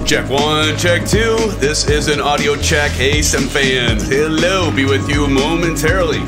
Check one, check two. This is an audio check. Hey, SimFans. Hello, be with you momentarily.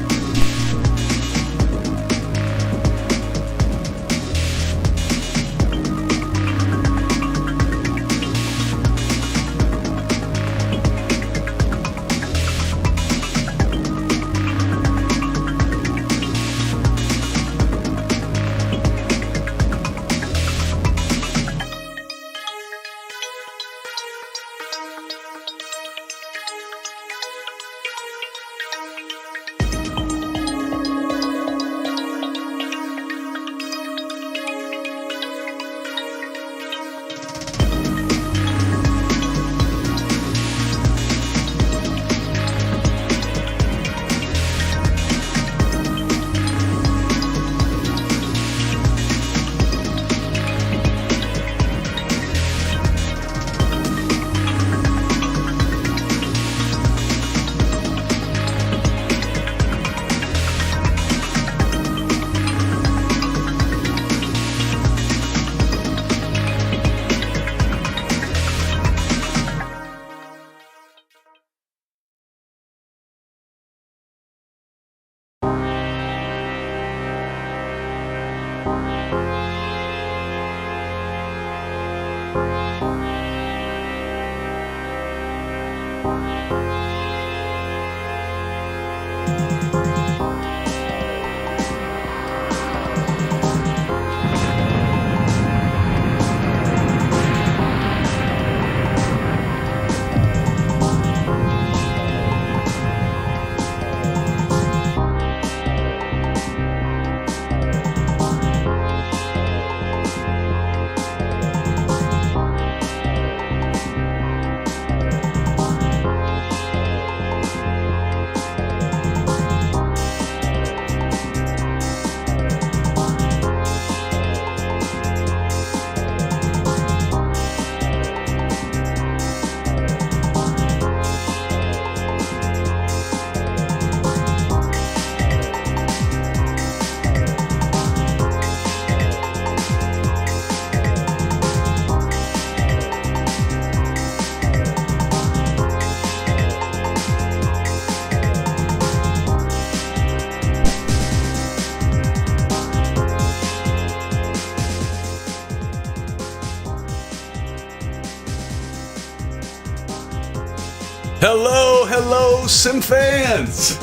Hello, SimFans!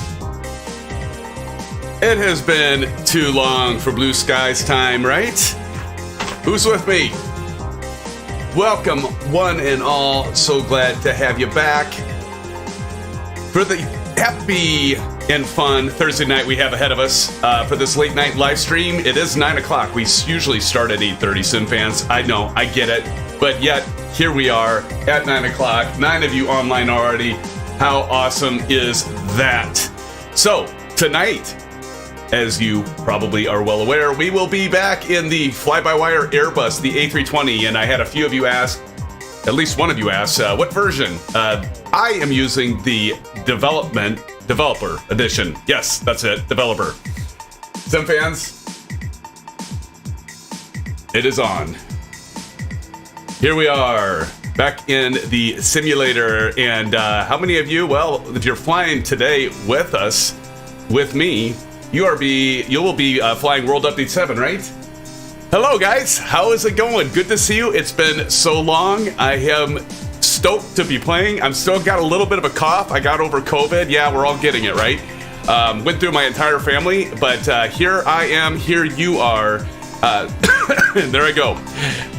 It has been too long for Blue Skies time, right? Who's with me? Welcome, one and all. So glad to have you back for the happy and fun Thursday night we have ahead of us for this late night live stream. It is 9 o'clock. We usually start at 8:30, SimFans. I know, I get it. But yet, here we are at 9 o'clock. 9 of you online already. How awesome is that? So, tonight, as you probably are well aware, we will be back in the fly-by-wire Airbus, the A320, and I had a few of you ask, at least one of you asked, what version? I am using the Developer Edition. Yes, that's it, Developer. SimFans, it is on. Here we are. Back in the simulator, and how many of you, well, if you're flying today with us, with me, you will be flying World Update 7, right? Hello guys, how is it going? Good to see you. It's been so long. I am stoked to be playing. I'm still got a little bit of a cough. I got over COVID. Yeah, we're all getting it, right? Went through my entire family, but here I am, here you are. There I go.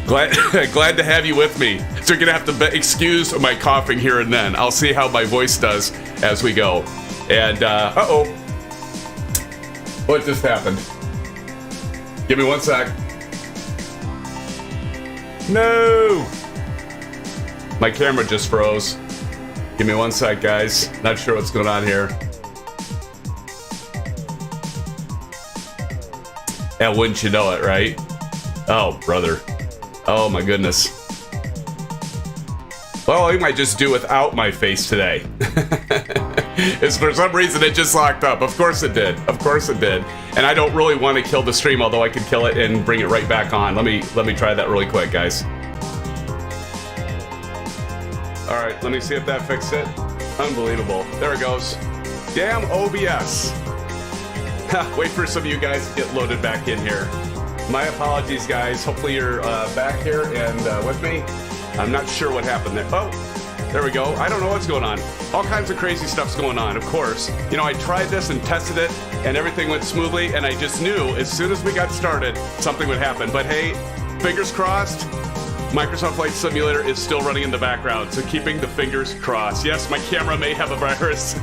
Glad to have you with me. So you're gonna have to excuse my coughing here and then. I'll see how my voice does as we go. And uh-oh, what just happened? Give me one sec. No, my camera just froze. Give me one sec, guys. Not sure what's going on here. Yeah, wouldn't you know it, right? Oh, brother. Oh, my goodness. Well, I might just do without my face today. It's for some reason it just locked up. Of course it did. Of course it did. And I don't really want to kill the stream, although I could kill it and bring it right back on. Let me try that really quick, guys. All right, let me see if that fixed it. Unbelievable. There it goes. Damn OBS. Wait for some of you guys to get loaded back in here. My apologies, guys. Hopefully you're back here and with me. I'm not sure what happened there. Oh, there we go. I don't know what's going on. All kinds of crazy stuff's going on, of course. You know, I tried this and tested it, and everything went smoothly, and I just knew as soon as we got started, something would happen. But hey, fingers crossed, Microsoft Flight Simulator is still running in the background, so keeping the fingers crossed. Yes, my camera may have a virus.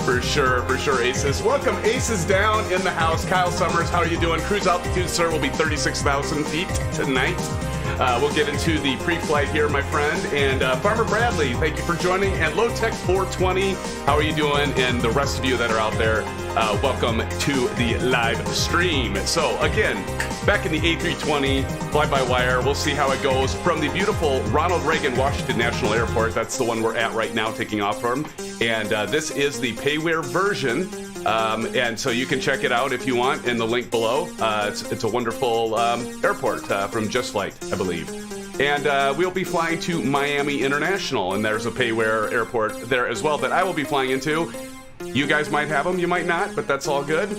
For sure, ASUS. Welcome, ASUS down in the house. Kyle Summers, how are you doing? Cruise altitude, sir, will be 36,000 feet tonight. We'll get into the pre-flight here, my friend. And Farmer Bradley, thank you for joining. And Low Tech 420, how are you doing? And the rest of you that are out there, welcome to the live stream. So again, back in the A320, fly-by-wire, we'll see how it goes from the beautiful Ronald Reagan Washington National Airport. That's the one we're at right now, taking off from. And this is the payware version. And so you can check it out if you want in the link below. It's a wonderful airport from Just Flight, I believe. And we'll be flying to Miami International, and there's a payware airport there as well that I will be flying into. You guys might have them, you might not, but that's all good.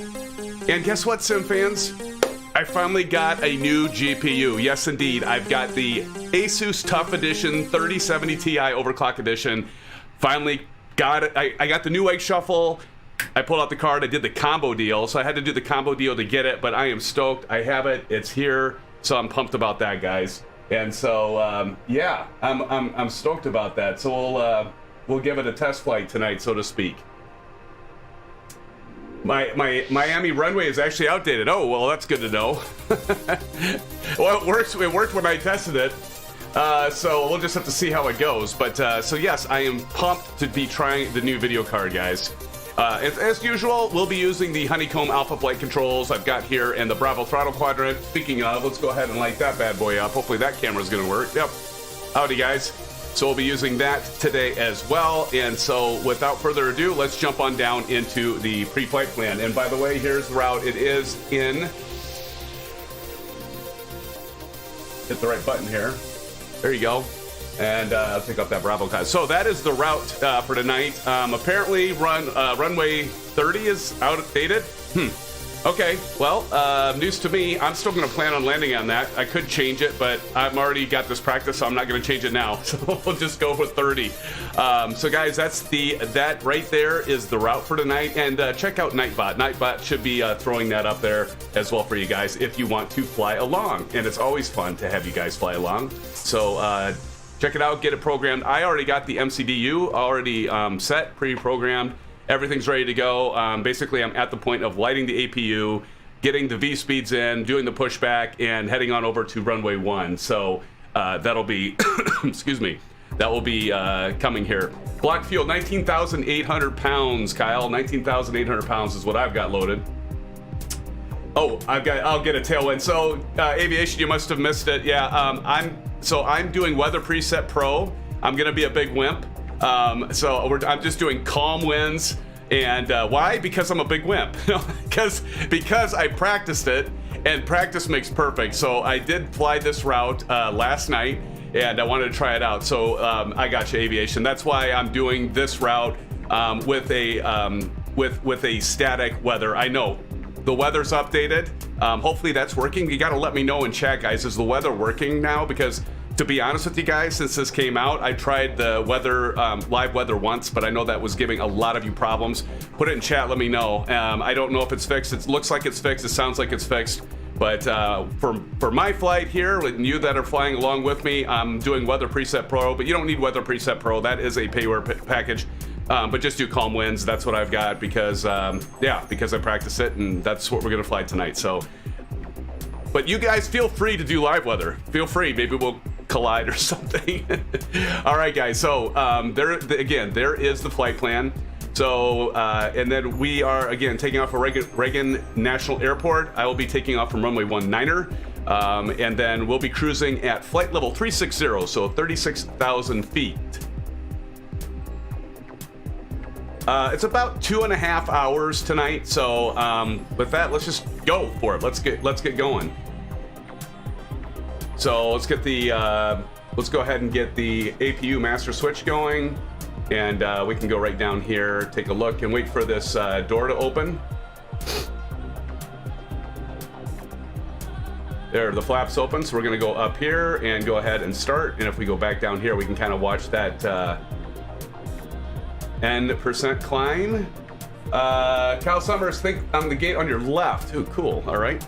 And guess what, SimFans? I finally got a new GPU. Yes, indeed. I've got the ASUS Tough Edition 3070 Ti Overclock Edition. Finally got it. I got the new egg shuffle. I pulled out the card. I did the combo deal, so I had to do the combo deal to get it, but I am stoked. I have it. It's here, so I'm pumped about that, guys. And so, yeah, I'm stoked about that. So we'll give it a test flight tonight, so to speak. My Miami runway is actually outdated. Oh, well, that's good to know. Well, it worked when I tested it. So we'll just have to see how it goes. But so yes, I am pumped to be trying the new video card, guys. As usual, we'll be using the Honeycomb Alpha flight controls I've got here and the Bravo throttle quadrant. Speaking of, let's go ahead and light that bad boy up. Hopefully that camera's gonna work. Yep. Howdy, guys. So we'll be using that today as well. And so without further ado, let's jump on down into the pre-flight plan. And by the way, here's the route. It is in... Hit the right button here. There you go. And I'll pick up that Bravo card. So that is the route for tonight. Apparently runway 30 is outdated. Okay, well, news to me. I'm still going to plan on landing on that. I could change it, but I've already got this practice, so I'm not going to change it now. So we'll just go with 30. So guys, that right there is the route for tonight. And check out Nightbot. Nightbot should be throwing that up there as well for you guys if you want to fly along. And it's always fun to have you guys fly along. So check it out, get it programmed. I already got the MCDU already set, pre-programmed. Everything's ready to go. Basically, I'm at the point of lighting the APU, getting the V speeds in, doing the pushback, and heading on over to runway 1. So that'll be, excuse me, that will be coming here. Block fuel, 19,800 pounds, Kyle. 19,800 pounds is what I've got loaded. Oh, I'll get a tailwind. So aviation, you must have missed it. Yeah, I'm doing Weather Preset Pro. I'm gonna be a big wimp. I'm just doing calm winds, and why? Because I'm a big wimp. because I practiced it, and practice makes perfect. So I did fly this route last night, and I wanted to try it out. So I got you, aviation. That's why I'm doing this route with a static weather. I know the weather's updated. Hopefully that's working. You got to let me know in chat, guys. Is the weather working now? Because to be honest with you guys, since this came out, I tried the weather, live weather once, but I know that was giving a lot of you problems. Put it in chat, let me know. I don't know if it's fixed. It looks like it's fixed. It sounds like it's fixed. But for my flight here, and you that are flying along with me, I'm doing Weather Preset Pro, but you don't need Weather Preset Pro. That is a payware package. But just do calm winds. That's what I've got because, yeah, because I practice it, and that's what we're gonna fly tonight. So, but you guys feel free to do live weather. Feel free. Maybe we'll collide or something. All right, guys. So there is the flight plan. So and then we are again taking off from Reagan National Airport. I will be taking off from runway 19er, and then we'll be cruising at flight level 360, so 36,000 feet. It's about 2.5 hours tonight. So with that, let's just go for it. Let's get going. So let's get the let's go ahead and get the APU master switch going, and we can go right down here, take a look, and wait for this door to open. There, the flaps open, so we're gonna go up here and go ahead and start, and if we go back down here, we can kind of watch that end percent climb. Kyle Summers, think on the gate on your left. Ooh, cool, all right.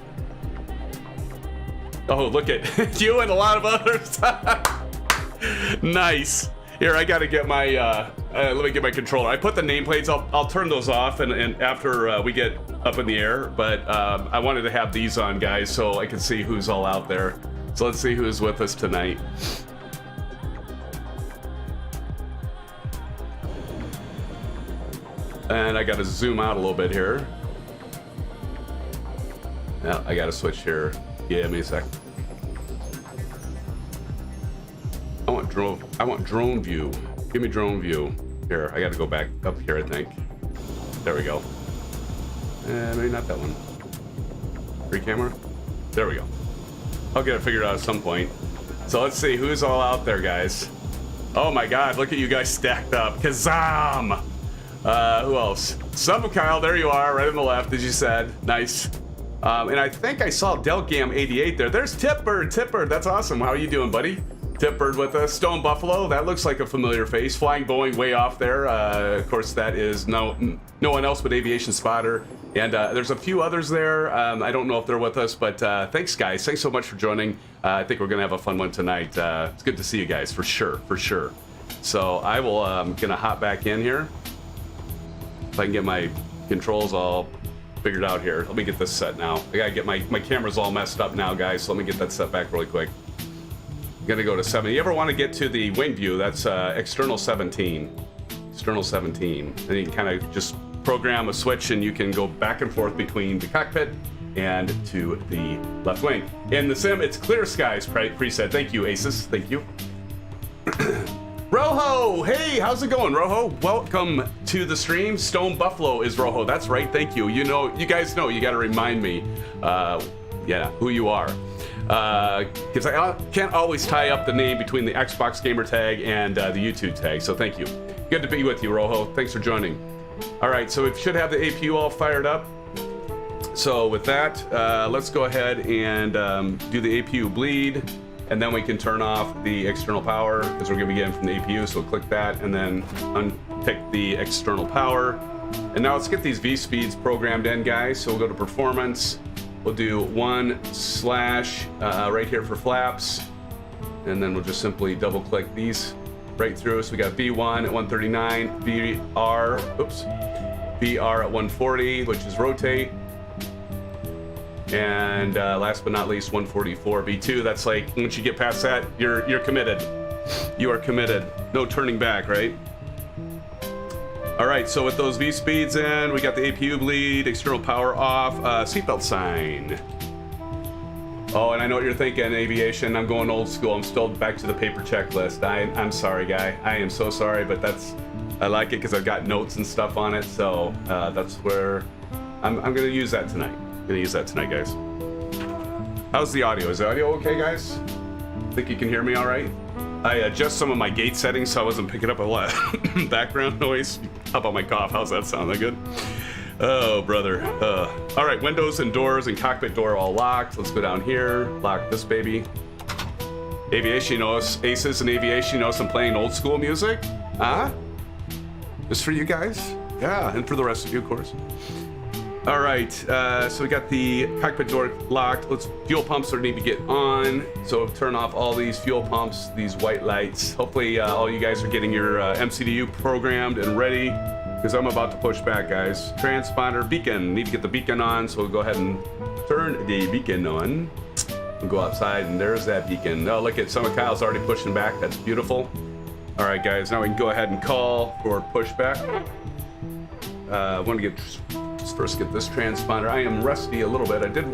Oh, look at you and a lot of others. Nice. Here, I gotta get my, let me get my controller. I put the nameplates, I'll turn those off and after we get up in the air, but I wanted to have these on, guys, so I can see who's all out there. So let's see who's with us tonight. And I gotta zoom out a little bit here. Yeah, I gotta switch here. Give me a sec. I want drone view. Give me drone view. Here, I gotta go back up here, I think. There we go. Maybe not that one. Free camera? There we go. I'll get it figured out at some point. So let's see who's all out there, guys. Oh my God, look at you guys stacked up. Kazam! Who else? Some of Kyle, there you are, right on the left, as you said. Nice. And I think I saw Delgam88 there. There's Tipbird. Tipbird, that's awesome. How are you doing, buddy? Tipbird with us. Stone Buffalo, that looks like a familiar face. Flying Boeing way off there. Of course, that is no one else but Aviation Spotter. And there's a few others there. I don't know if they're with us, but thanks, guys. Thanks so much for joining. I think we're going to have a fun one tonight. It's good to see you guys, for sure, for sure. So I will, going to hop back in here. If I can get my controls all figured out here. Let me get this set now. I gotta get my camera's all messed up now, guys, so let me get that set back really quick. I'm gonna go to 7. You ever want to get to the wing view? That's external 17. External 17. And you can kind of just program a switch and you can go back and forth between the cockpit and to the left wing. In the sim, it's Clear Skies preset. Thank you, ASUS. Thank you. Rojo, hey, how's it going, Rojo? Welcome to the stream. Stone Buffalo is Rojo. That's right. Thank you. You know, you guys know. You got to remind me, yeah, who you are, because I can't always tie up the name between the Xbox gamer tag and the YouTube tag. So thank you. Good to be with you, Rojo. Thanks for joining. All right, so we should have the APU all fired up. So with that, let's go ahead and do the APU bleed. And then we can turn off the external power because we're going to be getting from the APU. So we'll click that and then unpick the external power. And now let's get these V speeds programmed in, guys. So we'll go to performance. We'll do 1/ right here for flaps. And then we'll just simply double click these right through. So we got V1 at 139, VR at 140, which is rotate. And last but not least, 144 V2. That's like once you get past that, you're committed. You are committed. No turning back, right? All right. So with those V speeds in, we got the APU bleed, external power off, seatbelt sign. Oh, and I know what you're thinking, aviation. I'm going old school. I'm still back to the paper checklist. I'm sorry, guy. I am so sorry, but I like it because I've got notes and stuff on it. So that's where I'm going to use that tonight. Gonna use that tonight, guys. How's the audio? Is the audio okay, guys? Think you can hear me all right? I adjust some of my gate settings so I wasn't picking up a lot of background noise. How about my cough? How's that sound? That good? Oh, brother. All right, windows and doors and cockpit door all locked. Let's go down here. Lock this baby. Aviation, you know, ASUS and aviation, you know, I'm playing old school music. Huh? Just for you guys? Yeah, and for the rest of you, of course. All right, so we got the cockpit door locked. Fuel pumps are need to get on. So turn off all these fuel pumps, these white lights. Hopefully all you guys are getting your MCDU programmed and ready because I'm about to push back, guys. Transponder beacon, need to get the beacon on. So we'll go ahead and turn the beacon on. We'll go outside and there's that beacon. Oh, look at some of Kyle's already pushing back. That's beautiful. All right, guys, now we can go ahead and call for pushback. I want to first get this transponder. I am rusty a little bit. I did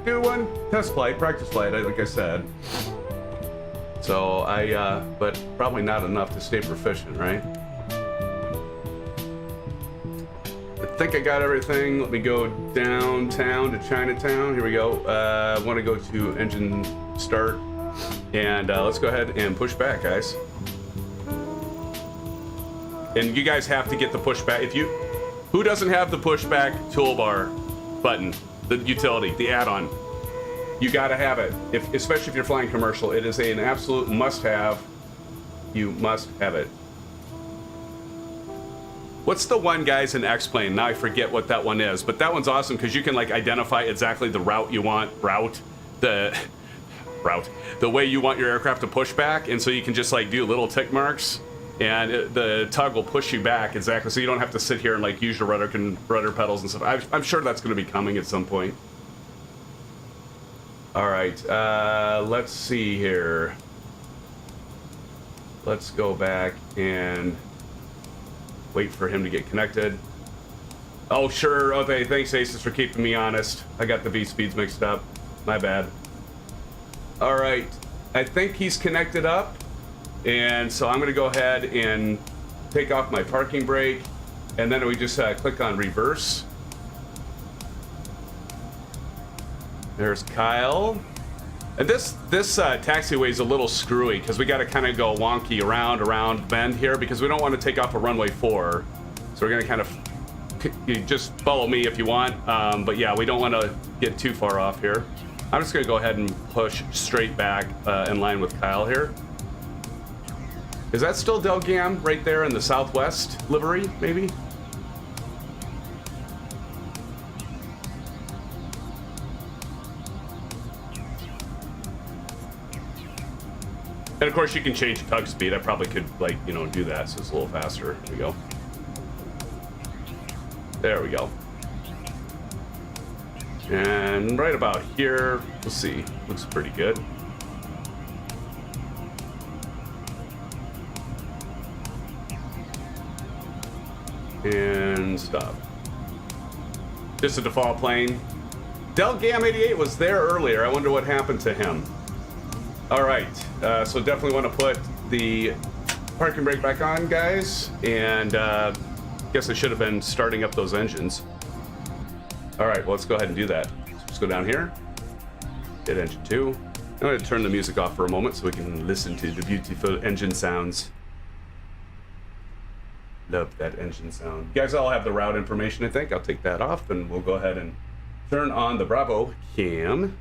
do one test flight, practice flight, like I said. So but probably not enough to stay proficient, right? I think I got everything. Let me go downtown to Chinatown. Here we go. I want to go to engine start. And let's go ahead and push back, guys. And you guys have to get the pushback. Who doesn't have the pushback toolbar button, the utility, the add-on? You gotta have it, especially if you're flying commercial. It is an absolute must-have. You must have it. What's the one, guys, in X-Plane? Now I forget what that one is, but that one's awesome because you can like identify exactly the route you want, the way you want your aircraft to push back, and so you can just like do little tick marks, and the tug will push you back exactly, so you don't have to sit here and like use your rudder pedals and stuff. I'm sure that's going to be coming at some point. All right, let's see here. Let's go back and wait for him to get connected. Oh, sure. Okay, thanks, Asus, for keeping me honest. I got the V-speeds mixed up. My bad. All right, I think he's connected up, and so I'm going to go ahead and take off my parking brake, and then we just click on reverse. There's Kyle. And this taxiway is a little screwy because we got to kind of go wonky around bend here because we don't want to take off a runway 4. So we're going to kind of, you just follow me if you want. But yeah, we don't want to get too far off here. I'm just going to go ahead and push straight back in line with Kyle here. Is that still Delgam right there in the southwest livery, maybe? And of course you can change tug speed. I probably could, like, you know, do that so it's a little faster. Here we go. There we go. And right about here, we'll see. Looks pretty good. And stop. Just a default plane. Delgam 88 was there earlier. I wonder what happened to him. All right, so definitely want to put the parking brake back on, guys, and guess I should have been starting up those engines. All right, well, let's go ahead and do that. Let's go down here, hit engine 2. I'm going to turn the music off for a moment so we can listen to the beautiful engine sounds. Love that engine sound. You guys all have the route information, I think. I'll take that off, and we'll go ahead and turn on the Bravo cam.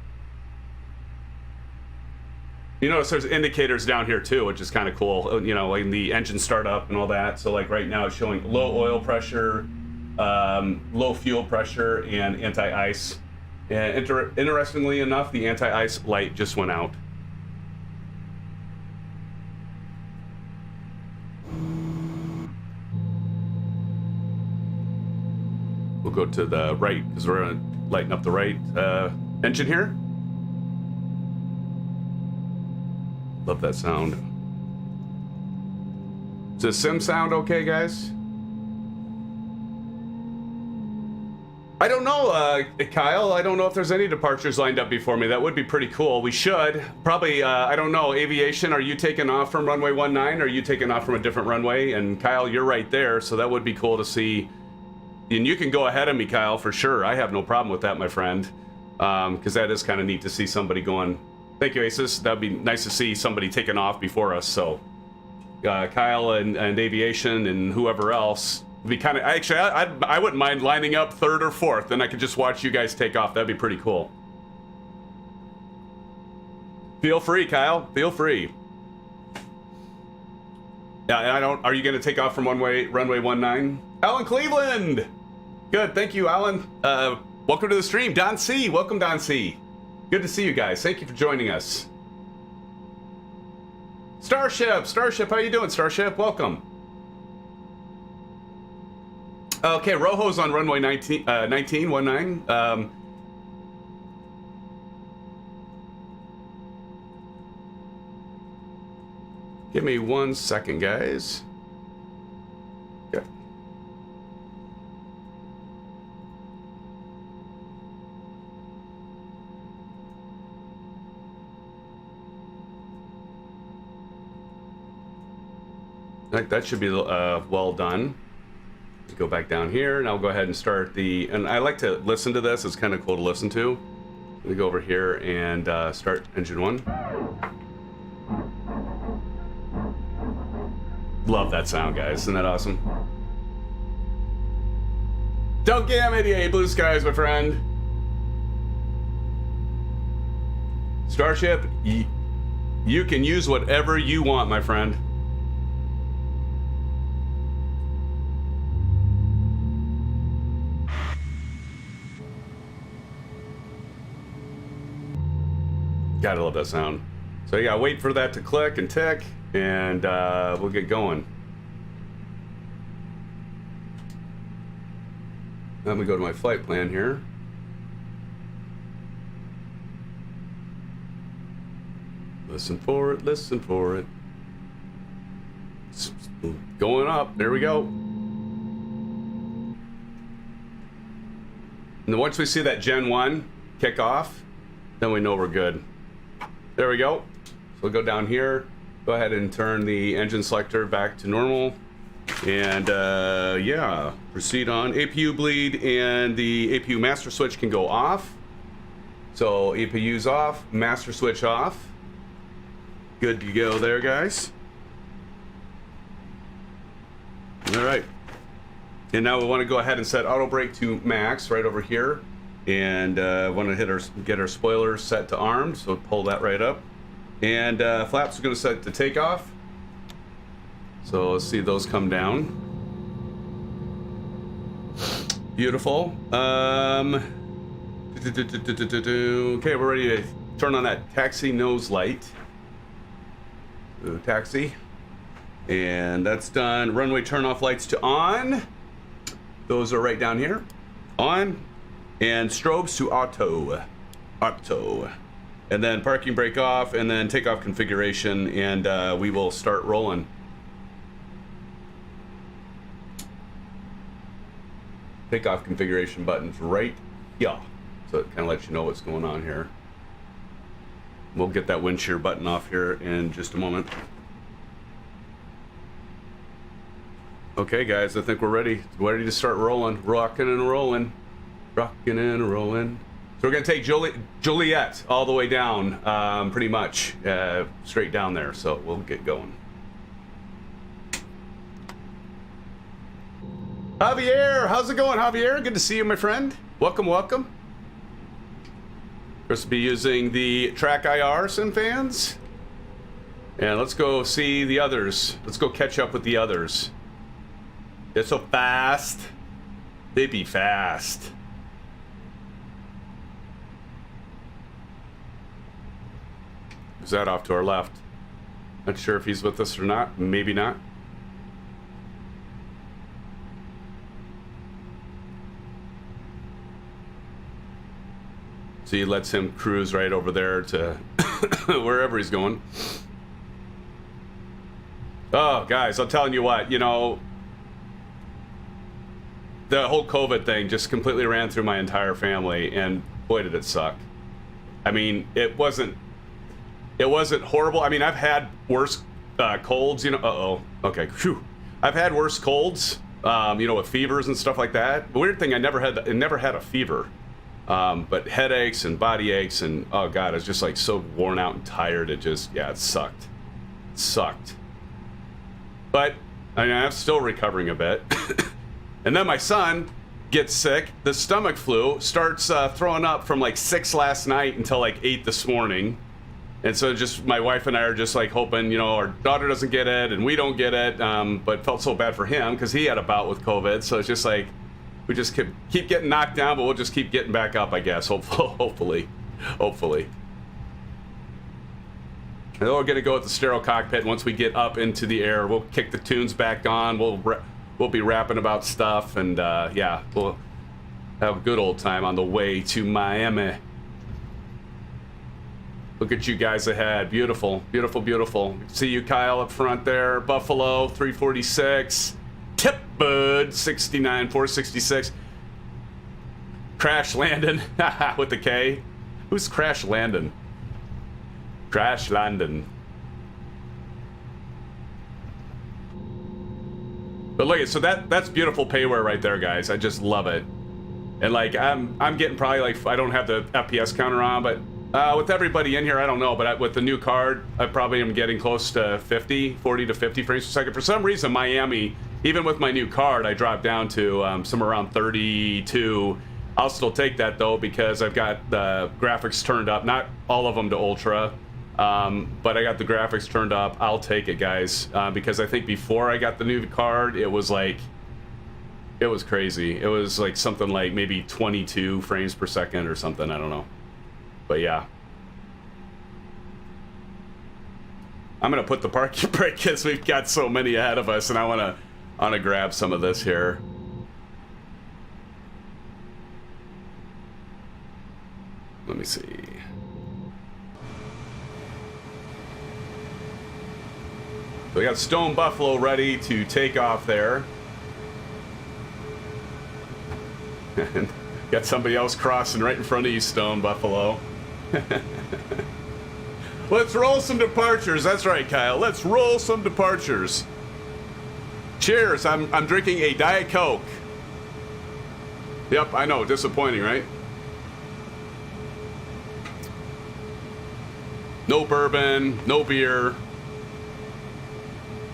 You notice there's indicators down here too, which is kind of cool. You know, like the engine startup and all that. So like right now it's showing low oil pressure, low fuel pressure, and anti-ice. And interestingly enough, the anti-ice light just went out. We'll go to the right because we're going to lighten up the right engine here. Love that sound. Does the sim sound okay, guys? I don't know, Kyle. I don't know if there's any departures lined up before me. That would be pretty cool. We should. Probably, I don't know, aviation, are you taking off from runway 19, or are you taking off from a different runway? And Kyle, you're right there, so that would be cool to see. And you can go ahead of me, Kyle, for sure. I have no problem with that, my friend. Because that is kind of neat to see somebody going. Thank you, Asus. That'd be nice to see somebody taking off before us. So, Kyle and aviation and whoever else would be kind of. Actually, I wouldn't mind lining up 3rd or 4th, and I could just watch you guys take off. That'd be pretty cool. Feel free, Kyle. Feel free. Yeah, I don't. Are you going to take off from runway 19? Alan Cleveland. Good. Thank you, Alan. Welcome to the stream, Don C. Welcome, Don C. Good to see you guys. Thank you for joining us. Starship, how you doing, Starship? Welcome. Okay, Rojo's on runway 19. Give me 1 second, guys. Okay. That should be well done. Let's go back down here, and I'll go ahead and start the. And I like to listen to this. It's kind of cool to listen to. Let me go over here and start engine 1. Love that sound, guys. Isn't that awesome? Don't KMIA, blue skies, my friend. Starship, you can use whatever you want, my friend. Gotta love that sound. So you gotta wait for that to click and tick, and we'll get going. Let me go to my flight plan here. Listen for it, listen for it. It's going up, there we go. And then once we see that Gen 1 kick off, then we know we're good. There we go. So we'll go down here, go ahead and turn the engine selector back to normal. And yeah, proceed on. Apu Bleed and the Apu master switch can go off. So APU's off, master switch off. Good to go there, guys. All right. And now we want to go ahead and set auto brake to max right over here. And want to get our spoilers set to armed, so pull that right up. And flaps are going to set to takeoff. So let's see those come down. Beautiful. Okay, we're ready to turn on that taxi nose light. So, taxi. And that's done. Runway turn off lights to on. Those are right down here. On. And strobes to auto. Auto. And then parking brake off, and then takeoff configuration, and we will start rolling. Takeoff configuration button's right here. So it kind of lets you know what's going on here. We'll get that wind shear button off here in just a moment. Okay, guys, I think we're ready. Ready to start rolling. Rocking and rolling. Rocking and rolling. So we're going to take Joliet all the way down, pretty much, straight down there. So we'll get going. Javier, how's it going, Javier? Good to see you, my friend. Welcome, welcome. We're supposed to be using the Track IR SimFans. And let's go see the others. Let's go catch up with the others. They're so fast. They be fast. Who's that off to our left? Not sure if he's with us or not. Maybe not. So he lets him cruise right over there to wherever he's going. Oh, guys, I'm telling you what, you know, the whole COVID thing just completely ran through my entire family, and boy, did it suck. I mean, it wasn't horrible. I mean, I've had worse colds, you know. Okay, phew. I've had worse colds, you know, with fevers and stuff like that. The weird thing, I never had a fever. But headaches and body aches, and oh god, I was just like so worn out and tired. It just, yeah, it sucked. It sucked. But I mean, I'm still recovering a bit. And then my son gets sick. The stomach flu starts throwing up from like 6 last night until like 8 this morning. And so just my wife and I are just like hoping, you know, our daughter doesn't get it and we don't get it. But felt so bad for him because he had a bout with COVID. So it's just like, we just keep getting knocked down, but we'll just keep getting back up, I guess. Hopefully. And then we're gonna go with the sterile cockpit. Once we get up into the air, we'll kick the tunes back on. We'll be rapping about stuff, and yeah, we'll have a good old time on the way to Miami. Look at you guys ahead. Beautiful, beautiful, beautiful. See you, Kyle, up front there. Buffalo 346. Tip Bud 69 466. Crash Landon with the K. Who's Crash Landon? Crash Landon. But look, so that's beautiful payware right there, guys. I just love it. And like I'm getting probably like, I don't have the FPS counter on, but With everybody in here, I don't know, but with the new card, I probably am getting close to 40 to 50 frames per second. For some reason, Miami, even with my new card, I dropped down to somewhere around 32. I'll still take that, though, because I've got the graphics turned up. Not all of them to Ultra, but I got the graphics turned up. I'll take it, guys, because I think before I got the new card, it was like... It was crazy. It was like something like maybe 22 frames per second or something. I don't know. But yeah. I'm going to put the parking brake because we've got so many ahead of us, and I want to grab some of this here. Let me see. So we got Stone Buffalo ready to take off there. And got somebody else crossing right in front of you, Stone Buffalo. Let's roll some departures. That's right, Kyle. Let's roll some departures. Cheers. I'm drinking a Diet Coke. Yep, I know. Disappointing, right? No bourbon, no beer.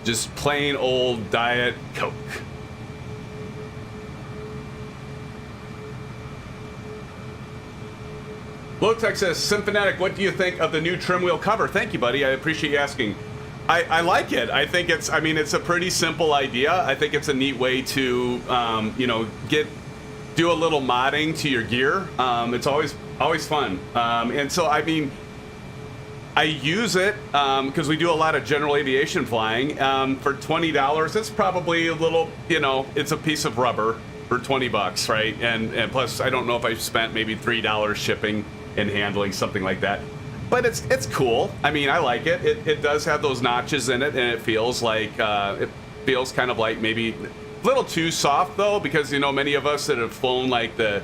Just plain old Diet Coke. Lowtech says, Symphonic, what do you think of the new trim wheel cover? Thank you, buddy. I appreciate you asking. I like it. I think it's a pretty simple idea. I think it's a neat way to, you know, do a little modding to your gear. It's always fun. And so, I mean, I use it because we do a lot of general aviation flying. For $20, it's probably a little, you know, it's a piece of rubber for 20 bucks, right? And plus, I don't know if I've spent maybe $3 shipping and handling, something like that, but it's cool. I mean, I like it. It does have those notches in it, and it feels like kind of like maybe a little too soft, though, because, you know, many of us that have flown like the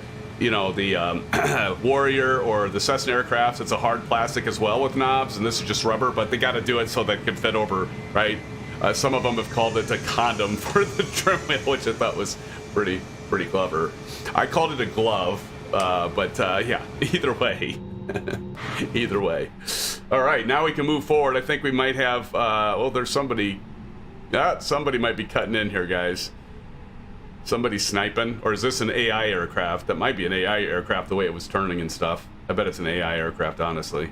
Warrior or the Cessna aircrafts, it's a hard plastic as well with knobs, and this is just rubber, but they got to do it so that it can fit over, right? Some of them have called it a condom for the trim wheel, which I thought was pretty clever. I called it a glove. But yeah, either way. Either way. All right, now we can move forward. I think we might have, oh, there's somebody. Somebody might be cutting in here, guys. Somebody's sniping. Or is this an AI aircraft? That might be an AI aircraft, the way it was turning and stuff. I bet it's an AI aircraft, honestly.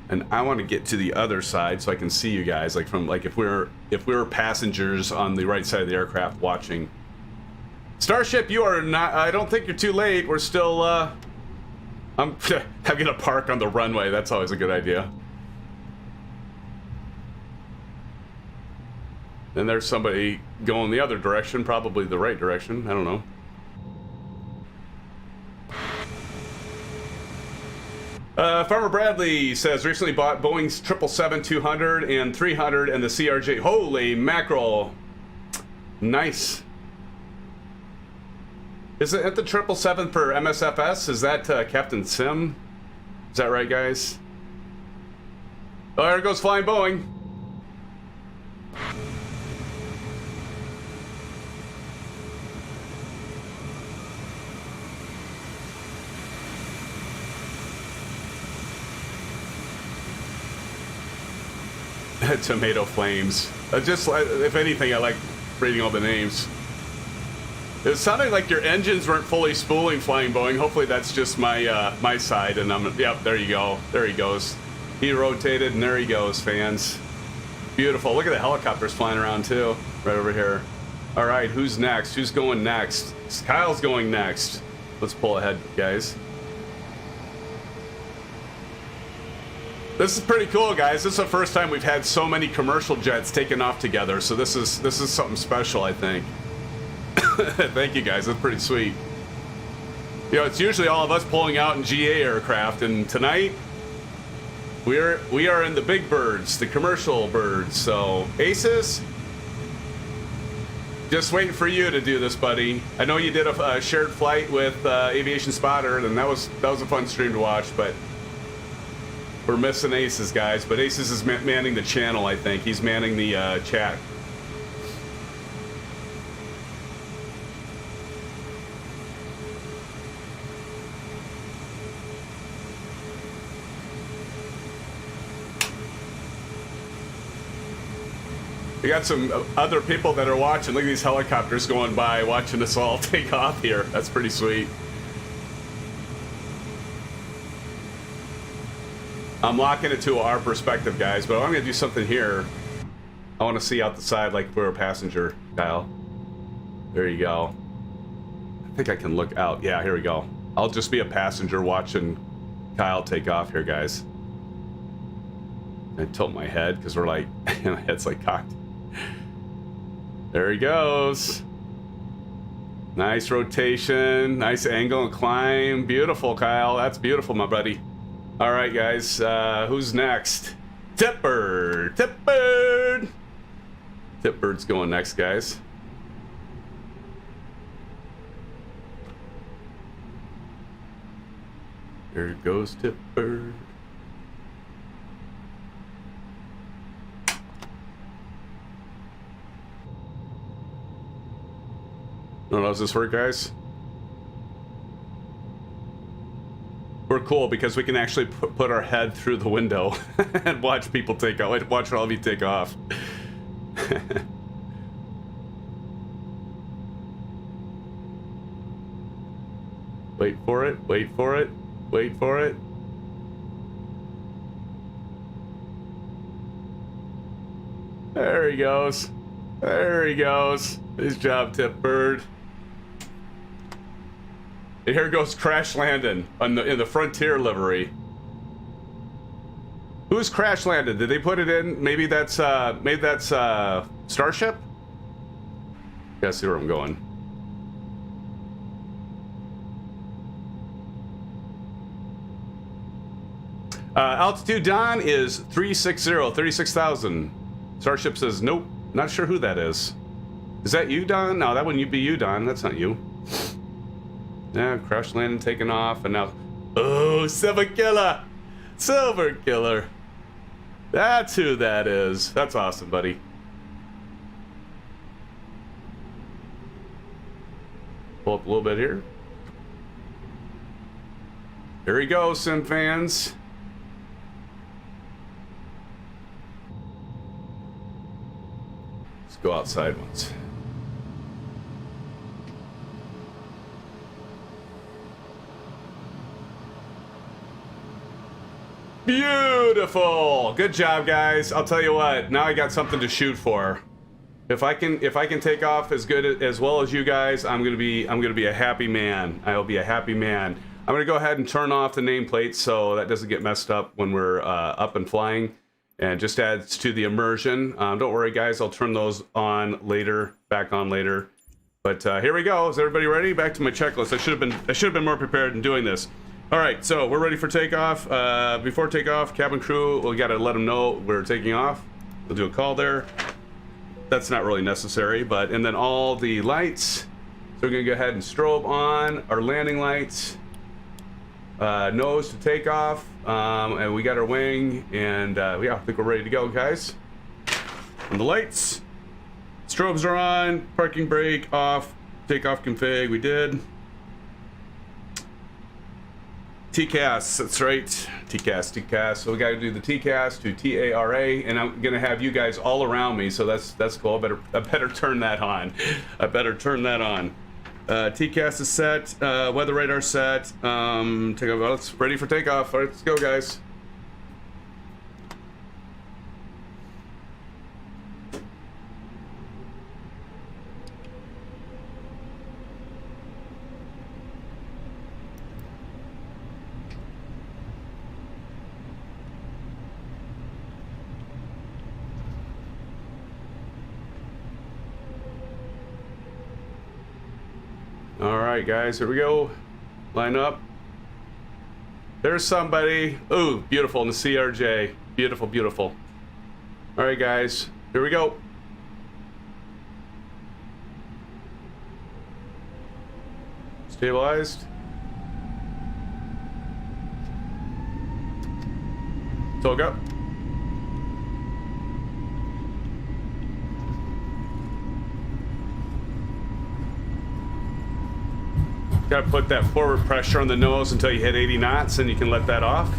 And I want to get to the other side so I can see you guys, like from, like if we were passengers on the right side of the aircraft watching. Starship, you are not, I don't think you're too late. We're still, I'm gonna park on the runway. That's always a good idea. And there's somebody going the other direction, probably the right direction. I don't know. Farmer Bradley says, recently bought Boeing's 777-200 and 300 and the CRJ. Holy mackerel. Nice. Is it at the 777 for MSFS? Is that Captain Sim? Is that right, guys? Oh, there goes Flying Boeing. Tomato Flames. Just, if anything, I like reading all the names. It sounded like your engines weren't fully spooling, Flying Boeing. Hopefully that's just my my side, and yep, there you go. There he goes. He rotated, and there he goes, fans. Beautiful. Look at the helicopters flying around, too, right over here. All right, who's next? Who's going next? Kyle's going next. Let's pull ahead, guys. This is pretty cool, guys. This is the first time we've had so many commercial jets taken off together, so this is something special, I think. Thank you, guys. That's pretty sweet. You know, it's usually all of us pulling out in GA aircraft, and tonight we are in the big birds, the commercial birds. So ASUS, just waiting for you to do this, buddy. I know you did a shared flight with Aviation Spotter, and that was a fun stream to watch. But we're missing ASUS, guys. But ASUS is manning the channel. I think he's manning the chat. We got some other people that are watching. Look at these helicopters going by, watching us all take off here. That's pretty sweet. I'm locking it to our perspective, guys, but I'm gonna do something here. I want to see out the side like if we're a passenger, Kyle. There you go. I think I can look out. Yeah, here we go. I'll just be a passenger watching Kyle take off here, guys. I tilt my head because we're like, my head's like cocked. There he goes. Nice rotation, nice angle and climb. Beautiful, Kyle. That's beautiful, my buddy. All right, guys. Who's next? Tipbird. Tipbird. Tipbird's going next, guys. There goes Tipbird. How does this work, guys? We're cool because we can actually put our head through the window and watch people take off. Watch all of you take off. Wait for it, wait for it, wait for it. There he goes. There he goes. Nice job, Tipbird. And here goes crash landing in the Frontier livery. Who's crash landed? Did they put it in? Maybe that's Starship? Yeah, see where I'm going. Altitude Don is 360, 36,000. Starship says nope. Not sure who that is. Is that you, Don? No, that wouldn't be you, Don. That's not you. Yeah, crash landing, taking off, and now... Oh, Silver Killer! Silver Killer! That's who that is. That's awesome, buddy. Pull up a little bit here. Here we go, SimFans. Let's go outside once. Beautiful. Good job, guys. I'll tell you what. Now I got something to shoot for. If I can take off as good as well as you guys, I'm gonna be a happy man. I'll be a happy man. I'm gonna go ahead and turn off the nameplate so that doesn't get messed up when we're up and flying, and just adds to the immersion. Don't worry, guys. I'll turn those on later, back on later. But here we go. Is everybody ready? Back to my checklist. I should have been more prepared in doing this. All right, so we're ready for takeoff. Before takeoff, cabin crew, we gotta let them know we're taking off. We'll do a call there. That's not really necessary, but, and then all the lights. So we're gonna go ahead and strobe on our landing lights. Nose to takeoff, and we got our wing, and yeah, I think we're ready to go, guys. And the lights. Strobes are on, parking brake off, takeoff config, we did. TCAS, that's right. TCAS. So we got to do the TCAS to TARA, and I'm gonna have you guys all around me. So that's cool. I better turn that on. I better turn that on. TCAS is set. Weather radar set. Takeoff. Well, it's ready for takeoff. All right, let's go, guys. Alright, guys, here we go. Line up. There's somebody. Ooh, beautiful in the CRJ. Beautiful, beautiful. Alright, guys, here we go. Stabilized. Toga. Got to put that forward pressure on the nose until you hit 80 knots, and you can let that off.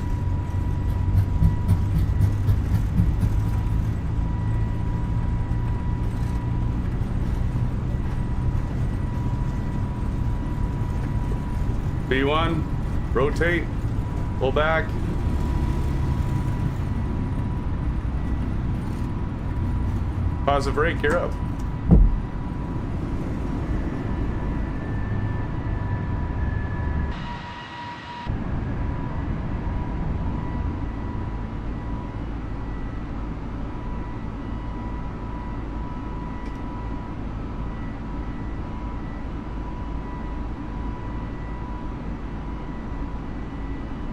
3-1. Rotate. Pull back. Pause the brake. You're up.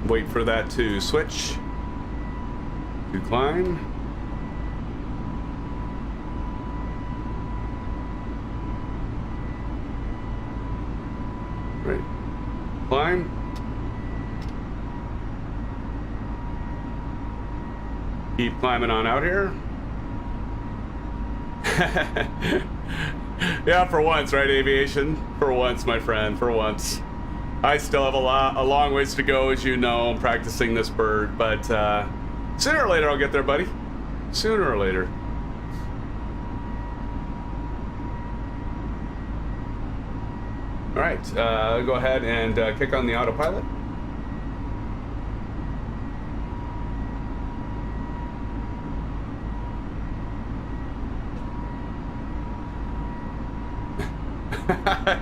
Wait for that to switch. To climb. Right. Climb. Keep climbing on out here. Yeah, for once, right, aviation? For once, my friend, for once. I still have a long ways to go, as you know. I'm practicing this bird, but sooner or later I'll get there, buddy. Sooner or later. All right, go ahead and kick on the autopilot.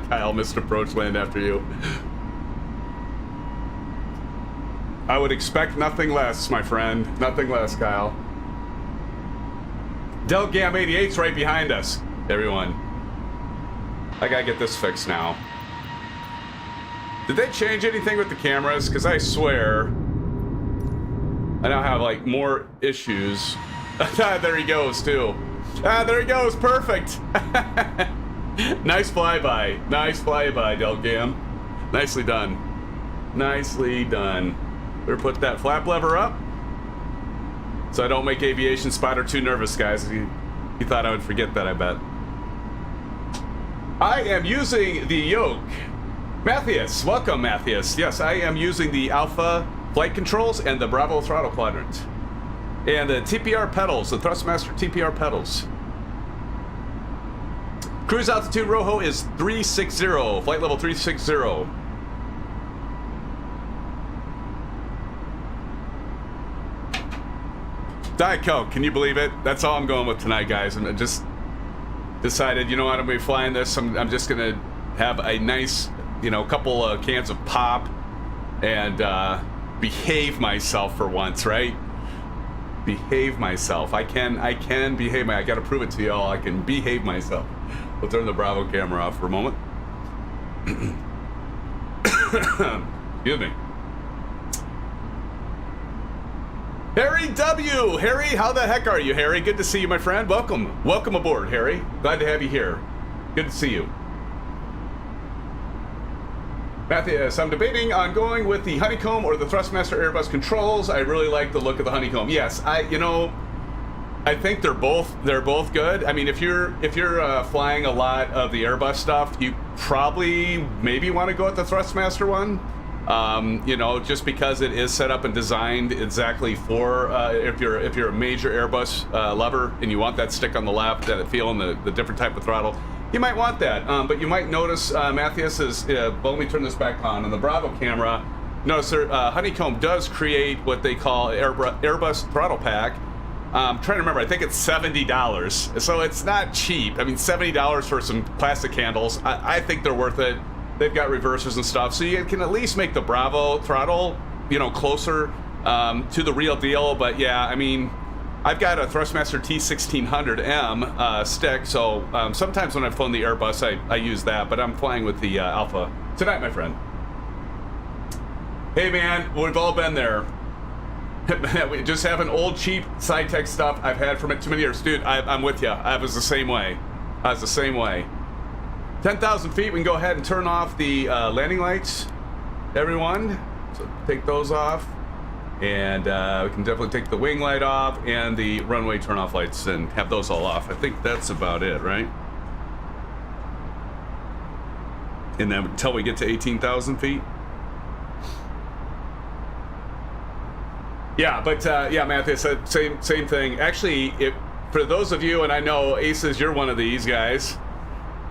Kyle, missed approach land after you. I would expect nothing less, my friend. Nothing less, Kyle. Delgam 88's right behind us, everyone. I gotta get this fixed now. Did they change anything with the cameras? Because I swear I now have like more issues. There he goes too. There he goes, perfect. Nice flyby. Nice flyby, Delgam. Nicely done. Nicely done. Better put that flap lever up so I don't make Aviation Spotter too nervous, guys. He thought I would forget that, I bet. I am using the yoke. Matthias, welcome, Matthias. Yes, I am using the Alpha flight controls and the Bravo throttle quadrant. And the TPR pedals, the Thrustmaster TPR pedals. Cruise altitude Rojo is 360, flight level 360. Diet Coke, can you believe it? That's all I'm going with tonight, guys. I just decided, you know what, I'm gonna be flying this. I'm just gonna have a nice, you know, couple of cans of pop and behave myself for once, right? Behave myself. I can behave I gotta prove it to y'all. I can behave myself. We'll turn the Bravo camera off for a moment. Excuse me. Harry W. Harry, how the heck are you, Harry? Good to see you, my friend. Welcome. Welcome aboard, Harry. Glad to have you here. Good to see you. Matthias, I'm debating on going with the Honeycomb or the Thrustmaster Airbus controls. I really like the look of the Honeycomb. Yes, I think they're both good. I mean, if you're flying a lot of the Airbus stuff, you probably maybe want to go with the Thrustmaster one. You know, just because it is set up and designed exactly for if you're a major Airbus lover and you want that stick on the left, that feel and the different type of throttle, you might want that. But you might notice, Matthias is. Well, let me turn this back on the Bravo camera. Notice Honeycomb does create what they call Airbus throttle pack. I'm trying to remember. I think it's $70, so it's not cheap. I mean, $70 for some plastic handles. I think they're worth it. They've got reversers and stuff, so you can at least make the Bravo throttle, you know, closer to the real deal. But yeah, I mean, I've got a Thrustmaster T1600M stick, so sometimes when I've flown the Airbus, I use that, but I'm flying with the Alpha tonight, my friend. Hey man, we've all been there. We just have an old, cheap SciTech stuff I've had for too many years. Dude, I'm with you. I was the same way. 10,000 feet, we can go ahead and turn off the landing lights, everyone. So take those off. And we can definitely take the wing light off and the runway turn-off lights and have those all off. I think that's about it, right? And then until we get to 18,000 feet. Yeah, but yeah, Matthias, same thing. Actually, for those of you, and I know ASUS, you're one of these guys.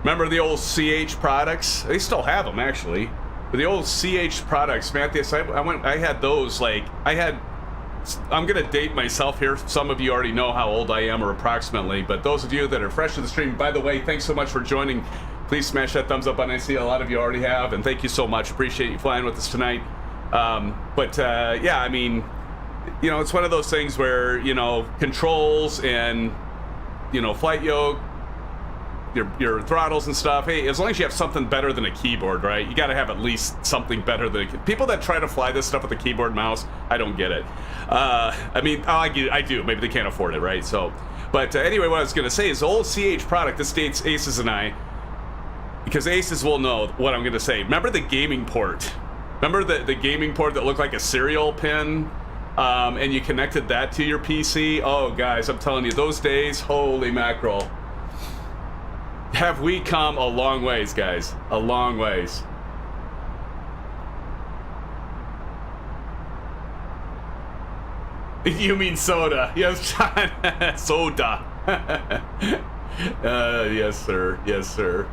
Remember the old CH products? They still have them, actually. But the old CH products, Matthias, I had those, like, I'm gonna date myself here. Some of you already know how old I am, or approximately, but those of you that are fresh to the stream, by the way, thanks so much for joining. Please smash that thumbs up button. I see a lot of you already have, and thank you so much. Appreciate you flying with us tonight. Yeah, I mean, you know, it's one of those things where, you know, controls and, you know, flight yoke, your throttles and stuff. Hey, as long as you have something better than a keyboard, right? You got to have at least something better than people that try to fly this stuff with a keyboard and mouse. I don't get it. I mean, I do. Maybe they can't afford it, right? So, but anyway, what I was going to say is the old CH product. This dates ASUS and I, because ASUS will know what I'm going to say. Remember the gaming port? Remember the gaming port that looked like a serial pin? And you connected that to your PC? Oh, guys, I'm telling you, those days, holy mackerel. Have we come a long ways, guys? A long ways. You mean soda? Yes, John. Soda. Yes, sir. Yes, sir.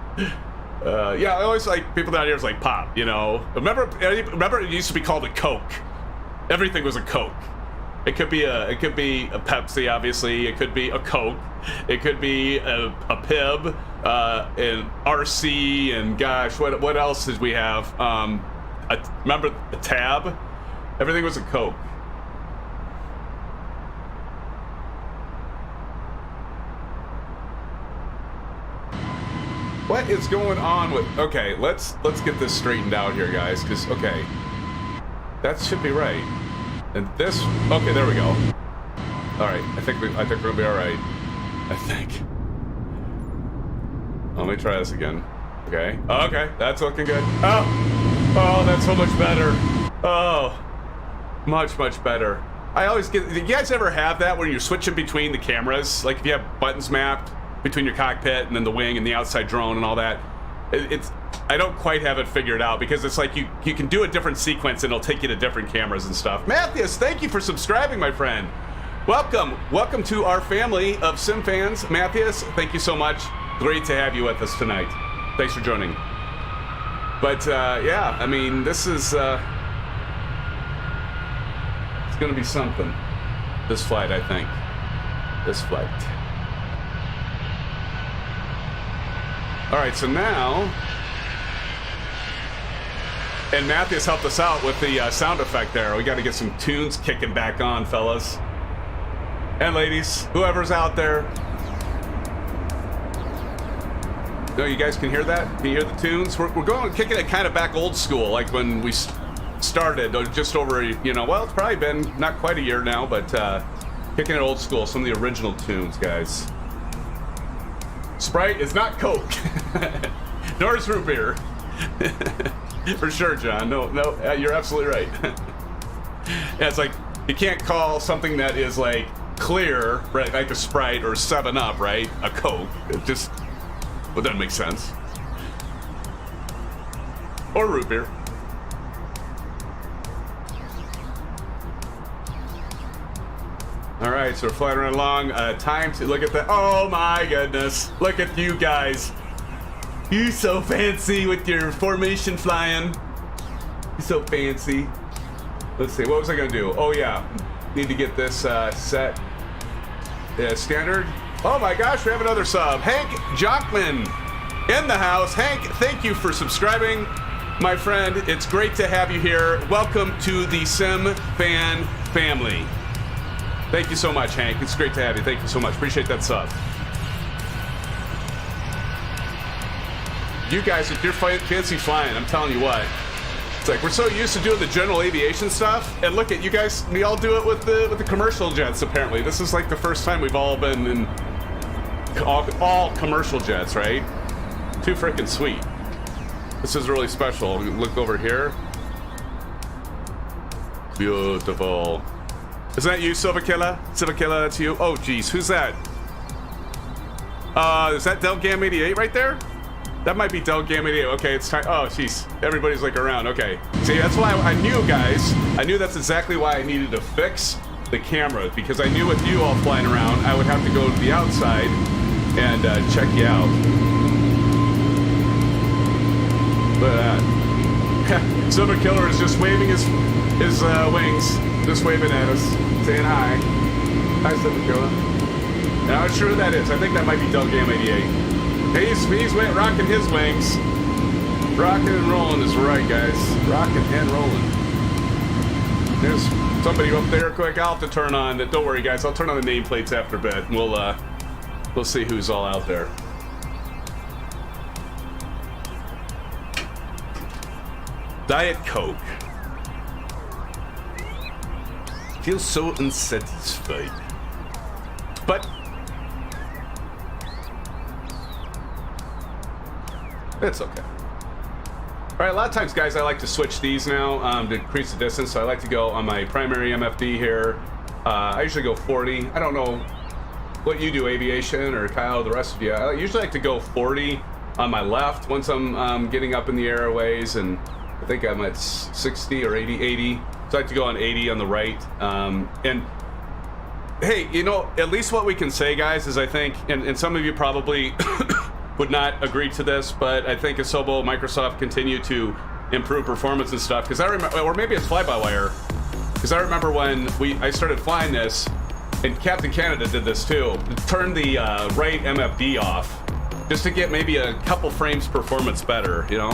Yeah, I always like people down here is like pop. You know, remember it used to be called a Coke. Everything was a Coke. It could be a Pepsi, obviously. It could be a Coke. It could be a Pib, an RC, and gosh, what else did we have? Remember a Tab? Everything was a Coke. What is going on with? Okay, let's get this straightened out here, guys. Because okay, that should be right. And this, okay, there we go. All right, I think we're gonna be all right. I think. Let me try this again. Okay. Okay, that's looking good. Oh, that's so much better. Oh, much better. I always get. Do you guys ever have that when you're switching between the cameras? Like if you have buttons mapped between your cockpit and then the wing and the outside drone and all that. I don't quite have it figured out because it's like you can do a different sequence and it'll take you to different cameras and stuff. Matthias, thank you for subscribing, my friend. Welcome to our family of SimFans. Matthias, thank you so much. Great to have you with us tonight. Thanks for joining. But yeah, I mean, this is it's gonna be something. This flight, I think. This flight. All right, so now, and Matthias helped us out with the sound effect there. We got to get some tunes kicking back on, fellas and ladies, whoever's out there. No, you guys can hear that? Can you hear the tunes? We're going kicking it kind of back old school, like when we started, just over, you know, well, it's probably been not quite a year now, but kicking it old school, some of the original tunes, guys. Sprite is not Coke, nor is root beer. For sure, John. No, you're absolutely right. Yeah, it's like you can't call something that is like clear, right, like a Sprite or 7-Up, right, a Coke. It just, well, doesn't make sense. Or root beer. All right, so we're flying right along. Time to look at the. Oh my goodness! Look at you guys. You so fancy with your formation flying. You so fancy. Let's see. What was I gonna do? Oh yeah, need to get this set. Standard. Oh my gosh, we have another sub. Hank Jockman in the house. Hank, thank you for subscribing, my friend. It's great to have you here. Welcome to the SimFan family. Thank you so much, Hank. It's great to have you. Thank you so much. Appreciate that sub. You guys, with your fancy flying, I'm telling you what. It's like we're so used to doing the general aviation stuff, and look at you guys. We all do it with the commercial jets. Apparently, this is like the first time we've all been in all commercial jets, right? Too freaking sweet. This is really special. Look over here. Beautiful. Is that you, Silverkilla? Silverkilla, that's you. Oh, geez, who's that? Is that Delgam 88 right there? That might be Delgam 88. Okay, it's time. Oh, jeez, everybody's like around. Okay, see, that's why I knew, guys. I knew that's exactly why I needed to fix the camera, because I knew with you all flying around, I would have to go to the outside and check you out. Look at that. Silver Killer is just waving his wings, just waving at us, saying hi. Hi, Silver Killer. Now, I'm sure who that is. I think that might be Delgam88. He's rocking his wings. Rocking and rolling is right, guys. Rocking and rolling. There's somebody up there quick. I'll have to turn on. Don't worry, guys. I'll turn on the nameplates after a bit, and we'll see who's all out there. Diet Coke. Feels so unsatisfied. But it's okay. All right, a lot of times, guys, I like to switch these now to increase the distance. So I like to go on my primary MFD here. I usually go 40. I don't know what you do, Aviation or Kyle, the rest of you. I usually like to go 40 on my left once I'm getting up in the airways, and I think I'm at 60 or 80. So I like to go on 80 on the right. And hey, you know, at least what we can say, guys, is I think, and some of you probably would not agree to this, but I think Asobo, Microsoft continue to improve performance and stuff. Because I remember, or maybe it's fly-by-wire, because I remember when I started flying this, and Captain Canada did this too, turned the right MFD off just to get maybe a couple frames performance better, you know?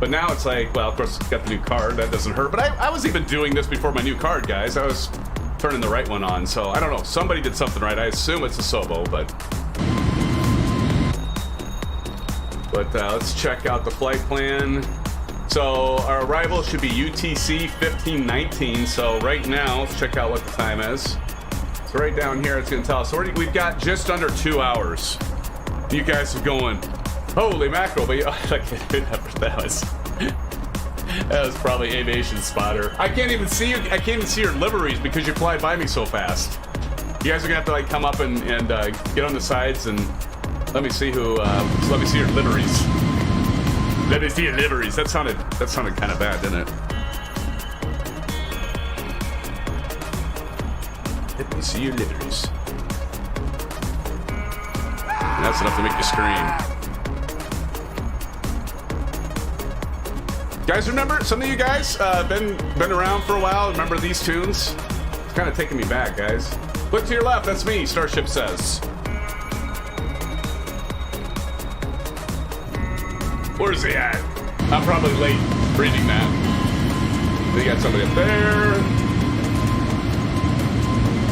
But now it's like, well, of course, got the new card, that doesn't hurt. But I was even doing this before my new card, guys. I was turning the right one on, so I don't know. Somebody did something right. I assume it's Asobo, but let's check out the flight plan. So our arrival should be UTC 1519. So right now, let's check out what the time is. So right down here, it's going to tell us. So we've got just under 2 hours. You guys are going, holy mackerel! But that was probably Aviation Spotter. I can't even see you. I can't even see your liveries because you fly by me so fast. You guys are gonna have to like come up and get on the sides and let me see who. Let me see your liveries. Let me see your liveries. That sounded kind of bad, didn't it? Let me see your liveries. That's enough to make you scream. Guys, remember, some of you guys been around for a while. Remember these tunes? It's kind of taking me back, guys. Look to your left. That's me, Starship says. Where's he at? I'm probably late reading that. We got somebody up there.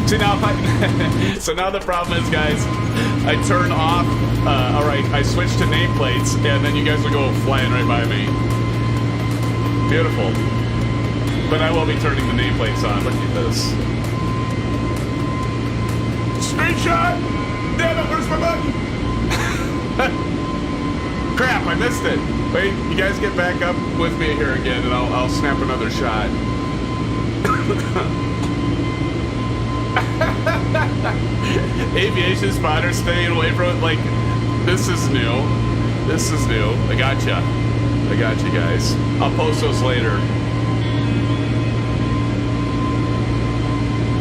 See, now if I... So now the problem is, guys, I turn off... all right, I switch to nameplates, and then you guys will go flying right by me. Beautiful. But I will be turning the nameplates on. Look at this. Screenshot! Damn it, where's my button? Crap, I missed it. Wait, you guys get back up with me here again, and I'll snap another shot. Aviation Spotter staying away from it. Like, this is new. This is new. I gotcha. I got you guys. I'll post those later.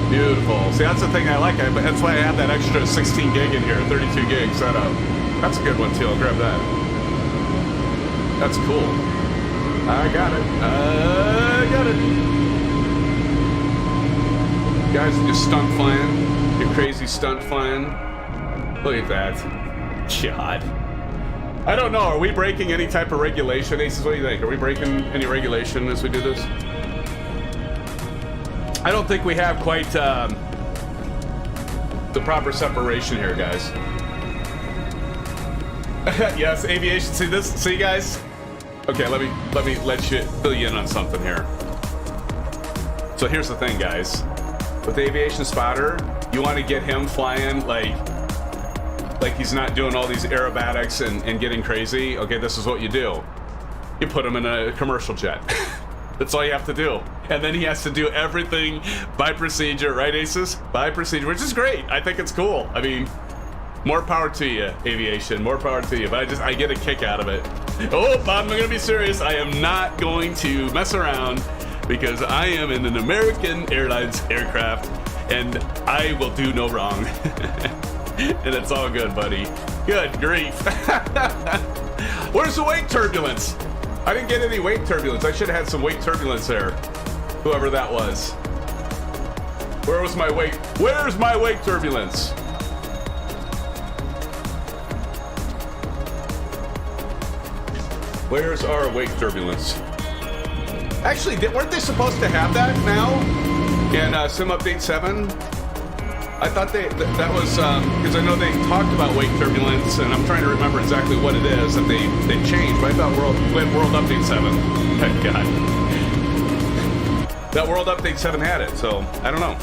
Beautiful. See, that's the thing I like. That's why I have that extra 16 gig in here, 32 gig setup. That's a good one too. I'll grab that. That's cool. I got it. I got it. You guys are just stunt flying. You're crazy stunt flying. Look at that. God. I don't know. Are we breaking any type of regulation? Aces, what do you think? Are we breaking any regulation as we do this? I don't think we have quite the proper separation here, guys. Yes, aviation. See this? See, guys? Okay, let me let you fill you in on something here. So here's the thing, guys. With the Aviation Spotter, you want to get him flying like he's not doing all these aerobatics and getting crazy. Okay, this is what you do. You put him in a commercial jet. That's all you have to do. And then he has to do everything by procedure, right, Aces? By procedure, which is great. I think it's cool. I mean, more power to you, Aviation. More power to you. But I get a kick out of it. Oh, I'm going to be serious. I am not going to mess around because I am in an American Airlines aircraft and I will do no wrong. And it's all good, buddy. Good grief. Where's the wake turbulence? I didn't get any wake turbulence. I should have had some wake turbulence there. Whoever that was. Where was my wake? Where's my wake turbulence? Where's our wake turbulence? Actually, weren't they supposed to have that now in Sim Update 7? I thought that was because I know they talked about wake turbulence, and I'm trying to remember exactly what it is that they changed. But I thought World Update 7. Thank God. That World Update 7 had it, so I don't know.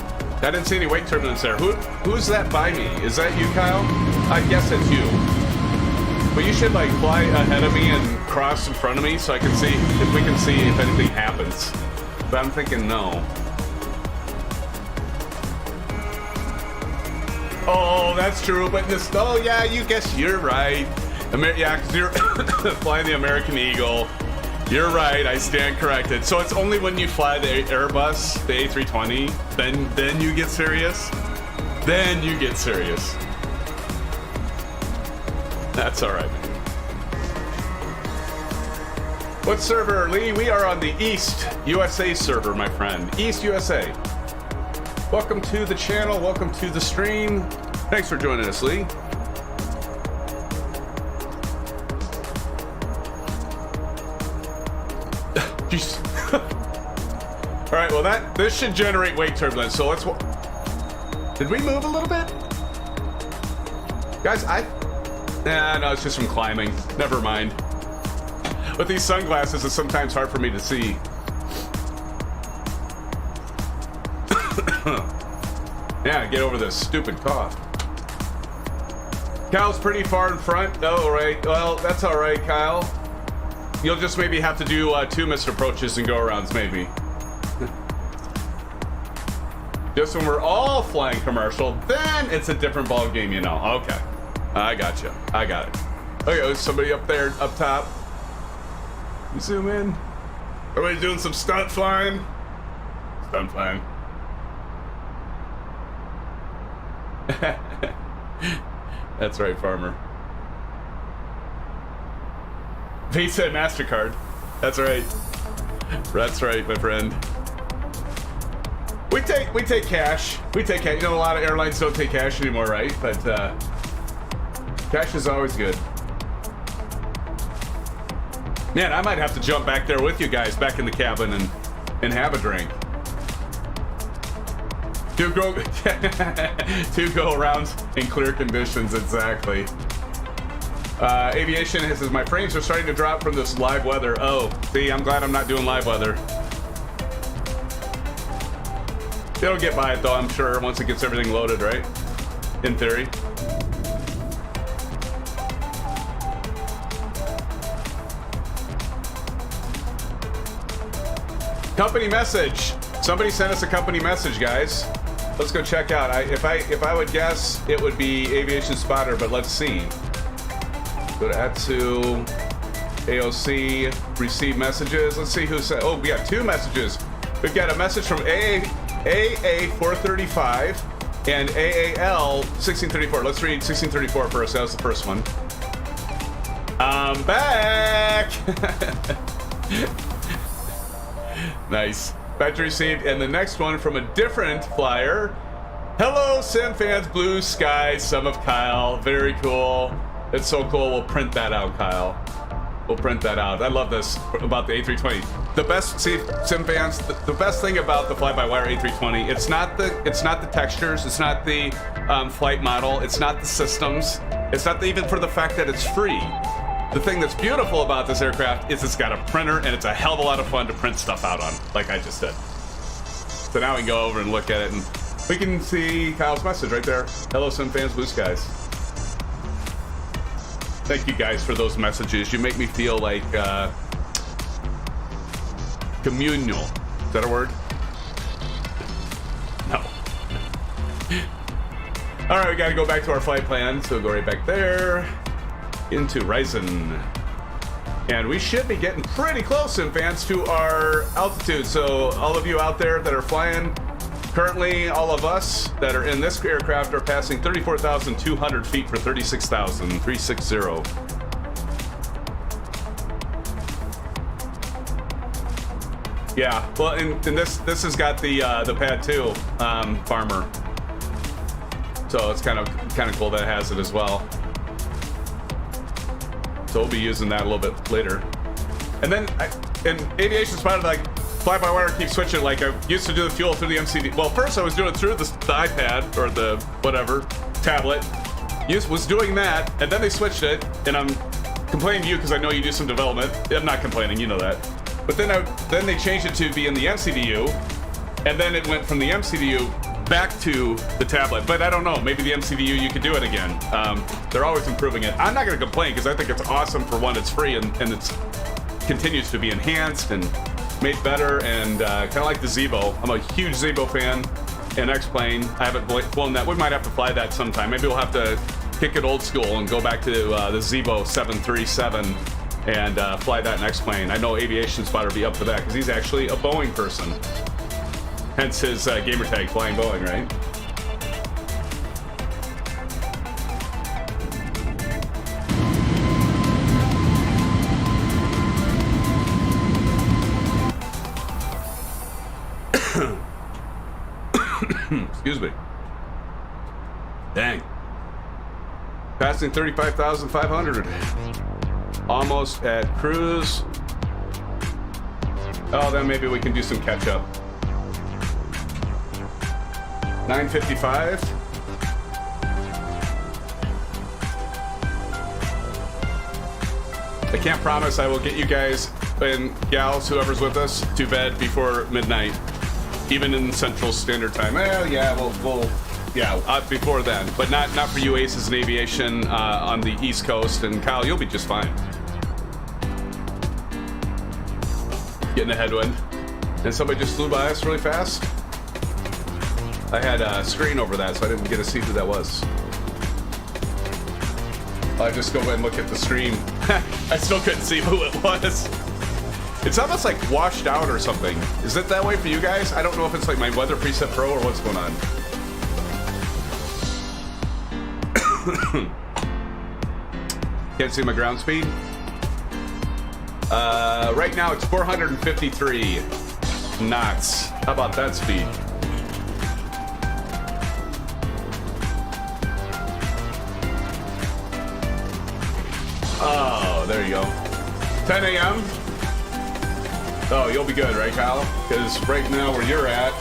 I didn't see any wake turbulence there. Who's that by me? Is that you, Kyle? I guess it's you. But you should like fly ahead of me and cross in front of me so I can see if we can see if anything happens. But I'm thinking no. Oh, that's true. But this, oh yeah, you guess you're right. Yeah, because you're flying the American Eagle. You're right. I stand corrected. So it's only when you fly the Airbus, the A320, then you get serious. Then you get serious. That's all right. What server, Lee? We are on the East USA server, my friend. East USA. Welcome to the channel. Welcome to the stream. Thanks for joining us, Lee. All right. Well, this should generate wake turbulence. So let's. Did we move a little bit, guys? No, it's just from climbing. Never mind. With these sunglasses, it's sometimes hard for me to see. Yeah, get over this stupid cough. Kyle's pretty far in front. Oh, right. Well, that's all right, Kyle. You'll just maybe have to do 2 missed approaches and go-arounds, maybe. Just when we're all flying commercial, then it's a different ball game, you know. Okay. I got you. I got it. Okay, there's somebody up there, up top. You zoom in. Everybody doing some stunt flying? Stunt flying. That's right, Farmer. Visa and MasterCard. That's right. That's right, my friend. We take cash. We take cash. You know, a lot of airlines don't take cash anymore, right? But cash is always good. Man, I might have to jump back there with you guys, back in the cabin, and have a drink. 2 go rounds in clear conditions, exactly. Aviation says my frames are starting to drop from this live weather. Oh, see, I'm glad I'm not doing live weather. It'll get by it though, I'm sure, once it gets everything loaded, right? In theory. Company message. Somebody sent us a company message, guys. Let's go check out. If I would guess, it would be Aviation Spotter, but let's see. Go to Atsu, AOC, receive messages. Let's see who said. Oh, we got 2 messages. We've got a message from AA435 and AAL 1634. Let's read 1634 first. That was the first one. I'm back. Nice. Badge received. And the next one from a different flyer. Hello, SimFans, blue sky, some of Kyle. Very cool. It's so cool. We'll print that out, Kyle. We'll print that out. I love this about the A320. The best, see, SimFans, the best thing about the fly-by-wire A320, it's not the textures, it's not the flight model, it's not the systems, it's not even for the fact that it's free. The thing that's beautiful about this aircraft is it's got a printer, and it's a hell of a lot of fun to print stuff out on, like I just did. So now we can go over and look at it, and we can see Kyle's message right there. Hello, SimFans, blue skies. Thank you guys for those messages. You make me feel like communal. Is that a word? No. All right, we got to go back to our flight plan. So we'll go right back there into Ryzen. And we should be getting pretty close, SimFans, to our altitude. So all of you out there that are flying, currently all of us that are in this aircraft are passing 34,200 feet for 36,360. Yeah, well, and this has got the pad 2 farmer, so it's kind of cool that it has it as well. So we'll be using that a little bit later. And then in aviation spotted, like fly-by-wire keeps switching. Like I used to do the fuel through the MCD. Well, first I was doing it through the iPad or the whatever tablet. Was doing that, and then they switched it, and I'm complaining to you because I know you do some development. I'm not complaining, you know that. But then they changed it to be in the MCDU, and then it went from the MCDU back to the tablet. But I don't know, maybe the MCDU you could do it again. They're always improving it. I'm not going to complain because I think it's awesome. For one, it's free, and it continues to be enhanced and made better, and kind of like the Zebo. I'm a huge Zebo fan. And X-Plane, I haven't flown that. We might have to fly that sometime. Maybe we'll have to kick it old school and go back to the Zebo 737 and fly that in X-Plane. I know Aviation Spotter will be up for that because he's actually a Boeing person. Hence his gamer tag, Flying Boeing, right? Excuse me. Dang. Passing 35,500. Almost at cruise. Oh, then maybe we can do some catch up. 955. I can't promise I will get you guys and gals, whoever's with us, to bed before midnight. Even in Central Standard Time. Well, yeah, we'll before then. But not for you aces in aviation on the East Coast. And Kyle, you'll be just fine. Getting a headwind. And somebody just flew by us really fast. I had a screen over that, so I didn't get to see who that was. I just go and look at the stream. I still couldn't see who it was. It's almost like washed out or something. Is it that way for you guys? I don't know if it's like my Weather Preset Pro or what's going on. Can't see my ground speed. Right now it's 453 knots. How about that speed? Oh, there you go. 10 a.m. Oh, you'll be good, right, Kyle? Because right now where you're at,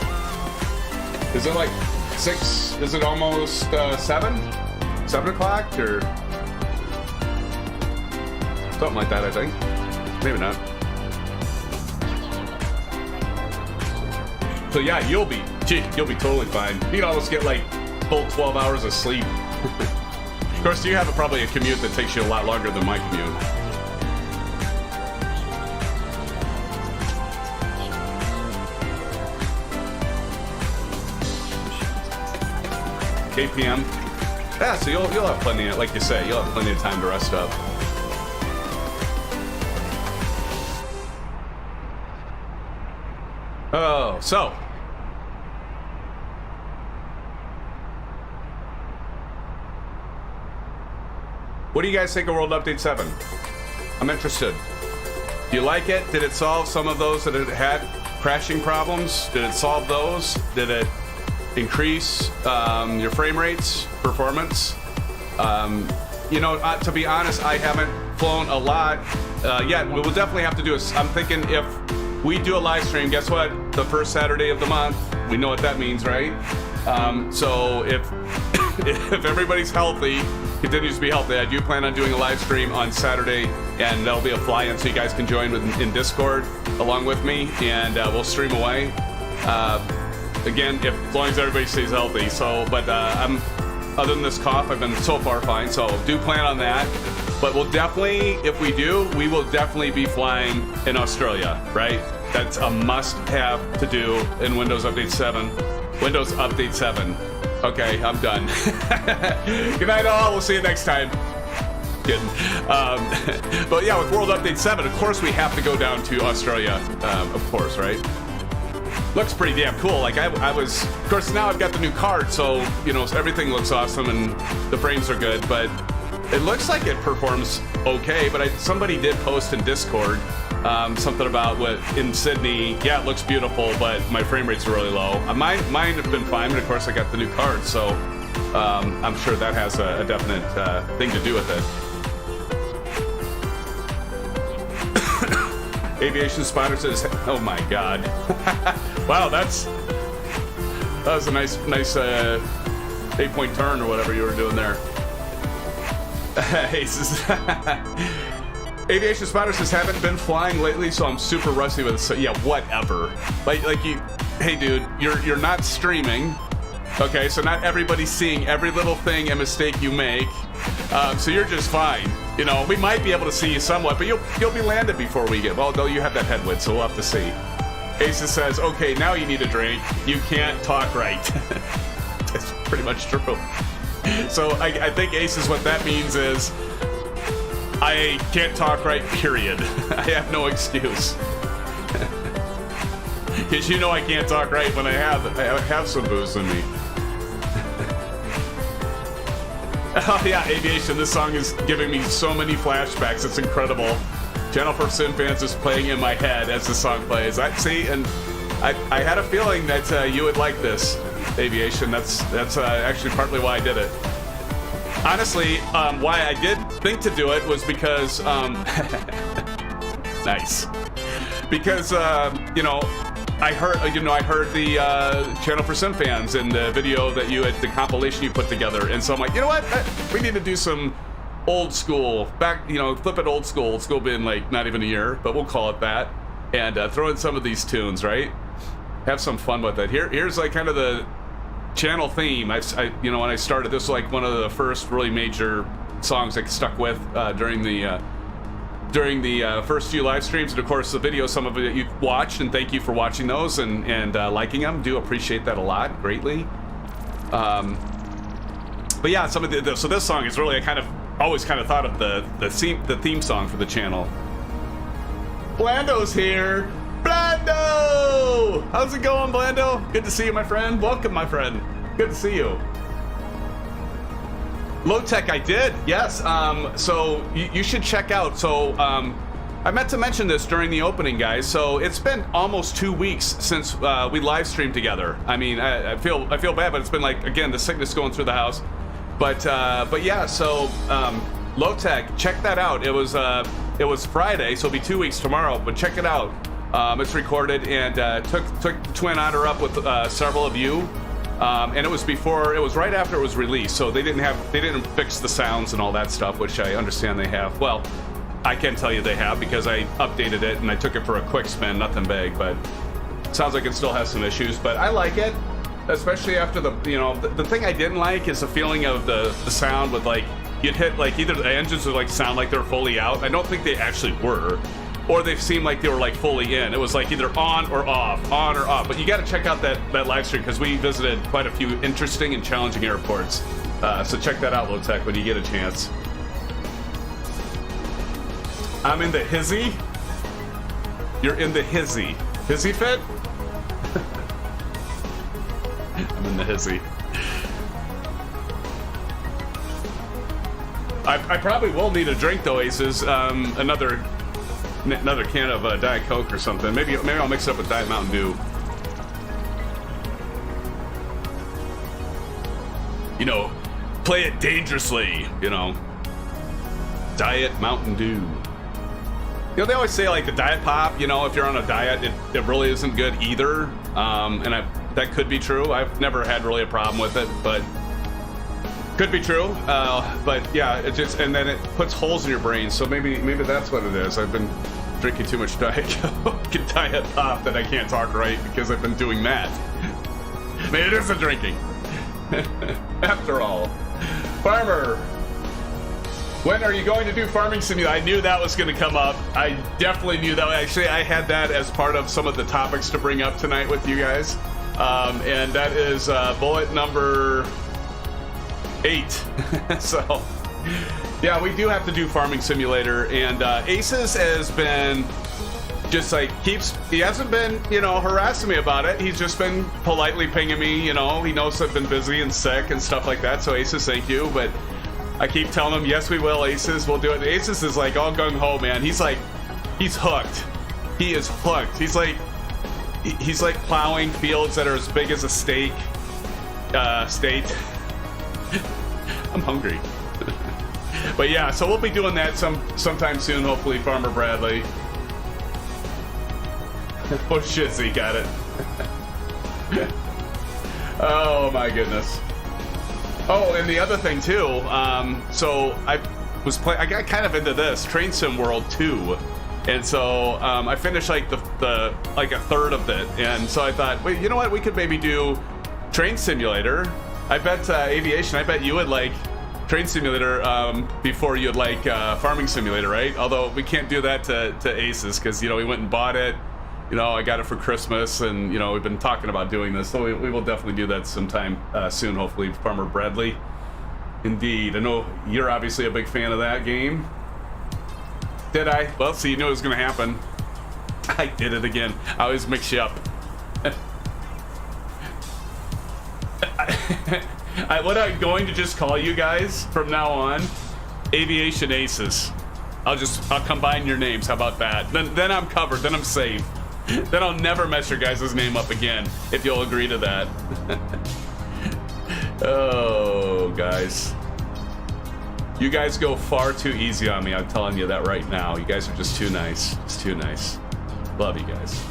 is it like 6? Is it almost 7? 7 o'clock or something like that? I think. Maybe not. So yeah, you'll be totally fine. You'd almost get like full 12 hours of sleep. Of course, you have probably a commute that takes you a lot longer than my commute. 8 p.m. Yeah, so you'll have plenty of, like you say, you'll have plenty of time to rest up. Oh, so. What do you guys think of World Update 7? I'm interested. Do you like it? Did it solve some of those that it had crashing problems? Did it solve those? Did it increase your frame rates, performance? You know, to be honest, I haven't flown a lot yet. We will definitely have to do I'm thinking if we do a live stream, guess what? The first Saturday of the month, we know what that means, right? So if everybody's healthy, continues to be healthy, I do plan on doing a live stream on Saturday, and there'll be a fly-in so you guys can join in Discord along with me, and we'll stream away. Again, as long as everybody stays healthy. So, but other than this cough, I've been so far fine. So, do plan on that. But we'll definitely, if we do, we will definitely be flying in Australia, right? That's a must-have to do in Windows Update 7. Windows Update 7. Okay, I'm done. Good night, all. We'll see you next time. Kidding. But yeah, with World Update 7, of course, we have to go down to Australia, of course, right? Looks pretty damn cool. Like I was, of course, now I've got the new card, so you know everything looks awesome and the frames are good. But it looks like it performs okay. But somebody did post in Discord Something about what in Sydney, yeah, it looks beautiful, but my frame rates are really low. Mine have been fine, and of course I got the new card, so I'm sure that has a definite thing to do with it. Aviation Spider says, "Oh my God, wow, that was a nice 8-point turn or whatever you were doing there." Aviation Spider says, "Haven't been flying lately, so I'm super rusty with it." So yeah, whatever. Like you, hey dude, you're not streaming, okay? So not everybody's seeing every little thing and mistake you make. So you're just fine. You know, we might be able to see you somewhat, but you'll be landed before we get. Well, though you have that headwind, so we'll have to see. ASUS says, "Okay, now you need a drink. You can't talk right." That's pretty much true. So I think ASUS, what that means is I can't talk right, period. I have no excuse. Because you know I can't talk right when I have some booze in me. Oh yeah, Aviation, this song is giving me so many flashbacks, it's incredible. Channel for SimFans is playing in my head as the song plays. I had a feeling that you would like this, Aviation. That's actually partly why I did it. Honestly, why I did think to do it was because, nice. Because, you know, I heard the Channel for SimFans in the video that you had, the compilation you put together, and so I'm like, you know what? We need to do some old school, flip it old school being like not even a year, but we'll call it that, and throw in some of these tunes, right? Have some fun with it. Here's like kind of the channel theme. You know, when I started, this was like one of the first really major songs I stuck with during the first few live streams, and of course the video, some of it you've watched, and thank you for watching those and liking them. Do appreciate that a lot, greatly. But yeah, some of so this song is really, I always thought of the theme song for the channel. Blando's here. Blando! How's it going, Blando? Good to see you, my friend. Welcome, my friend. Good to see you. Low Tech, I did, yes. So you should check out. So I meant to mention this during the opening, guys. So it's been almost 2 weeks since we live streamed together. I mean, I feel bad, but it's been like, again, the sickness going through the house. But yeah. So Low Tech, check that out. It was Friday, so it'll be 2 weeks tomorrow. But check it out. It's recorded, and took Twin Otter up with several of you. And it was right after it was released, so they didn't fix the sounds and all that stuff, which I understand they have. Well, I can tell you they have, because I updated it and I took it for a quick spin, nothing big, but it sounds like it still has some issues, but I like it, especially after the thing I didn't like is the feeling of the sound with, like, you'd hit, like, either the engines would, like, sound like they're fully out. I don't think they actually were, or they seemed like they were, like, fully in. It was like either on or off. But you got to check out that live stream, because we visited quite a few interesting and challenging airports. So check that out, Low Tech, when you get a chance. I'm in the hizzy. You're in the hizzy. Hizzy fit? I'm in the hizzy. I probably will need a drink though, Aces. Another can of Diet Coke or something. Maybe I'll mix it up with Diet Mountain Dew. You know, play it dangerously, you know. Diet Mountain Dew. You know, they always say, like, the diet pop, you know, if you're on a diet, it really isn't good either. And that could be true. I've never had really a problem with it, but could be true. But yeah, it just, and then it puts holes in your brain. So maybe that's what it is. I've been drinking too much Diet Coke and Diet Pop that I can't talk right because I've been doing that. Maybe it isn't drinking. After all. Farmer, when are you going to do Farming Simulator? I knew that was going to come up. I definitely knew that. Actually, I had that as part of some of the topics to bring up tonight with you guys. And that is bullet number 8. So, yeah, we do have to do Farming Simulator. And ASUS has been just like, he hasn't been, you know, harassing me about it. He's just been politely pinging me, you know. He knows I've been busy and sick and stuff like that. So ASUS, thank you. But I keep telling him, yes, we will, ASUS, we'll do it. ASUS is like all gung-ho, man. He's like, He's hooked. He is hooked. He's like plowing fields that are as big as a state. I'm hungry. But yeah, so we'll be doing that sometime soon, hopefully, Farmer Bradley. Oh shit, he got it. Oh my goodness. Oh, and the other thing too, so I got kind of into this Train Sim World 2. And so I finished like like a third of it, and so I thought, wait, you know what? We could maybe do Train Simulator. I bet aviation. I bet you would like Train Simulator before you'd like Farming Simulator, right? Although we can't do that to ASUS because we went and bought it. I got it for Christmas, and we've been talking about doing this, so we will definitely do that sometime soon. Hopefully, Farmer Bradley. Indeed, I know you're obviously a big fan of that game. Did I? Well, so you knew it was going to happen. I did it again. I always mix you up. What I'm going to just call you guys from now on, Aviation Aces. I'll combine your names. How about that? Then I'm covered. Then I'm safe. Then I'll never mess your guys' name up again if you'll agree to that. Oh, guys. You guys go far too easy on me. I'm telling you that right now. You guys are just too nice. Just too nice. Love you guys.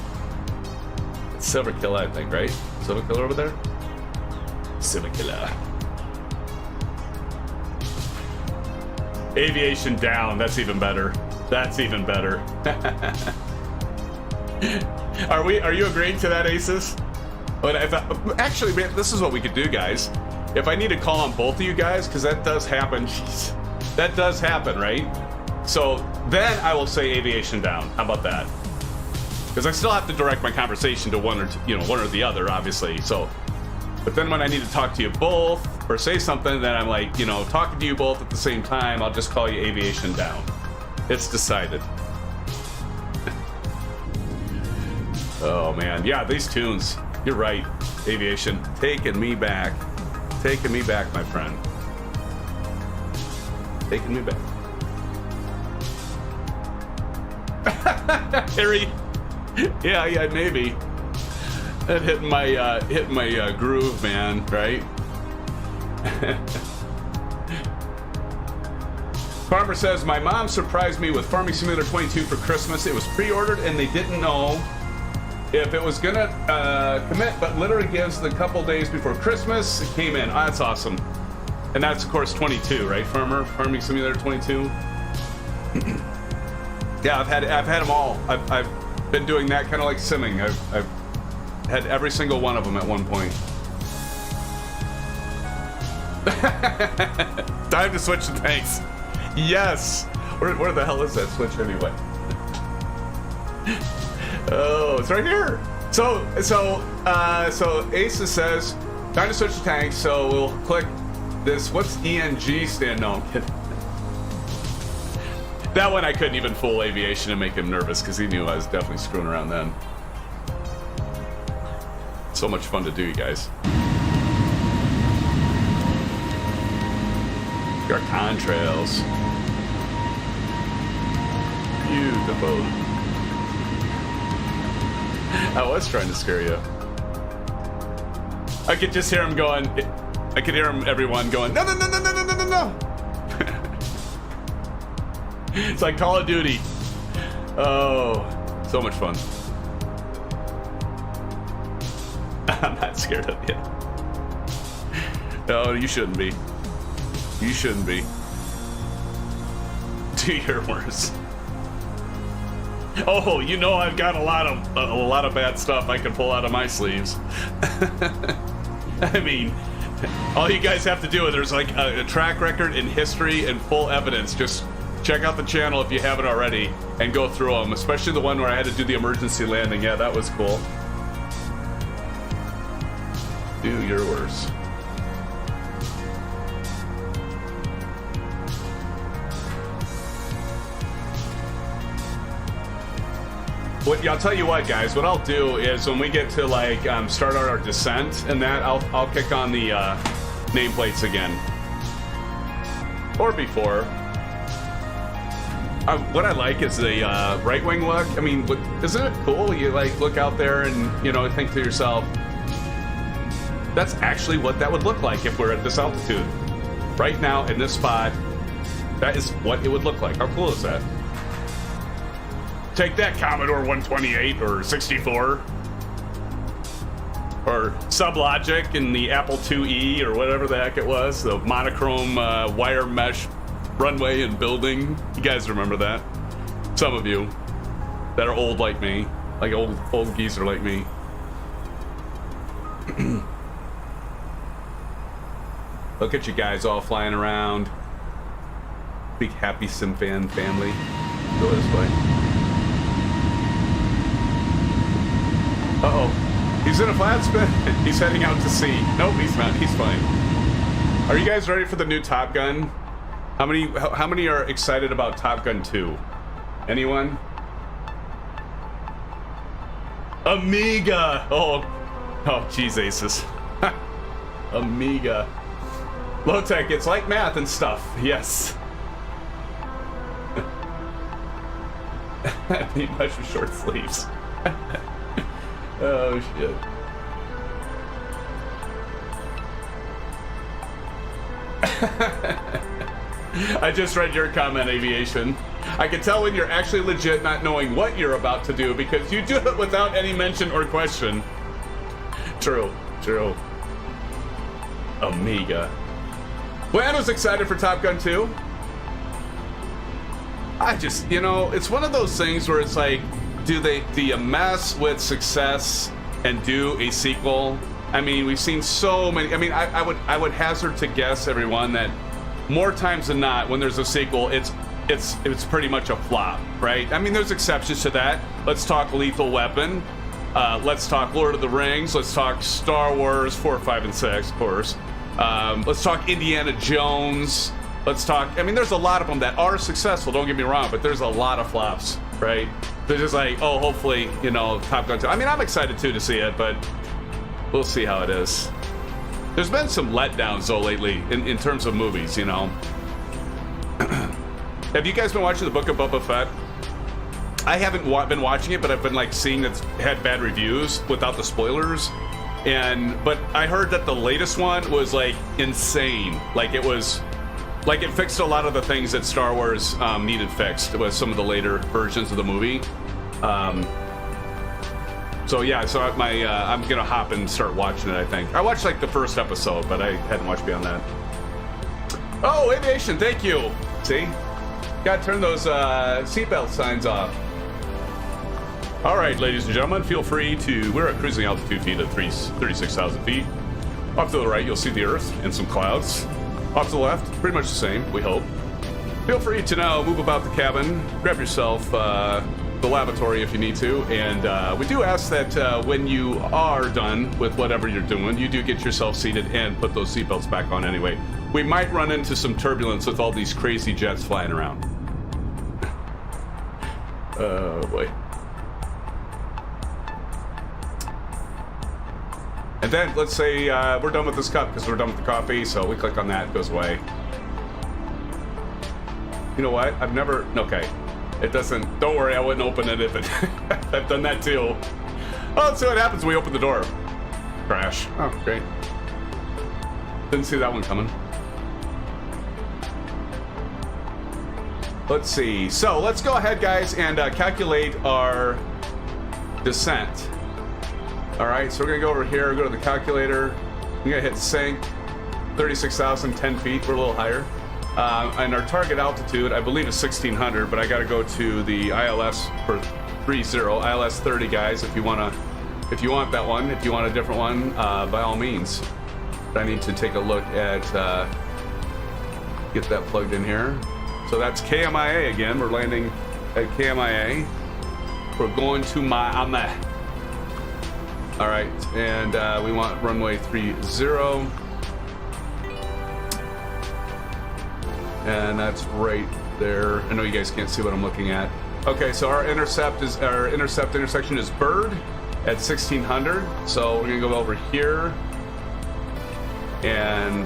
It's Silver Killer, I think, right? Silver Killer over there? Silver Killer. Aviation down. That's even better. That's even better. Are you agreeing to that, ASUS? But actually, man, this is what we could do, guys. If I need to call on both of you guys, because that does happen. Jeez, that does happen, right? So then I will say aviation down. How about that? Because I still have to direct my conversation to one or the other, obviously. So, but then when I need to talk to you both or say something that I'm like, talking to you both at the same time, I'll just call you aviation down. It's decided. Oh man, yeah, these tunes. You're right, aviation, taking me back. Taking me back, my friend. Taking me back. Harry. Yeah, maybe. That hitting my groove, man. Right? Farmer says my mom surprised me with Farming Simulator 22 for Christmas. It was pre-ordered and they didn't know if it was gonna commit, but literally gives the couple days before Christmas it came in. Oh, that's awesome. And that's of course 22, right, Farmer? Farming Simulator 22. Yeah, I've had them all. I've been doing that kind of like simming. I've had every single one of them at one point. Time to switch the tanks. Yes. Where the hell is that switch anyway? Oh, it's right here. So ASUS says time to switch the tanks. So we'll click this. What's ENG stand? No, I'm kidding. That one I couldn't even fool aviation and make him nervous because he knew I was definitely screwing around then. So much fun to do, you guys. Your contrails. Beautiful. I was trying to scare you. I could just hear him going. I could hear everyone going, no, no, no, no, no, no, no, no, no. It's like Call of Duty. Oh, so much fun. I'm not scared of you. No, you shouldn't be. You shouldn't be. Do your worst. Oh, I've got a lot of bad stuff I can pull out of my sleeves. I mean, all you guys have to do, there's like a track record in history and full evidence. Just check out the channel if you haven't already and go through them, especially the one where I had to do the emergency landing. Yeah, that was cool. Do your worst. I'll tell you what, guys. What I'll do is when we get to like start our descent and that, I'll kick on the nameplates again, or before. What I like is the right wing look. I mean, isn't it cool? You like look out there and, you know, think to yourself, that's actually what that would look like if we're at this altitude. Right now in this spot, that is what it would look like. How cool is that? Take that, Commodore 128 or 64. Or SubLogic in the Apple IIe or whatever the heck it was. The monochrome wire mesh runway and building. You guys remember that? Some of you that are old like me, like old geezer like me. Look at you guys all flying around. Big happy SimFan family. Go this way. Uh-oh. He's in a flat spin. He's heading out to sea. Nope, he's not. He's fine. Are you guys ready for the new Top Gun? How many are excited about Top Gun 2? Anyone? Amiga. Oh, geez, Asus. Amiga. Low tech. It's like math and stuff. Yes. Need much with short sleeves. Oh shit. I just read your comment, Aviation. I can tell when you're actually legit not knowing what you're about to do because you do it without any mention or question. True, true. Amiga. Glenn was excited for Top Gun 2. I just, you know, it's one of those things where it's like, do you mess with success and do a sequel? I mean, we've seen so many. I mean, I would hazard to guess, everyone, that more times than not, when there's a sequel, it's pretty much a flop, right? I mean, there's exceptions to that. Let's talk Lethal Weapon. Let's talk Lord of the Rings. Let's talk Star Wars 4, 5, and 6, of course. Let's talk Indiana Jones. Let's talk. I mean, there's a lot of them that are successful. Don't get me wrong, but there's a lot of flops, right? They're just like, oh, hopefully, you know, Top Gun 2. I mean, I'm excited too to see it, but we'll see how it is. There's been some letdowns though lately in terms of movies, you know. Have you guys been watching the Book of Boba Fett? I haven't been watching it, but I've been like seeing it's had bad reviews without the spoilers. But I heard that the latest one was like insane. Like it was. Like, it fixed a lot of the things that Star Wars needed fixed with some of the later versions of the movie. So, yeah, so I'm going to hop and start watching it, I think. I watched, like, the first episode, but I hadn't watched beyond that. Oh, Aviation, thank you. See? Got to turn those seatbelt signs off. All right, ladies and gentlemen, feel free to... We're at cruising altitude feet at 36,000 feet. Off to the right, you'll see the Earth and some clouds. Off to the left, pretty much the same, we hope. Feel free to now move about the cabin, grab yourself the lavatory if you need to, and we do ask that when you are done with whatever you're doing, you do get yourself seated and put those seatbelts back on anyway. We might run into some turbulence with all these crazy jets flying around. Oh boy. And then let's say we're done with this cup because we're done with the coffee, so we click on that, it goes away. You know what? I've never, okay. It doesn't, don't worry, I wouldn't open it if it, I've done that too. Oh, let's see what happens when we open the door. Crash. Oh, great. Didn't see that one coming. Let's see. So let's go ahead, guys, and calculate our descent. All right, so we're gonna go over here, go to the calculator. I'm gonna hit sync, 36,000, 10 feet, we're a little higher. And our target altitude, I believe, is 1,600, but I gotta go to the ILS for 30, ILS 30, guys, if you want that one. If you want a different one, by all means. But I need to take a look at, get that plugged in here. So that's KMIA again, we're landing at KMIA. We're going to Miami. All right, and we want runway 30. And that's right there. I know you guys can't see what I'm looking at. Okay, so our intercept intersection is Bird at 1,600. So we're gonna go over here and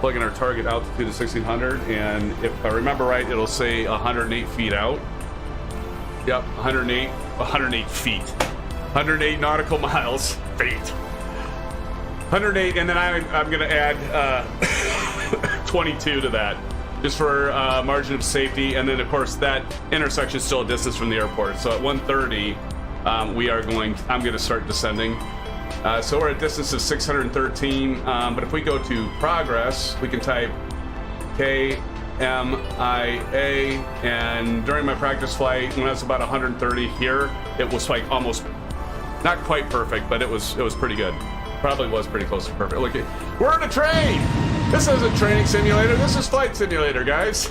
Plug in our target altitude of 1600, and if I remember right, it'll say 108 feet out. Yep, 108 feet. 108 nautical miles. Feet. 108, and then I'm going to add 22 to that, just for margin of safety. And then, of course, that intersection is still a distance from the airport. So at 1:30, I'm going to start descending. So we're at a distance of 613, but if we go to progress, we can type KMIA, and during my practice flight, when I was about 130 here, it was like almost, not quite perfect, but it was pretty good. Probably was pretty close to perfect. Look, we're on a train! This isn't training simulator, this is flight simulator, guys.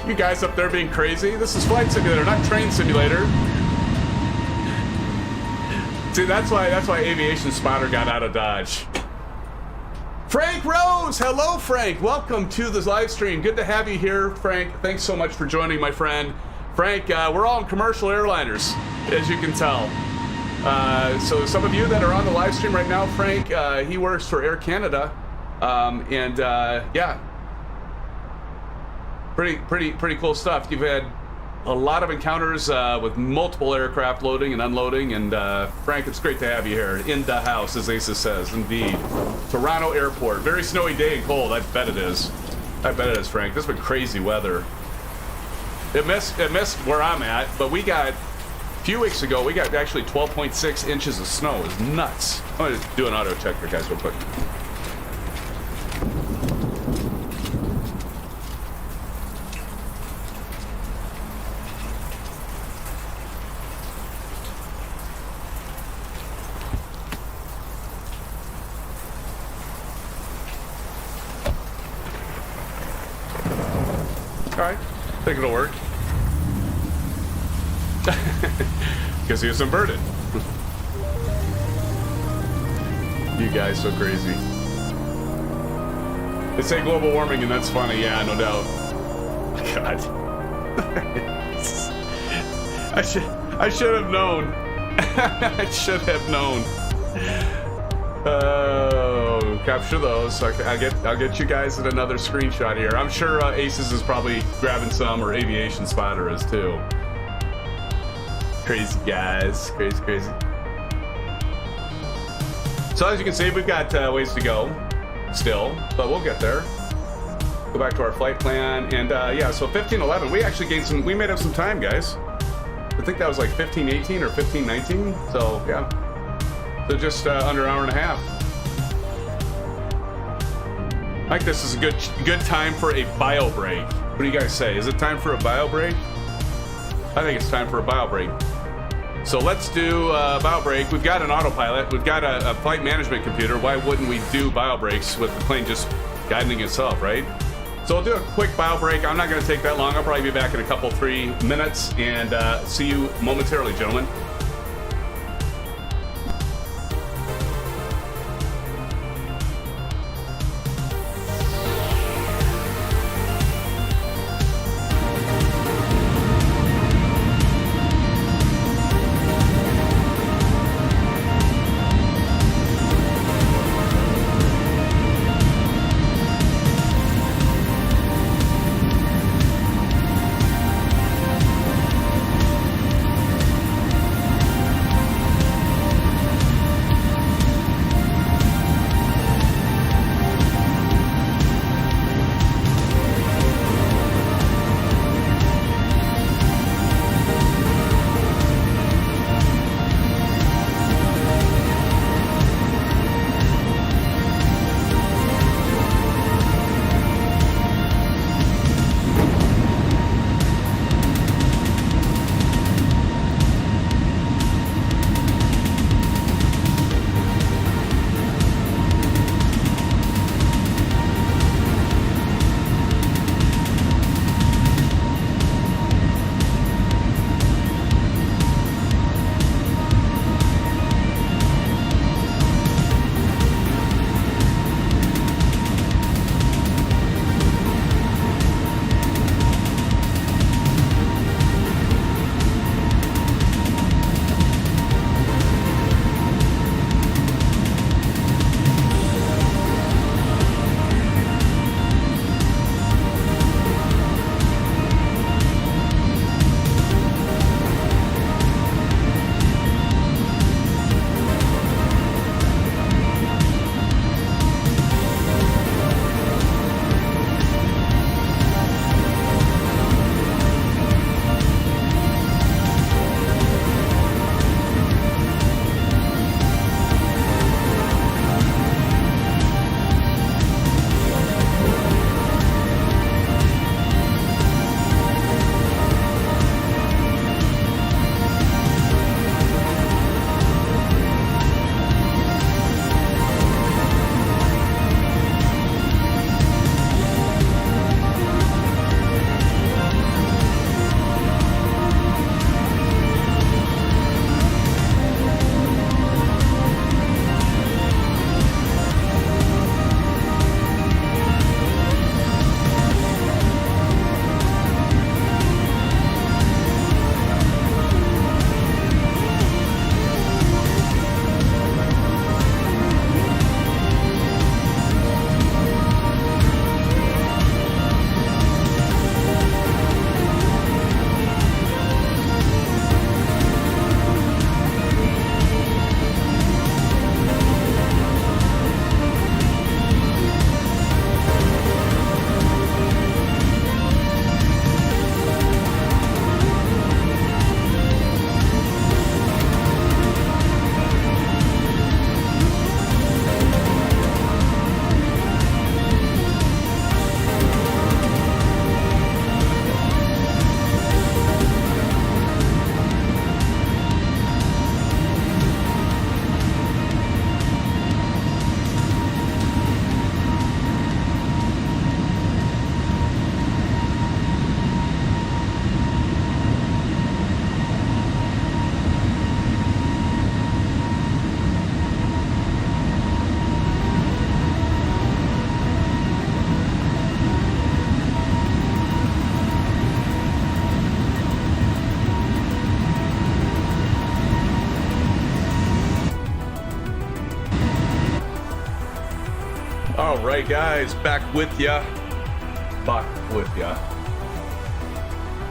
You guys up there being crazy, this is flight simulator, not train simulator. See, that's why Aviation Spotter got out of Dodge. Frank Rose! Hello, Frank! Welcome to this live stream. Good to have you here, Frank. Thanks so much for joining, my friend. Frank, we're all in commercial airliners, as you can tell. So some of you that are on the live stream right now, Frank, he works for Air Canada. Yeah. Pretty cool stuff. You've had a lot of encounters with multiple aircraft loading and unloading, and Frank, it's great to have you here in the house, as ASUS says. Indeed. Toronto Airport, very snowy day and cold. I bet it is. I bet it is, Frank. This has been crazy weather. It missed where I'm at, but we got, a few weeks ago, we got actually 12.6 inches of snow. It was nuts. I'm gonna do an auto check for you guys real quick. Alright, I think it'll work. Because he was inverted. You guys so crazy. They say global warming and that's funny, yeah, no doubt. God. I should have known. I should have known. Oh, capture those. I'll get you guys in another screenshot here. I'm sure ASUS is probably grabbing some, or Aviation Spotter is too. Crazy guys, crazy. So as you can see, we've got ways to go still, but we'll get there. Go back to our flight plan, and yeah, so 15:11, we actually gained we made up some time, guys. I think that was like 15:18 or 15:19, so yeah. So just under an hour and a half. I think this is a good time for a bio break. What do you guys say? Is it time for a bio break? I think it's time for a bio break. So let's do a bio break. We've got an autopilot. We've got a flight management computer. Why wouldn't we do bio breaks with the plane just guiding itself, right? So we'll do a quick bio break. I'm not going to take that long. I'll probably be back in a couple, 3 minutes, and see you momentarily, gentlemen. All right, guys, back with ya.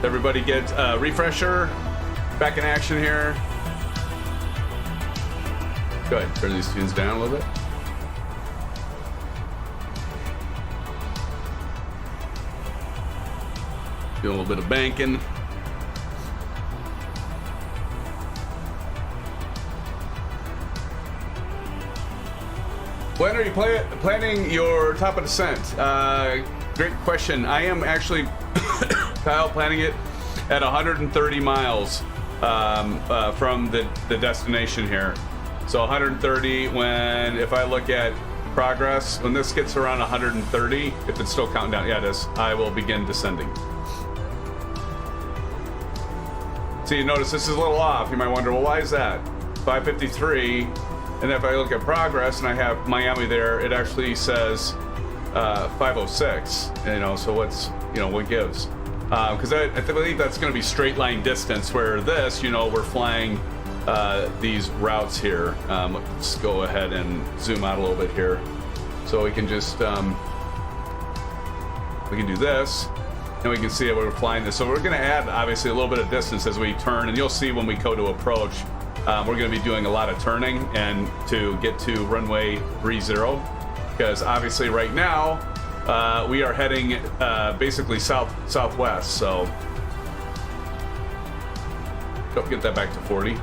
Everybody get a refresher. Back in action here. Go ahead, turn these tunes down a little bit. Do a little bit of banking. When are you planning your top of descent? Great question. I am actually, Kyle, planning it at 130 miles from the destination here. So 130 if I look at progress, when this gets around 130, if it's still counting down, yeah it is, I will begin descending. So you notice this is a little off. You might wonder, well, why is that? 553. And if I look at progress and I have Miami there, it actually says 506. So what gives? Because I believe that's going to be straight line distance. Where this, we're flying these routes here. Let's go ahead and zoom out a little bit here, so we can just we can do this, and we can see that we're flying this. So we're going to add obviously a little bit of distance as we turn, and you'll see when we go to approach. We're going to be doing a lot of turning and to get to runway 30, because obviously right now we are heading basically southwest. So don't get that back to 40.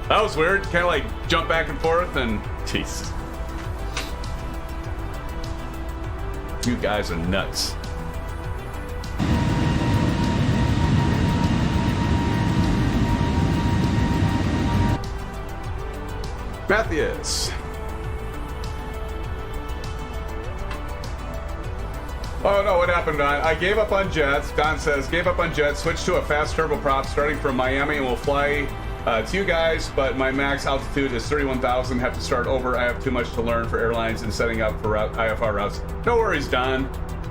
That was weird. Kind of like jump back and forth and jeez. You guys are nuts. Matthias. Oh no, what happened? I gave up on jets. Don says, gave up on jets, switched to a fast turboprop starting from Miami and will fly to you guys, but my max altitude is 31,000. Have to start over. I have too much to learn for airlines and setting up for IFR routes. No worries, Don.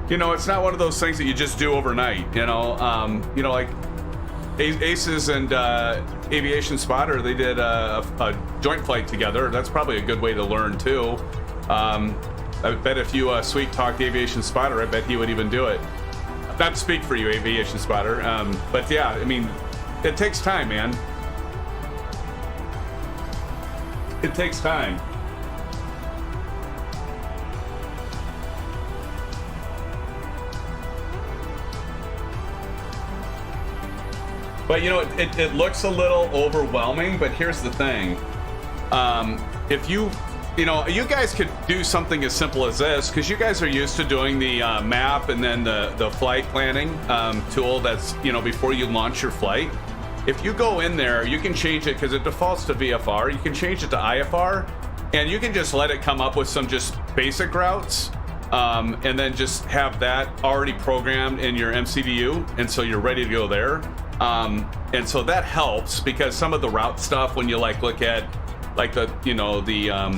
It's not one of those things that you just do overnight. Like ASUS and Aviation Spotter, they did a joint flight together. That's probably a good way to learn too. I bet if you sweet talked Aviation Spotter, I bet he would even do it. Not to speak for you, Aviation Spotter, but yeah, I mean, it takes time, man. It takes time. But it looks a little overwhelming, but here's the thing. If you guys could do something as simple as this, because you guys are used to doing the map and then the flight planning tool that's, before you launch your flight. If you go in there, you can change it because it defaults to VFR. You can change it to IFR, and you can just let it come up with some just basic routes, and then just have that already programmed in your MCDU, and so you're ready to go there. And so that helps, because some of the route stuff, when you look at the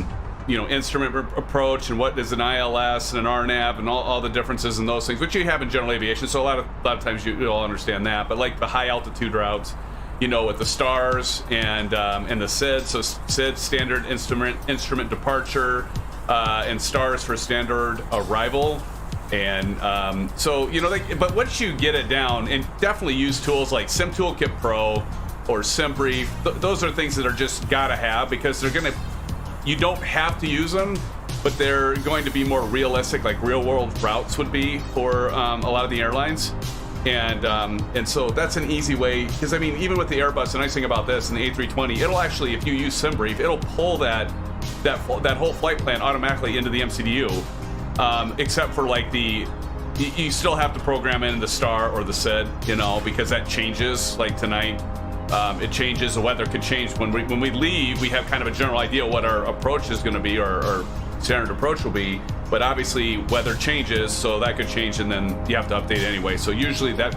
instrument approach and what is an ILS and an RNAV and all the differences in those things, which you have in general aviation. So a lot of times you'll understand that. But like the high altitude routes, with the stars and the SID. So SID, standard instrument departure, and stars for standard arrival. And but once you get it down, and definitely use tools like Sim Toolkit Pro or SimBrief, those are things that are just gotta have, because you don't have to use them, but they're going to be more realistic, like real world routes would be for a lot of the airlines. And so that's an easy way, because I mean, even with the Airbus, the nice thing about this and the A320, it'll actually, if you use SimBrief, it'll pull that whole flight plan automatically into the MCDU. Except for you still have to program in the star or the SID, because that changes. Like tonight, it changes. The weather could change when we leave. We have kind of a general idea what our approach is going to be, or our standard approach will be. But obviously, weather changes, so that could change, and then you have to update anyway. So usually that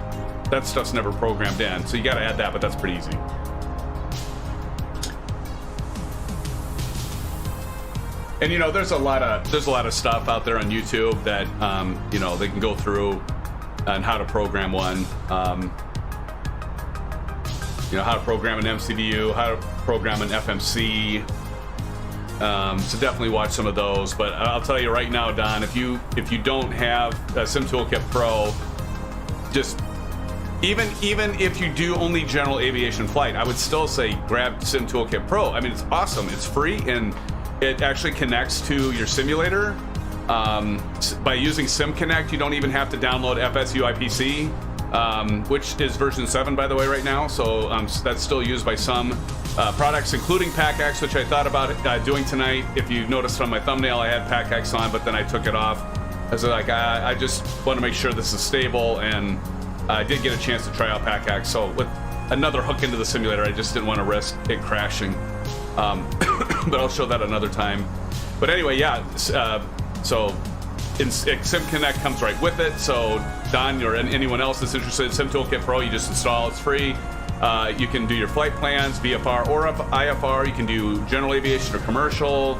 stuff's never programmed in. So you got to add that, but that's pretty easy. And there's a lot of stuff out there on YouTube that they can go through on how to program one. How to program an MCDU, how to program an FMC. So definitely watch some of those. But I'll tell you right now, Don, if you don't have Sim Toolkit Pro, just even if you do only general aviation flight, I would still say grab Sim Toolkit Pro. I mean, it's awesome. It's free, and it actually connects to your simulator. By using SimConnect, you don't even have to download FSUIPC, which is version 7, by the way, right now. So that's still used by some products, including PackX, which I thought about doing tonight. If you noticed on my thumbnail, I had PackX on, but then I took it off. I was like, I just want to make sure this is stable, and I did get a chance to try out PackX. So with another hook into the simulator, I just didn't want to risk it crashing. But I'll show that another time. But anyway, yeah. So SimConnect comes right with it. So Don or anyone else that's interested in Sim Toolkit Pro, you just install. It's free. You can do your flight plans, VFR or IFR. You can do general aviation or commercial.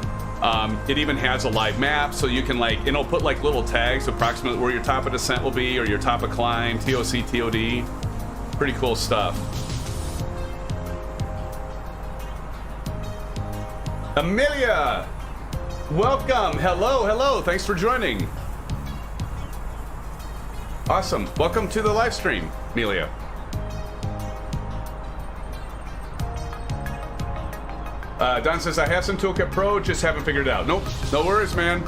It even has a live map, so you can it'll put little tags approximately where your top of descent will be or your top of climb, TOC, TOD. Pretty cool stuff. Amelia, welcome. Hello. Thanks for joining. Awesome. Welcome to the live stream, Amelia. Don says, I have some Toolkit Pro, just haven't figured it out. Nope, no worries, man.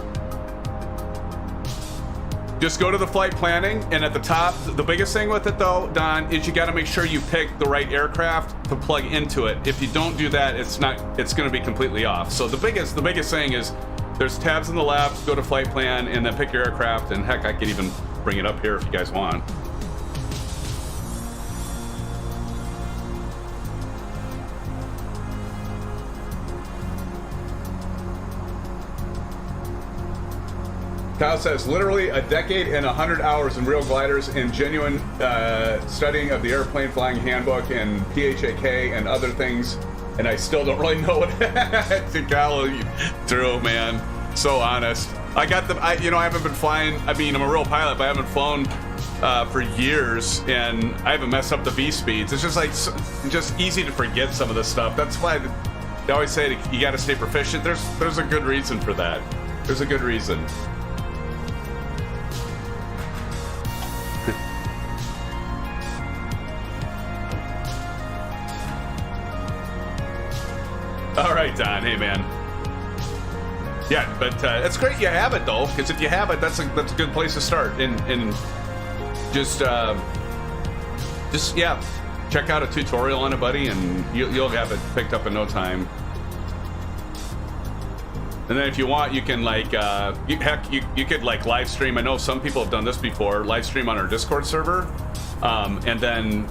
Just go to the flight planning, and at the top, the biggest thing with it though, Don, is you got to make sure you pick the right aircraft to plug into it. If you don't do that, it's going to be completely off. So the biggest thing is there's tabs on the left, go to flight plan, and then pick your aircraft. And heck, I could even bring it up here if you guys want. Kyle says, literally a decade and 100 hours in real gliders and genuine studying of the airplane flying handbook and PHAK and other things, and I still don't really know what Kyle, true, man. So honest. I haven't been flying. I mean, I'm a real pilot, but I haven't flown for years, and I haven't messed up the V speeds. It's just easy to forget some of this stuff. That's why they always say you got to stay proficient. There's a good reason for that. There's a good reason. All right, Don. Hey, man. Yeah, but it's great you have it though, because if you have it, that's a good place to start. And just check out a tutorial on it, buddy, and you'll have it picked up in no time. And then if you want, you can you could live stream. I know some people have done this before. Live stream on our Discord server, and then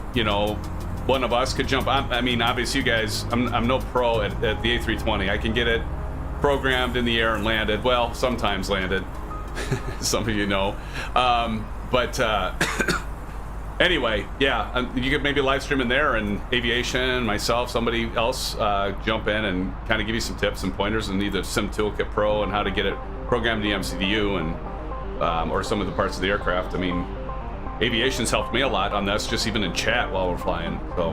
one of us could jump on. I mean, obviously, you guys, I'm no pro at the A320. I can get it programmed in the air and landed. Well, sometimes landed. Some of you know. Anyway, yeah, you could maybe live stream in there, and aviation, myself, somebody else jump in and kind of give you some tips and pointers on either Sim Toolkit Pro and how to get it programmed in the MCDU and or some of the parts of the aircraft. I mean, aviation's helped me a lot on this, just even in chat while we're flying. So,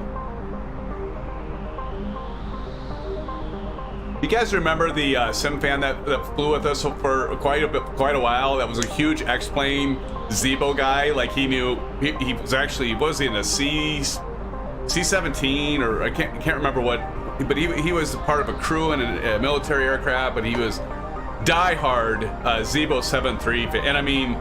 you guys remember the SimFan that flew with us for quite a while? That was a huge X-plane Zebo guy. He knew he was actually, was he in a C-17 or I can't remember what, but he was part of a crew in a military aircraft, but he was diehard Zebo 7.3, and I mean,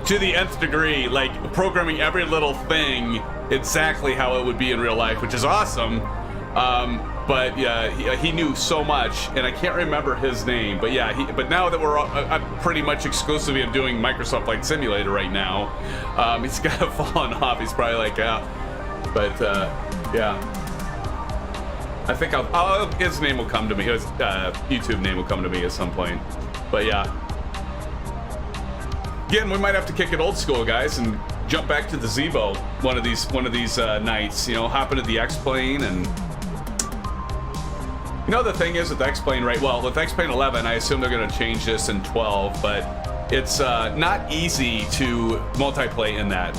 to the nth degree, programming every little thing exactly how it would be in real life, which is awesome. But yeah, he knew so much, and I can't remember his name. But yeah, but now that we're pretty much exclusively doing Microsoft Flight Simulator right now, he's kind of fallen off. He's probably yeah. But yeah, I think his name will come to me. His YouTube name will come to me at some point. But yeah. Again, we might have to kick it old school, guys, and jump back to the Zebo one of these nights. Hop into the X-plane. And the thing is with the X-plane, right? Well, with X-plane 11, I assume they're going to change this in 12, but it's not easy to multiplay in that.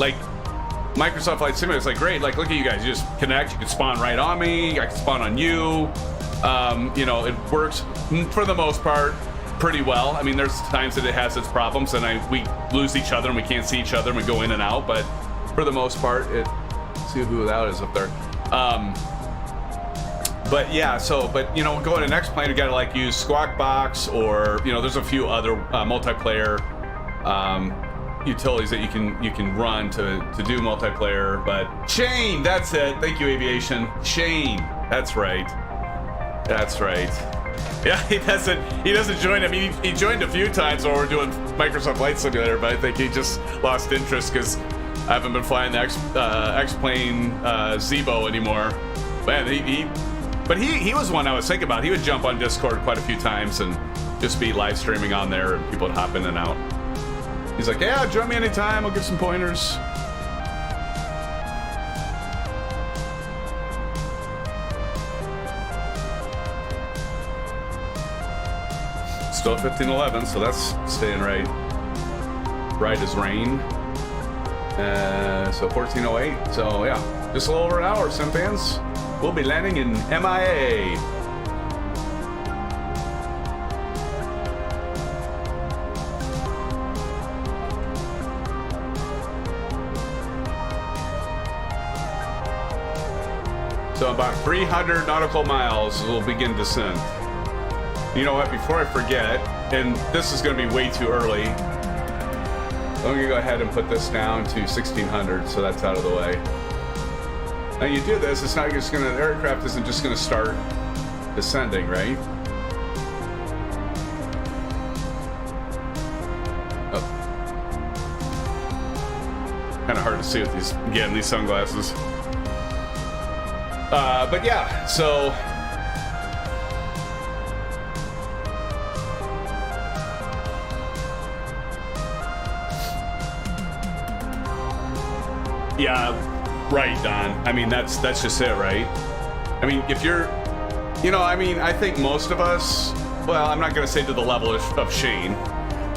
Microsoft Flight Simulator is great. Look at you guys. You just connect. You can spawn right on me. I can spawn on you. You know, it works for the most part pretty well. I mean, there's times that it has its problems, and we lose each other and we can't see each other and we go in and out. But for the most part, see who that is up there. But yeah, but you know, going to next plane, you gotta like use Squawk Box, or you know, there's a few other multiplayer utilities that you can run to do multiplayer. But Shane, that's it. Thank you, Aviation. Shane, that's right. That's right. Yeah, he doesn't join. I mean, he joined a few times while we're doing Microsoft Flight Simulator, but I think he just lost interest because I haven't been flying the X-Plane Zebo anymore. Man, he was one I was thinking about. He would jump on Discord quite a few times and just be live streaming on there, and people would hop in and out. He's like, yeah, join me anytime. I'll give some pointers. Still at 1511, so that's staying right. Right as rain. So 1408. So yeah, just a little over an hour, SimFans. We'll be landing in MIA. So about 300 nautical miles, we'll begin descent. You know what, before I forget, and this is going to be way too early, I'm going to go ahead and put this down to 1600, so that's out of the way. Now you do this, it's not just going to, the aircraft isn't just going to start descending, right? Oh. Kind of hard to see with these, again, these sunglasses. But yeah, so... Yeah, right, Don. I mean, that's just it, right? I mean, if you're, you know, I mean, I think most of us, well, I'm not going to say to the level of Shane,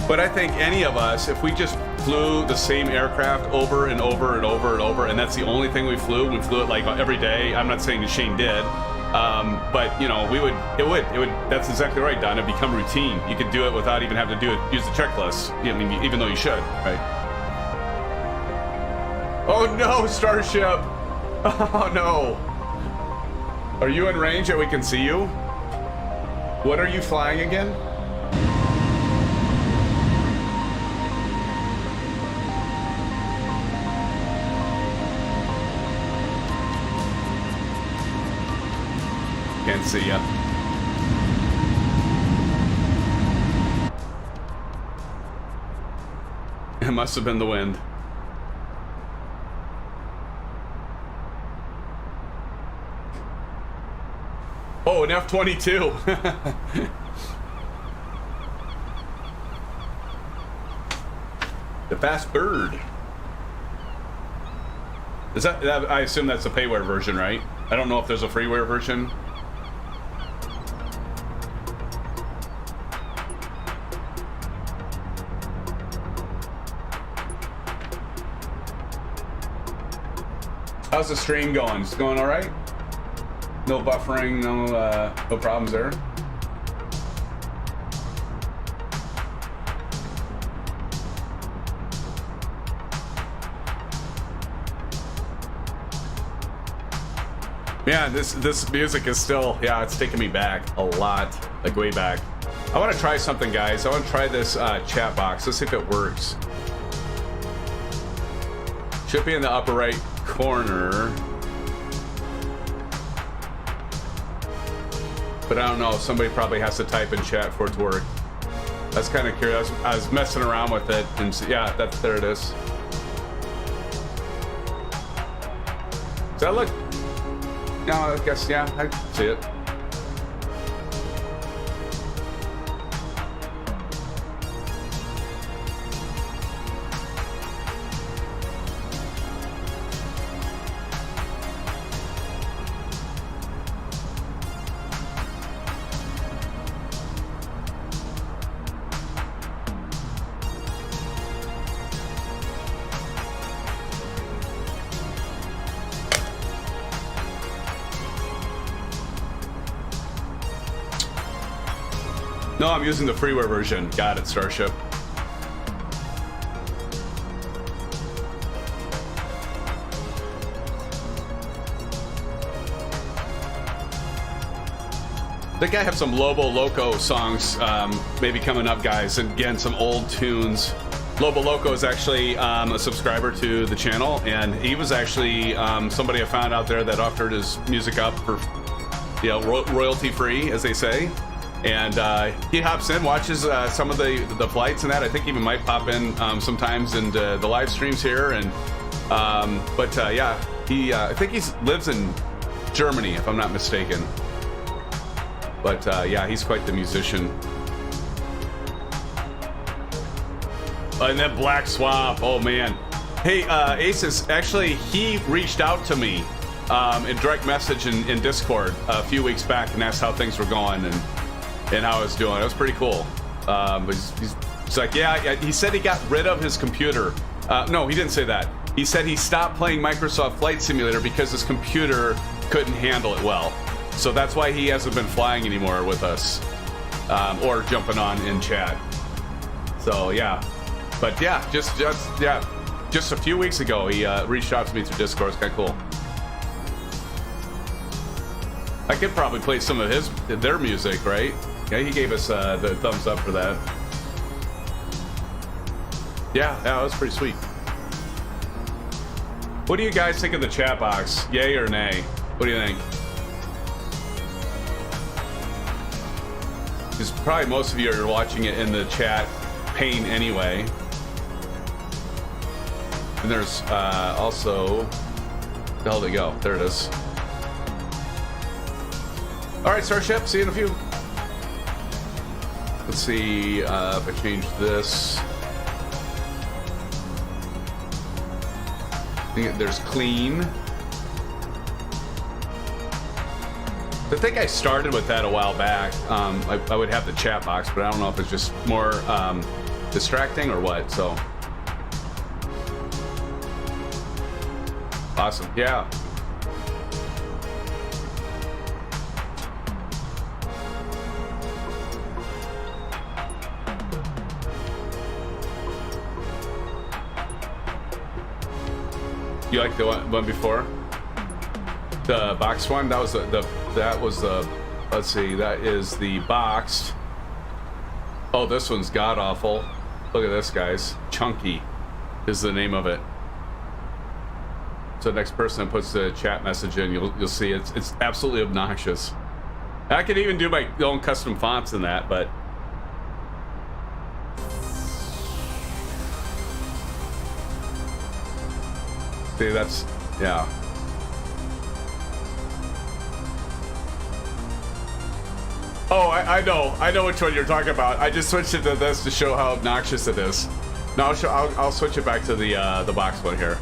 but I think any of us, if we just flew the same aircraft over and over and over and over, and that's the only thing we flew it like every day. I'm not saying Shane did, but you know, it would. That's exactly right, Don. It'd become routine. You could do it without even having to use the checklist. I mean, even though you should, right? Oh no, Starship! Oh no! Are you in range that we can see you? What are you flying again? Can't see ya. It must have been the wind. Oh, an F-22. The fast bird. Is that, I assume that's the payware version, right? I don't know if there's a freeware version. How's the stream going? Is it going all right? No buffering, no problems there. Yeah, this music is still, yeah, it's taking me back a lot, like way back. I want to try something, guys. I want to try this chat box. Let's see if it works. Should be in the upper right corner. But I don't know, somebody probably has to type in chat for it to work. That's kind of curious. I was messing around with it, and yeah, there it is. Does that look? No, I guess, yeah, I see it. No, I'm using the freeware version. Got it, Starship. I think I have some Lobo Loco songs maybe coming up, guys. And again, some old tunes. Lobo Loco is actually a subscriber to the channel, and he was actually somebody I found out there that offered his music up for, you know, royalty free, as they say. And he hops in, watches some of the flights and that. I think he even might pop in sometimes in the live streams here. And yeah, I think he lives in Germany, if I'm not mistaken. But yeah, he's quite the musician. And then Black Swamp, oh man. Hey, ASUS, actually, he reached out to me in direct message in Discord a few weeks back and asked how things were going and how I was doing. It was pretty cool. He's like, yeah, he said he got rid of his computer. No, he didn't say that. He said he stopped playing Microsoft Flight Simulator because his computer couldn't handle it well. So that's why he hasn't been flying anymore with us or jumping on in chat. So yeah. But yeah, just a few weeks ago, he reached out to me through Discord. It's kind of cool. I could probably play some of their music, right? Yeah, he gave us the thumbs up for that. Yeah, that was pretty sweet. What do you guys think of the chat box? Yay or nay? What do you think? Because probably most of you are watching it in the chat pane anyway. And there's also, where the hell did it go? There it is. All right, Starship, see you in a few. Let's see if I change this. I think there's clean. I think I started with that a while back. I would have the chat box, but I don't know if it's just more distracting or what, so. Awesome, yeah. You like the one before? The box one? That was the let's see, that is the boxed. Oh, this one's god awful. Look at this, guys. Chunky is the name of it. So the next person that puts the chat message in, you'll see it's absolutely obnoxious. I could even do my own custom fonts in that, but see, that's, yeah. Oh, I know which one you're talking about. I just switched it to this to show how obnoxious it is. Now I'll switch it back to the box one here.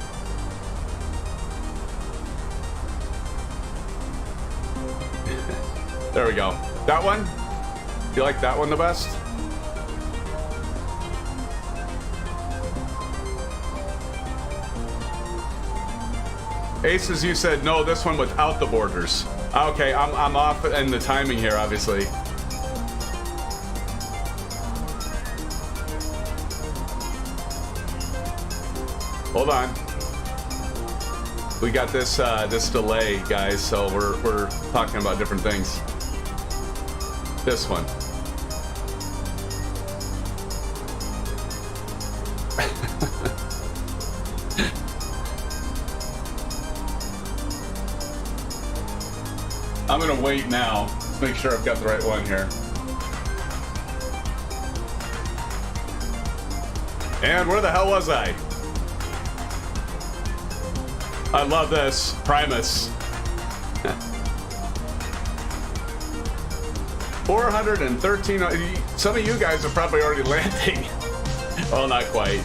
There we go. That one? You like that one the best? Aces, you said no, this one without the borders. Okay, I'm off in the timing here, obviously. Hold on. We got this this delay, guys, so we're talking about different things. This one. I'm gonna wait now. Let's make sure I've got the right one here. And where the hell was I? I love this. Primus. 413. Some of you guys are probably already landing. Well, not quite.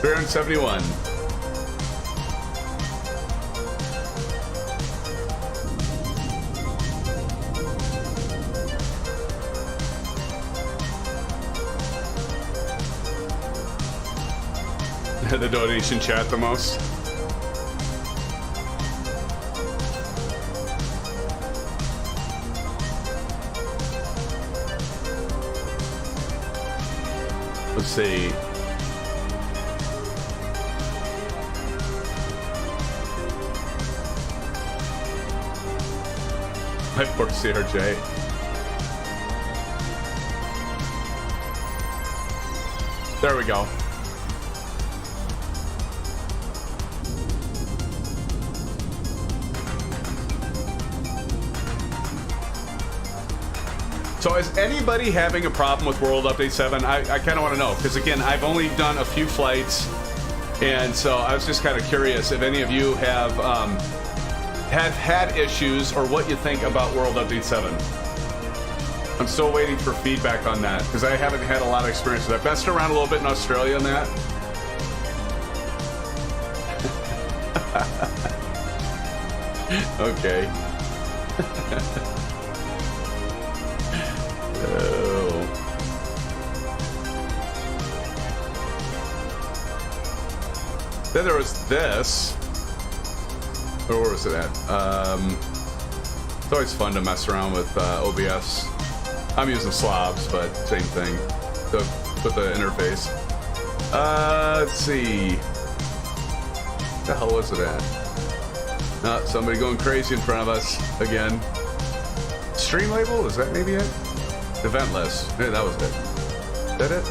371. The donation chat the most. Let's see. My poor CRJ. There we go. So is anybody having a problem with World Update 7? I kind of want to know, because again, I've only done a few flights, and so I was just kind of curious if any of you have had issues or what you think about World Update 7. I'm still waiting for feedback on that, because I haven't had a lot of experience with that. Messed around a little bit in Australia on that. Okay. Oh. Then there was this. Or where was it at? It's always fun to mess around with OBS. I'm using slobs, but same thing. With the interface. Let's see. What the hell was it at? Somebody going crazy in front of us again. Stream label? Is that maybe it? Event list. Yeah, that was it. Is that it?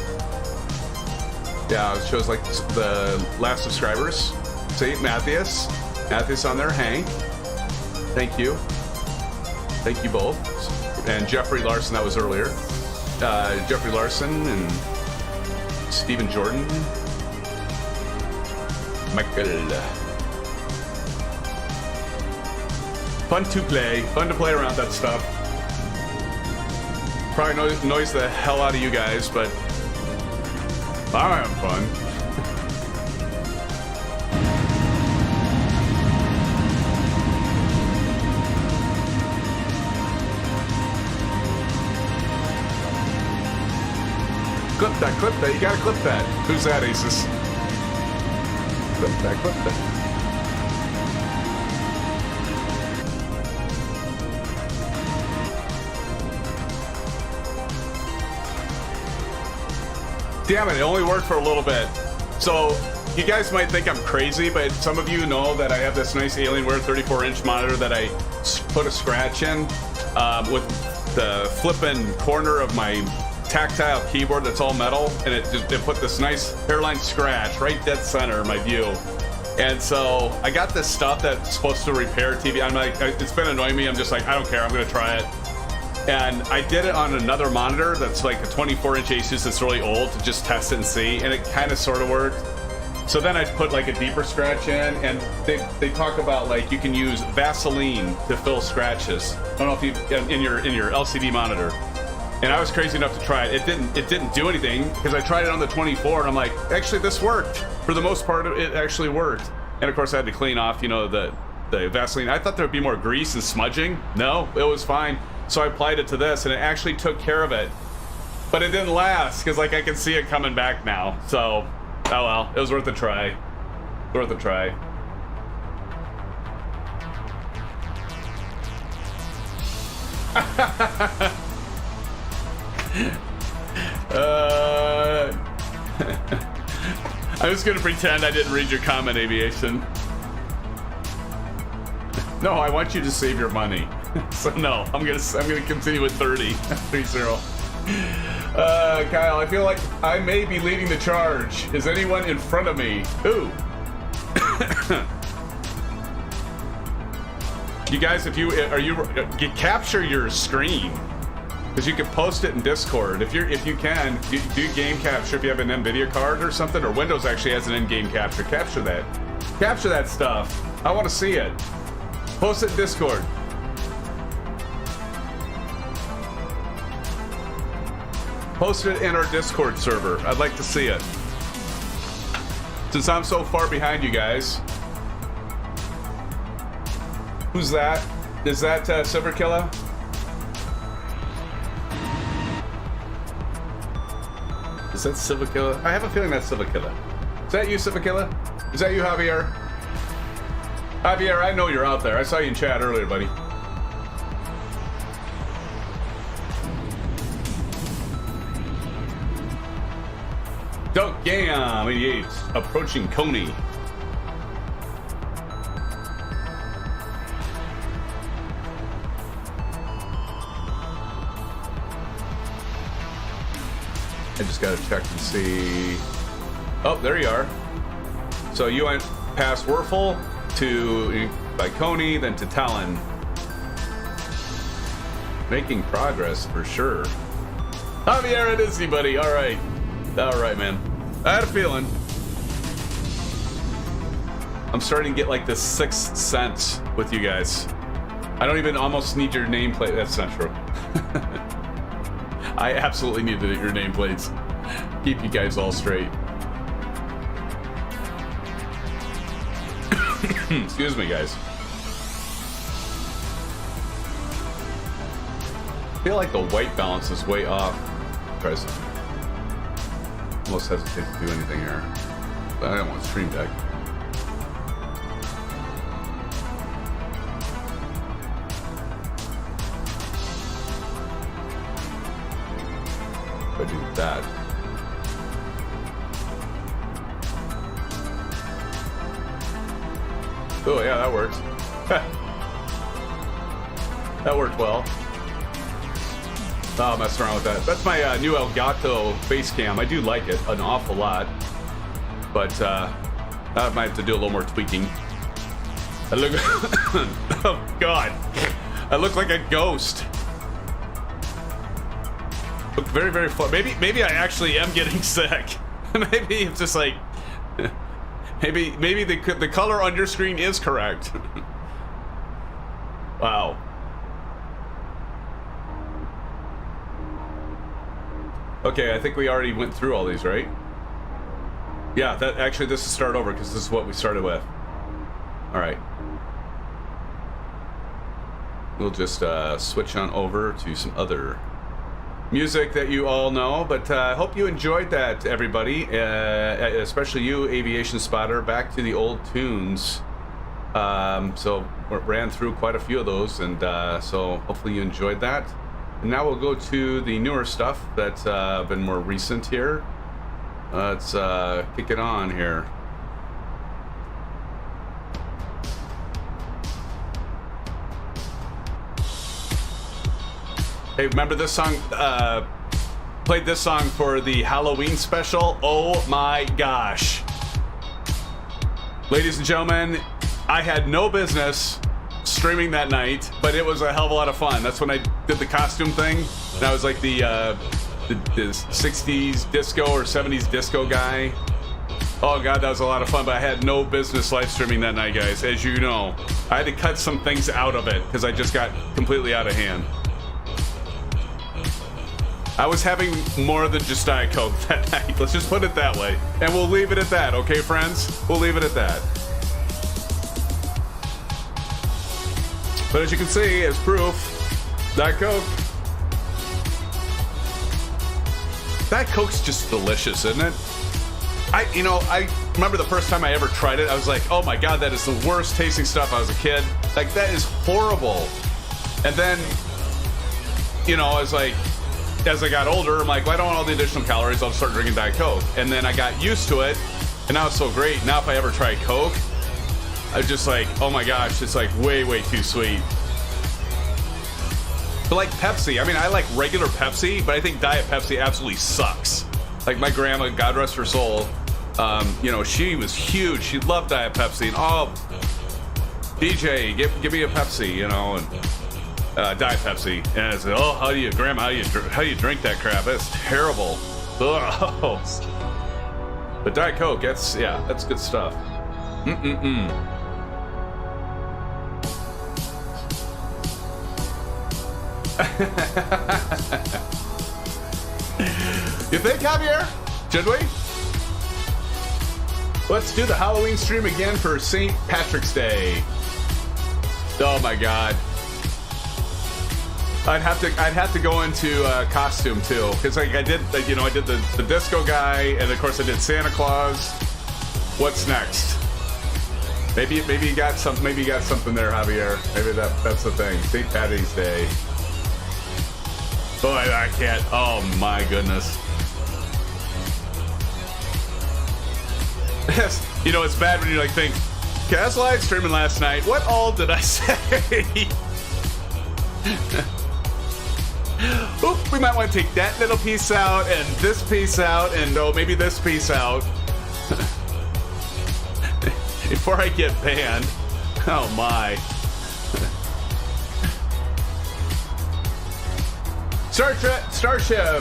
Yeah, it shows like the last subscribers. See, Matthias. Matthias on there. Hank. Thank you. Thank you both. And Jeffrey Larson, that was earlier. Jeffrey Larson and Stephen Jordan. Michael. Fun to play around that stuff. Probably annoys the hell out of you guys, but I'm having fun. Clip that, you gotta clip that. Who's that, Asus? Clip that. Damn it only worked for a little bit. So, you guys might think I'm crazy, but some of you know that I have this nice Alienware 34-inch monitor that I put a scratch in with the flipping corner of my tactile keyboard that's all metal, and it put this nice hairline scratch right dead center of my view. And so I got this stuff that's supposed to repair TV. I'm like, it's been annoying me. I'm just like, I don't care. I'm gonna try it. And I did it on another monitor that's like a 24-inch Asus that's really old to just test it and see, and it kind of sort of worked. So then I put like a deeper scratch in, and they talk about like you can use Vaseline to fill scratches. I don't know if you in your LCD monitor. And I was crazy enough to try it. It didn't do anything because I tried it on the 24, and I'm like, actually this worked. For the most part, it actually worked. And of course I had to clean off, you know, the Vaseline. I thought there would be more grease and smudging. No, it was fine. So I applied it to this, and it actually took care of it. But it didn't last, because like I can see it coming back now. So, oh well, it was worth a try. Worth a try. I'm just gonna pretend I didn't read your comment, Aviation. No, I want you to save your money. So no, I'm gonna continue with 30. 3-0. Kyle, I feel like I may be leading the charge. Is anyone in front of me? Ooh. You guys, if you capture your screen, because you can post it in Discord. If you can do game capture if you have an NVIDIA card or something, or Windows actually has an in-game capture. Capture that stuff. I want to see it. Post it in Discord. Post it in our Discord server. I'd like to see it. Since I'm so far behind you guys. Who's that? Is that Silver Killer? Is that Silver Killer? I have a feeling that's Silver Killer. Is that you, Silver Killer? Is that you, Javier? Javier, I know you're out there. I saw you in chat earlier, buddy. Dunk Gam 88 approaching Coney. I just gotta check and see. Oh, there you are. So you went past Werfel to by Coney, then to Talon. Making progress for sure. Javier, it is he, buddy. All right, man. I had a feeling. I'm starting to get like this sixth sense with you guys. I don't even almost need your nameplate. That's not true. I absolutely need your nameplates. Keep you guys all straight. Excuse me, guys. I feel like the white balance is way off. Present. Almost hesitate to do anything here. But I don't want Stream Deck. If I do that. Oh yeah, that works. That worked well. Oh, messing around with that. That's my new Elgato face cam. I do like it an awful lot, but I might have to do a little more tweaking. I look. Oh God, I look like a ghost. Look very, very far. Maybe I actually am getting sick. Maybe it's just like. Maybe the color on your screen is correct. Wow. Okay, I think we already went through all these, right? Yeah, that actually this is start over because this is what we started with. All right. We'll just switch on over to some other music that you all know, but I hope you enjoyed that, everybody, especially you, Aviation Spotter. Back to the old tunes. So we ran through quite a few of those, and so hopefully you enjoyed that. And now we'll go to the newer stuff that's been more recent here. Let's kick it on here. Hey, remember this song? Played this song for the Halloween special. Oh my gosh. Ladies and gentlemen, I had no business streaming that night, but it was a hell of a lot of fun. That's when I did the costume thing. And I was like the 60s disco or 70s disco guy. Oh God, that was a lot of fun, but I had no business live streaming that night, guys, as you know. I had to cut some things out of it because I just got completely out of hand. I was having more than just Diet Coke that night. Let's just put it that way. And we'll leave it at that, okay, friends? We'll leave it at that. But as you can see, as proof, Diet Coke. Diet Coke's just delicious, isn't it? I remember the first time I ever tried it, I was like, oh my God, that is the worst tasting stuff. I was a kid. Like, that is horrible. And then, I was like, as I got older, I'm like, well, I don't want all the additional calories. I'll start drinking Diet Coke. And then I got used to it, and now it's so great. Now if I ever try Coke, I'm just like, oh my gosh, it's like way, way too sweet. But like Pepsi, I mean, I like regular Pepsi, but I think Diet Pepsi absolutely sucks. Like my grandma, God rest her soul, she was huge. She loved Diet Pepsi, and oh, DJ, give me a Pepsi, and Diet Pepsi. And I said, oh, Grandma, how do you drink that crap? That's terrible. Ugh. But Diet Coke, that's good stuff. You think, Javier? Should we? Let's do the Halloween stream again for St. Patrick's Day. Oh my God. I'd have to go into costume too, because like I did the disco guy, and of course I did Santa Claus. What's next? Maybe you got something there, Javier. Maybe that's the thing. St. Patty's Day. Boy, I can't. Oh my goodness. You know, it's bad when you like think, okay, I was live streaming last night. What all did I say? Oop, we might want to take that little piece out and this piece out and oh, maybe this piece out. Before I get banned. Oh my. Starship.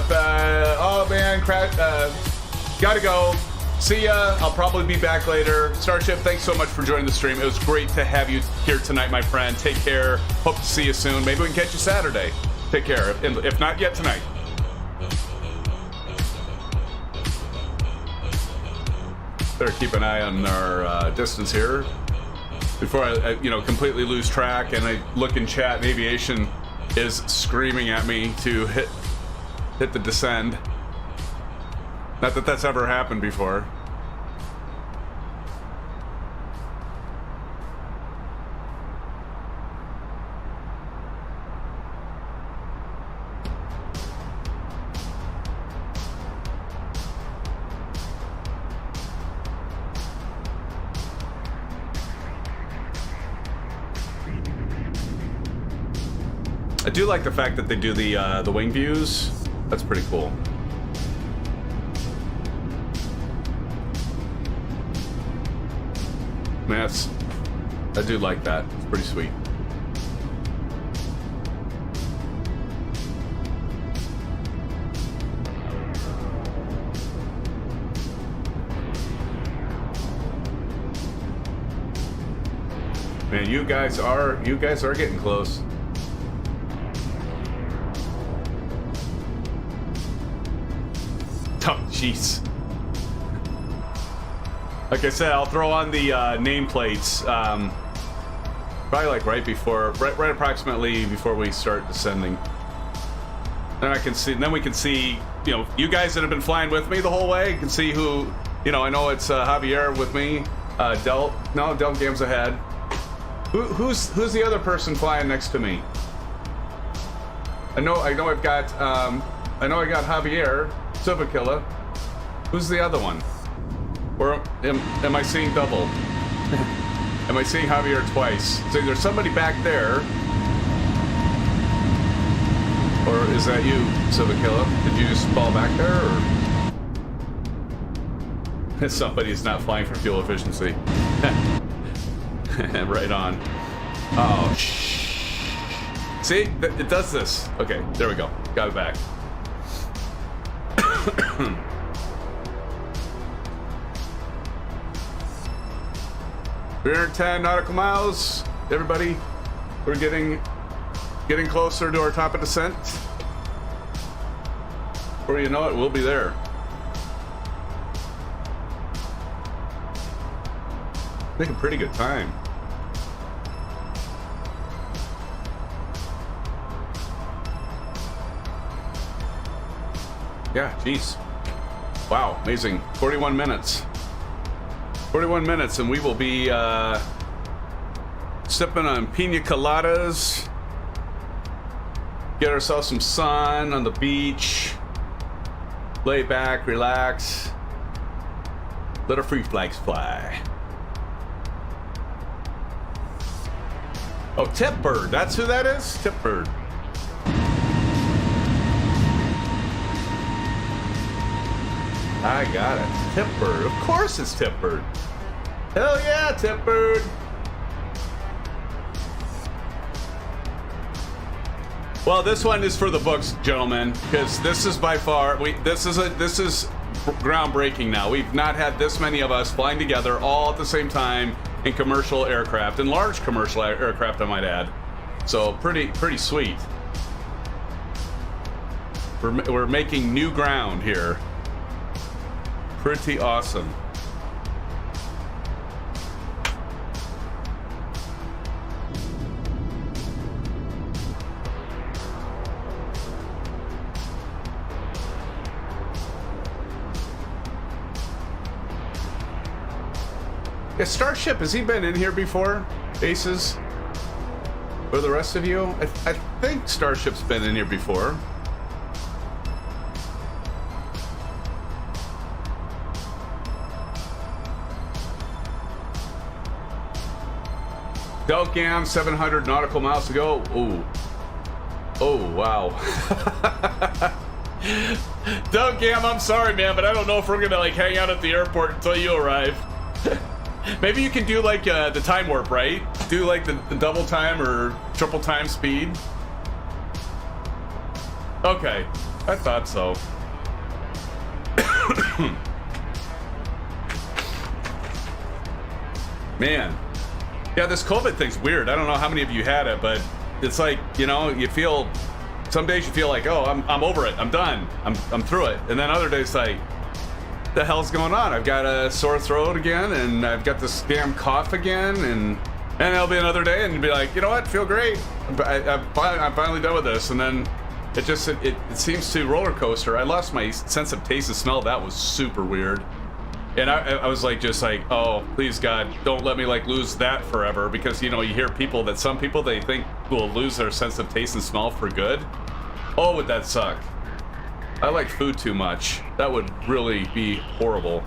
Oh man, gotta go. See ya. I'll probably be back later. Starship, thanks so much for joining the stream. It was great to have you here tonight, my friend. Take care. Hope to see you soon. Maybe we can catch you Saturday. Take care. If not yet, tonight. Better keep an eye on our distance here before I completely lose track and I look in chat and aviation is screaming at me to hit the descend. Not that that's ever happened before. I do like the fact that they do the wing views. That's pretty cool. Man, I do like that. It's pretty sweet. Man, you guys are getting close. Oh, jeez. Like I said, I'll throw on the nameplates probably like right approximately before we start descending. Then we can see, you guys that have been flying with me the whole way. You can see who, I know it's Javier with me. Del Gam's ahead. Who's the other person flying next to me? I know I got Javier Silvakilla. Who's the other one? Or am I seeing double? Am I seeing Javier twice? So there's somebody back there. Or is that you, Silvakilla? Did you just fall back there, or? Somebody's not flying for fuel efficiency. Right on. Oh, see? It does this. Okay, there we go. Got it back. 310 nautical miles, everybody. We're getting closer to our top of descent. Before you know it, we'll be there. Making pretty good time. Yeah, geez. Wow, amazing. 41 minutes. 41 minutes, and we will be sipping on pina coladas. Get ourselves some sun on the beach. Lay back, relax. Let our free flags fly. Oh, Tip Bird. That's who that is? Tip Bird. I got it. Tip Bird. Of course it's Tip Bird. Hell yeah, Tip Bird. Well, this one is for the books, gentlemen, because this is by far this is groundbreaking now. We've not had this many of us flying together all at the same time in commercial aircraft, and large commercial aircraft, I might add. So pretty sweet. We're making new ground here. Pretty awesome. Yeah, Starship, has he been in here before? Aces? Or the rest of you? I think Starship's been in here before. Delgam, 700 nautical miles to go. Ooh. Oh, wow. Delgam, I'm sorry, man, but I don't know if we're gonna like hang out at the airport until you arrive. Maybe you can do like the time warp, right? Do like the double time or triple time speed. Okay, I thought so. Man, yeah, this COVID thing's weird. I don't know how many of you had it, but it's like, you know, you feel, some days you feel like, oh, I'm over it, I'm done, I'm through it, and then other days like, the hell's going on? I've got a sore throat again, and I've got this damn cough again, and it'll be another day, and be like, you know what, feel great, I'm finally done with this, and then it seems to roller coaster. I lost my sense of taste and smell. That was super weird. And I was like, just like, oh, please God, don't let me like lose that forever, because you know, you hear people that some people they think will lose their sense of taste and smell for good. Oh, would that suck? I like food too much. That would really be horrible.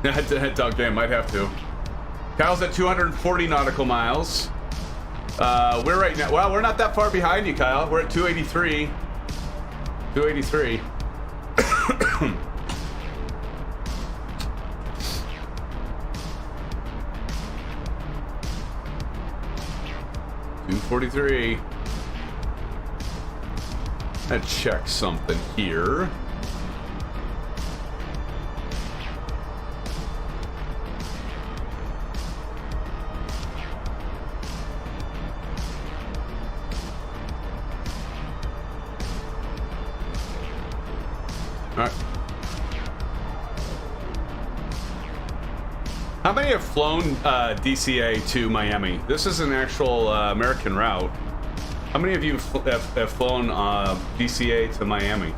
That dog game might have to. Kyle's at 240 nautical miles. We're right now, well, we're not that far behind you, Kyle. We're at 283. 283. 243. Let's check something here. Alright. How many have flown DCA to Miami? This is an actual American route. How many of you have flown DCA to Miami?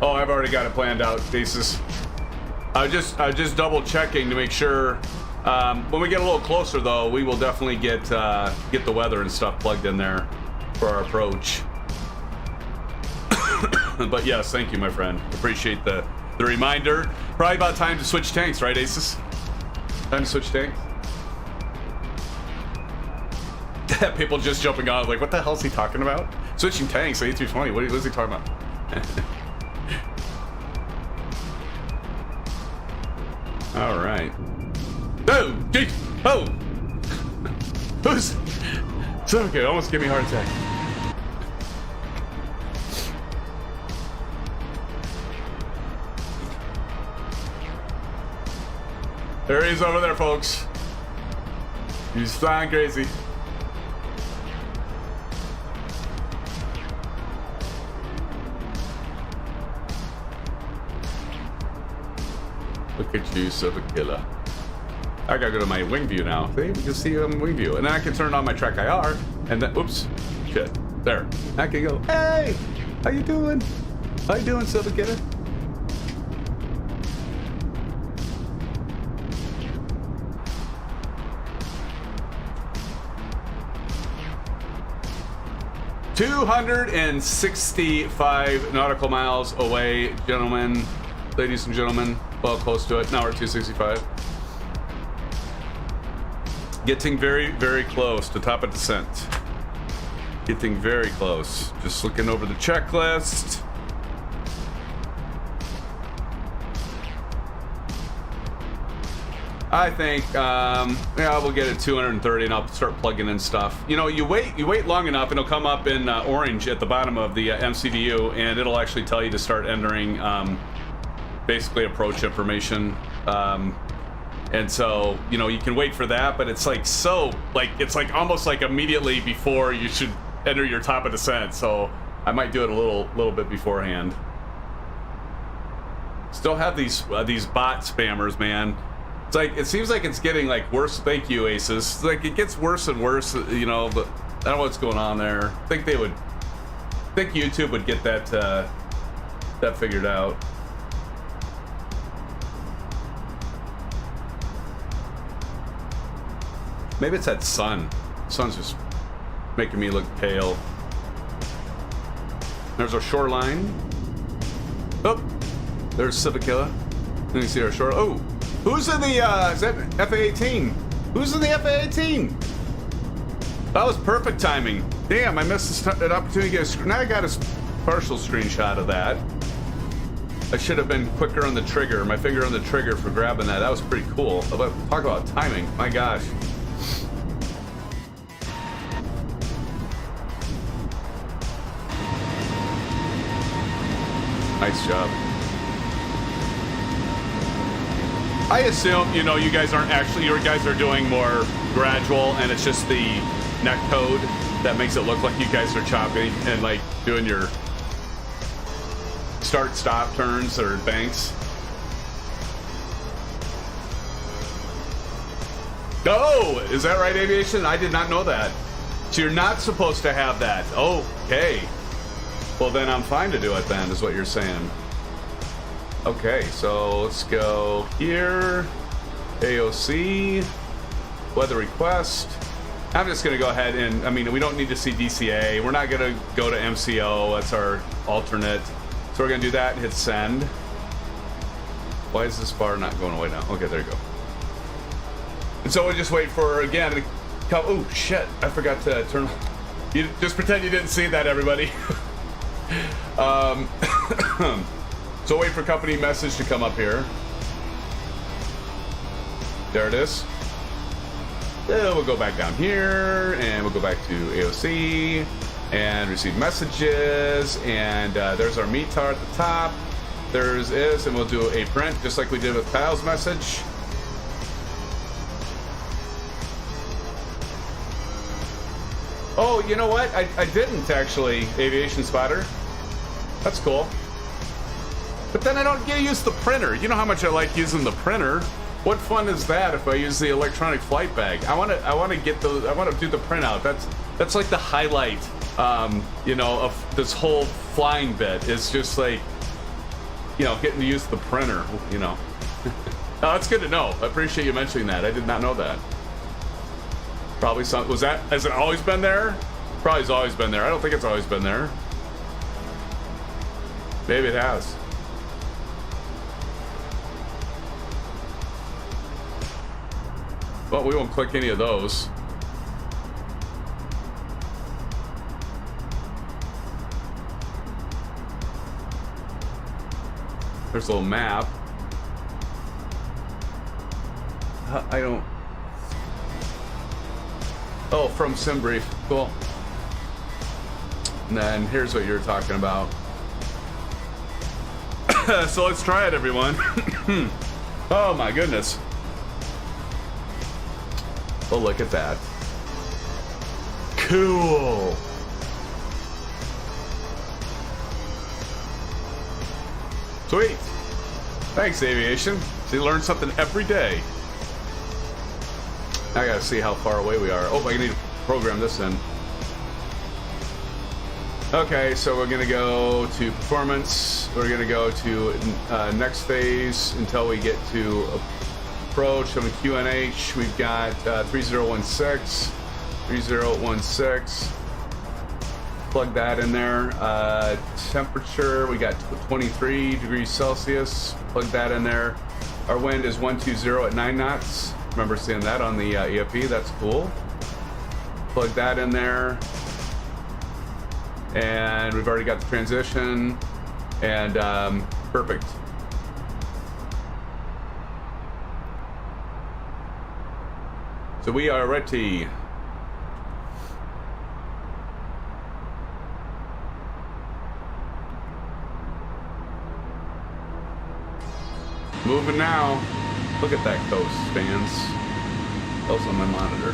Oh, I've already got it planned out, Thesis. I was just double checking to make sure. When we get a little closer, though, we will definitely get the weather and stuff plugged in there for our approach. But yes, thank you, my friend. Appreciate the reminder. Probably about time to switch tanks, right, Asus? Time to switch tanks. People just jumping on, like, what the hell is he talking about? Switching tanks, A320. What is he talking about? All right. Oh, geez. Oh. Who's? It's okay. Almost gave me a heart attack. There he is over there, folks. He's flying crazy. Look at you, son of a killer. I gotta go to my wing view now. See, we can see wing view. And then I can turn on my track IR. And then, oops, shit. There. I can go, hey, how you doing? How you doing, son of a killer? $265 nautical miles away, gentlemen, ladies and gentlemen. Well, close to it. Now we're at 265. Getting very, very close to top of descent. Getting very close. Just looking over the checklist. I think, yeah, we'll get it 230 and I'll start plugging in stuff. You know, you wait long enough and it'll come up in orange at the bottom of the MCDU, and it'll actually tell you to start entering basically approach information. And so, you know, you can wait for that, but it's like it's like almost like immediately before you should enter your top of descent. So I might do it a little bit beforehand. Still have these bot spammers, man. It's like, it seems like it's getting like worse. Thank you, Asus. It's like it gets worse and worse, you know, but I don't know what's going on there. I think YouTube would get that figured out. Maybe it's that sun. Sun's just making me look pale. There's our shoreline. Oh, there's Civicilla. Let me see our shore. Oh, who's in the, is that FA-18? Who's in the FA-18? That was perfect timing. Damn, I missed an opportunity to get a, now I got a partial screenshot of that. I should have been quicker on the trigger, my finger on the trigger for grabbing that. That was pretty cool. Talk about timing, my gosh. Nice job. I assume, you know, you guys aren't actually, your guys are doing more gradual, and it's just the net code that makes it look like you guys are chopping and like doing your start stop turns or banks. Oh, is that right, Aviation? I did not know that. So you're not supposed to have that. Okay. Well, then I'm fine to do it then, is what you're saying. Okay, so let's go here. AOC. Weather request. I'm just going to go ahead and, I mean, we don't need to see DCA. We're not going to go to MCO. That's our alternate. So we're going to do that and hit send. Why is this bar not going away now? Okay, there you go. And so we'll just wait for, again, to come. Oh, shit. I forgot to turn. You just pretend you didn't see that, everybody. So wait for company message to come up here. There it is. Then we'll go back down here, and we'll go back to AOC, and receive messages, and there's our METAR at the top. There's is, and we'll do a print, just like we did with Kyle's message. Oh, you know what? I didn't actually, Aviation Spotter. That's cool. But then I don't get to use the printer. You know how much I like using the printer. What fun is that if I use the electronic flight bag? I want to do the printout. That's like the highlight, you know, of this whole flying bit is just like, you know, getting to use the printer, you know. Oh, that's good to know. I appreciate you mentioning that. I did not know that. Probably some, has it always been there? Probably has always been there. I don't think it's always been there. Maybe it has. Well, we won't click any of those. There's a little map. I don't... Oh, from SimBrief. Cool. And then here's what you're talking about. So let's try it, everyone. Oh my goodness. Oh, look at that. Cool. Sweet. Thanks, Aviation. So you learn something every day. I gotta see how far away we are. Oh, I need to program this in. Okay, so we're gonna go to performance. We're gonna go to next phase until we get to approach. On the QNH, we've got 3016. 3016. Plug that in there. Temperature, we got 23 degrees Celsius. Plug that in there. Our wind is 120 at 9 knots. Remember seeing that on the EFP. That's cool. Plug that in there. And we've already got the transition. And perfect. So we are ready. Moving now. Look at that coast, fans. That was on my monitor.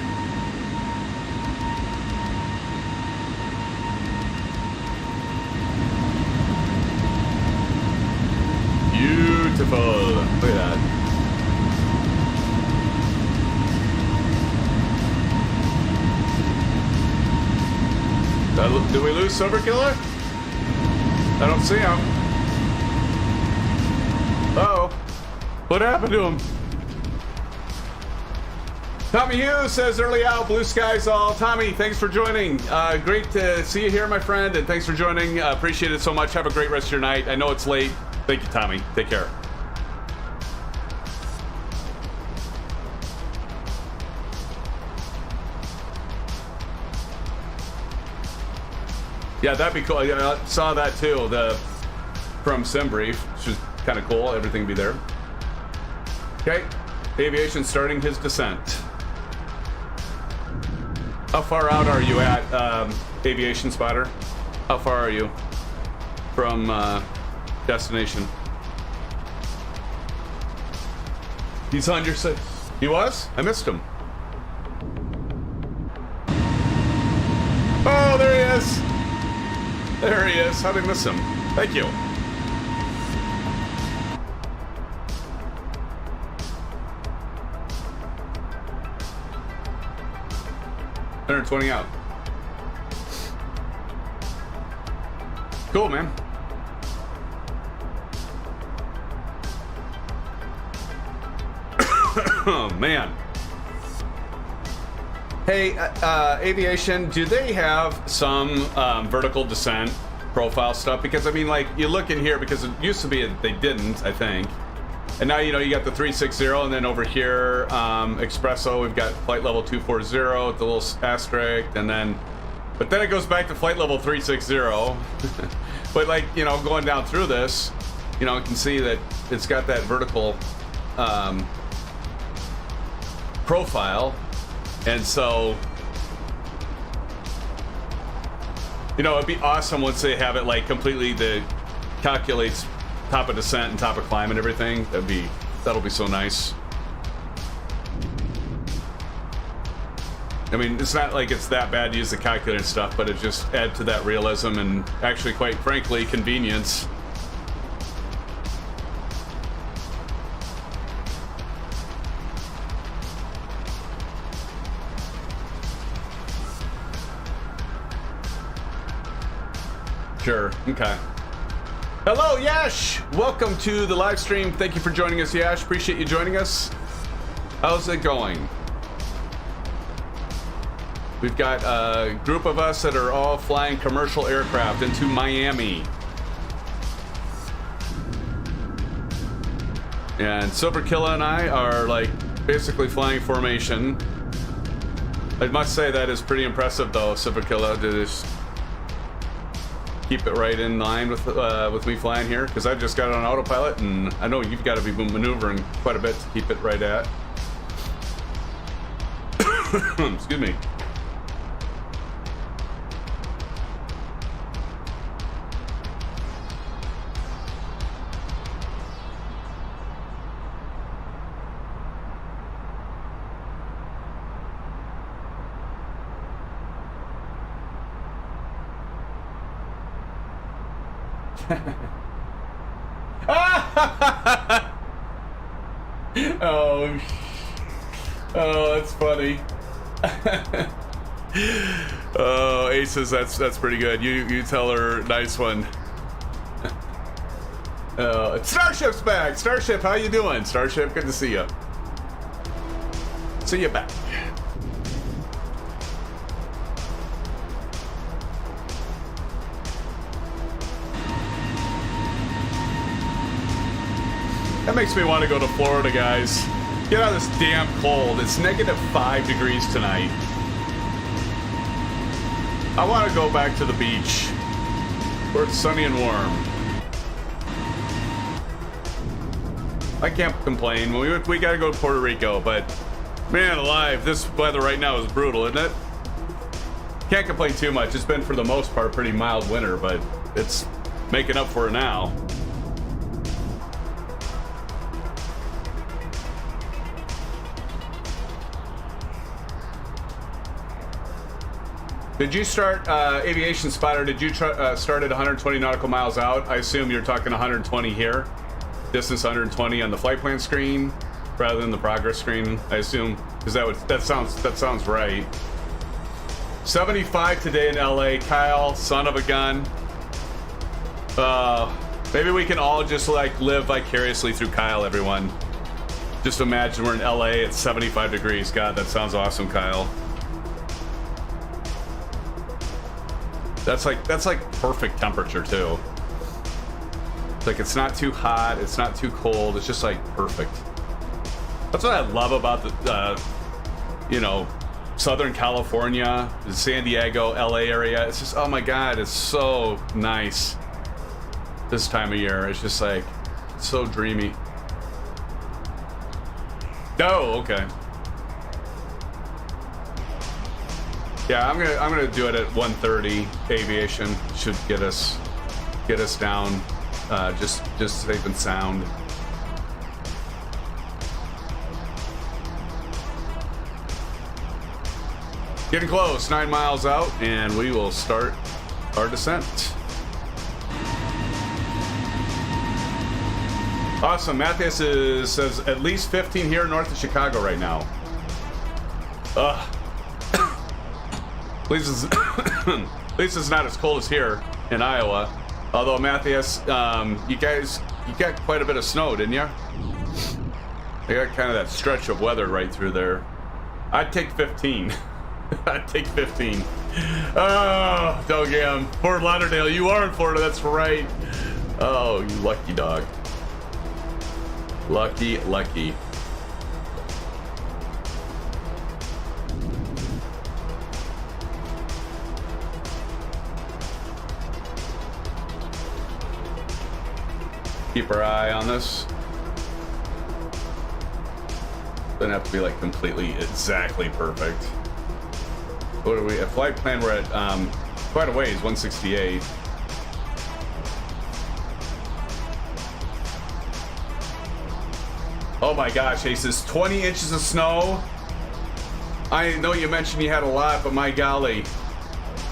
Beautiful. Look at that. Did we lose Silver Killer? I don't see him. Uh-oh. What happened to him? Tommy Hughes says early out, blue skies all. Tommy, thanks for joining. Great to see you here, my friend, and thanks for joining. Appreciate it so much. Have a great rest of your night. I know it's late. Thank you, Tommy. Take care. Yeah, that'd be cool. Yeah, I saw that too. From SimBrief, which is kind of cool. Everything will be there. Okay, aviation starting his descent. How far out are you at, aviation spotter? How far are you from destination? He's on your side. He was? I missed him. Oh, there he is. There he is. How did I miss him? Thank you. $120 out. Cool, man. Oh, man. Hey, aviation, do they have some vertical descent profile stuff? Because, I mean, like, you look in here, because it used to be they didn't, I think. And now, you know, you got the 360, and then over here, Espresso, we've got flight level 240 with the little asterisk, and then, but then it goes back to flight level 360. But, like, you know, going down through this, you know, you can see that it's got that vertical profile. And so, you know, it'd be awesome once they have it, like, completely calculates top of descent and top of climb and everything. That'll be so nice. I mean, it's not like it's that bad to use the calculator and stuff, but it just adds to that realism and actually, quite frankly, convenience. Sure. Okay. Hello, Yash! Welcome to the live stream. Thank you for joining us, Yash. Appreciate you joining us. How's it going? We've got a group of us that are all flying commercial aircraft into Miami. And Silver Killa and I are, like, basically flying formation. I must say that is pretty impressive, though, Silver Killa, to just keep it right in line with me flying here, because I've just got it on autopilot, and I know you've got to be maneuvering quite a bit to keep it right at. Excuse me. Oh, that's funny. Oh, Aces, that's pretty good. You tell her, nice one. Starship's back. Starship, how you doing? Starship, good to see you. See you back. That makes me want to go to Florida, guys. Get out of this damn cold. It's -5 degrees tonight. I want to go back to the beach where it's sunny and warm. I can't complain. We got to go to Puerto Rico, but man alive, this weather right now is brutal, isn't it? Can't complain too much. It's been, for the most part, pretty mild winter, but it's making up for it now. Did you start, Aviation Spotter, did you start at 120 nautical miles out? I assume you're talking 120 here. Distance 120 on the flight plan screen rather than the progress screen, I assume, because that sounds right. 75 today in LA. Kyle, son of a gun. Maybe we can all just, like, live vicariously through Kyle, everyone. Just imagine we're in LA at 75 degrees. God, that sounds awesome, Kyle. That's like perfect temperature too. Like, it's not too hot, it's not too cold, it's just like perfect. That's what I love about the you know, Southern California, the San Diego, LA area. It's just, oh my God, it's so nice this time of year. It's just like, it's so dreamy. Oh, okay. Yeah, I'm gonna do it at 1:30. Aviation should get us down, just safe and sound. Getting close, 9 miles out, and we will start our descent. Awesome. Matthias says at least 15 here north of Chicago right now. At least it's not as cold as here in Iowa. Although, Matthias, you got quite a bit of snow, didn't you? You got kind of that stretch of weather right through there. I'd take 15. I'd take 15. Oh, Dogam. Fort Lauderdale. You are in Florida, that's right. Oh, you lucky dog. Lucky. Keep our eye on this. Doesn't have to be like completely exactly perfect. What are we at flight plan? We're at quite a ways, 168. Oh my gosh, Aces, 20 inches of snow. I know you mentioned you had a lot, but my golly,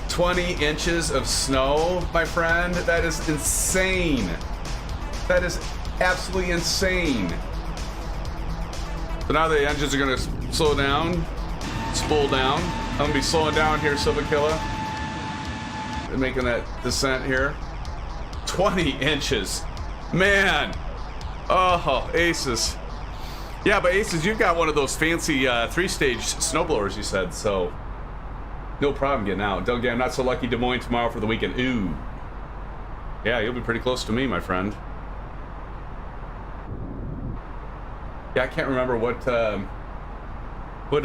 20 inches of snow, my friend, that is insane. That is absolutely insane. So now the engines are gonna slow down, spool down. I'm gonna be slowing down here, Silvakilla. Making that descent here. 20 inches. Man. Oh, Aces. Yeah, but Aces, you've got one of those fancy 3-stage snowblowers, you said, so no problem getting out. Doug, I'm not so lucky. Des Moines tomorrow for the weekend. Ooh. Yeah, you'll be pretty close to me, my friend. Yeah, I can't remember what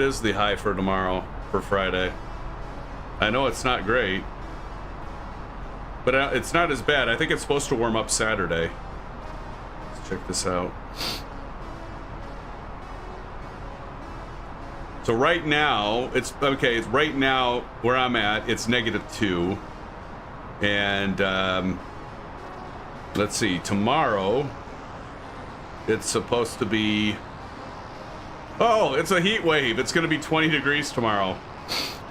is the high for tomorrow, for Friday. I know it's not great, but it's not as bad. I think it's supposed to warm up Saturday. Let's check this out. So right now, it's right now where I'm at, it's -2. And let's see, tomorrow, it's supposed to be, oh, it's a heat wave. It's going to be 20 degrees tomorrow.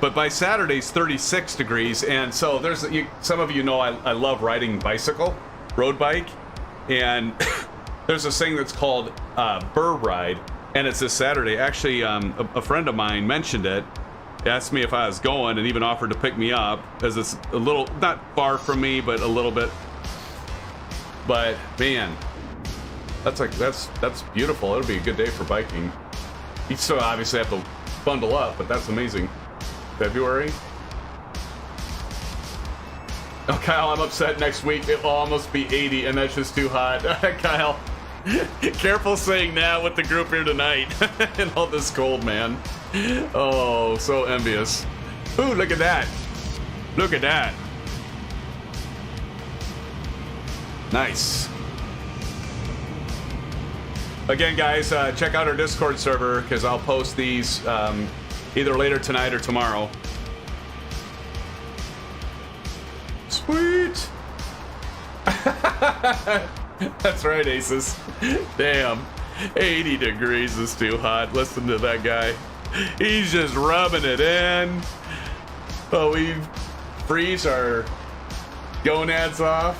But by Saturday's 36 degrees. And so some of you know I love riding bicycle, road bike. And there's this thing that's called Burr Ride. And it's this Saturday. Actually, a friend of mine mentioned it, asked me if I was going, and even offered to pick me up, as it's a little, not far from me, but a little bit. But man, that's beautiful. It'll be a good day for biking. You still obviously have to bundle up, but that's amazing. February. Oh, Kyle, I'm upset. Next week it will almost be 80, and that's just too hot. Kyle. Careful saying that with the group here tonight. And all this cold, man. Oh, so envious. Ooh, look at that. Look at that. Nice. Again, guys, check out our Discord server, because I'll post these either later tonight or tomorrow. Sweet. That's right, Aces. Damn. 80 degrees is too hot. Listen to that guy. He's just rubbing it in. Oh, we freeze our gonads off.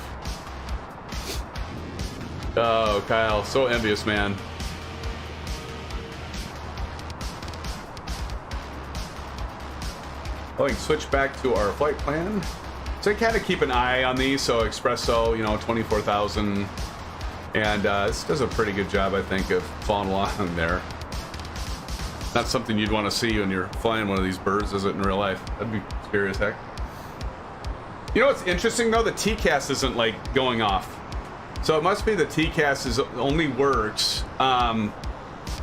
Oh, Kyle, so envious, man. Oh, we can switch back to our flight plan. So I kind of keep an eye on these. So Espresso, 24,000 And this does a pretty good job, I think, of following along there. Not something you'd want to see when you're flying one of these birds, is it, in real life? That'd be scary as heck. You know what's interesting, though? The TCAS isn't, like, going off. So it must be the TCAS only works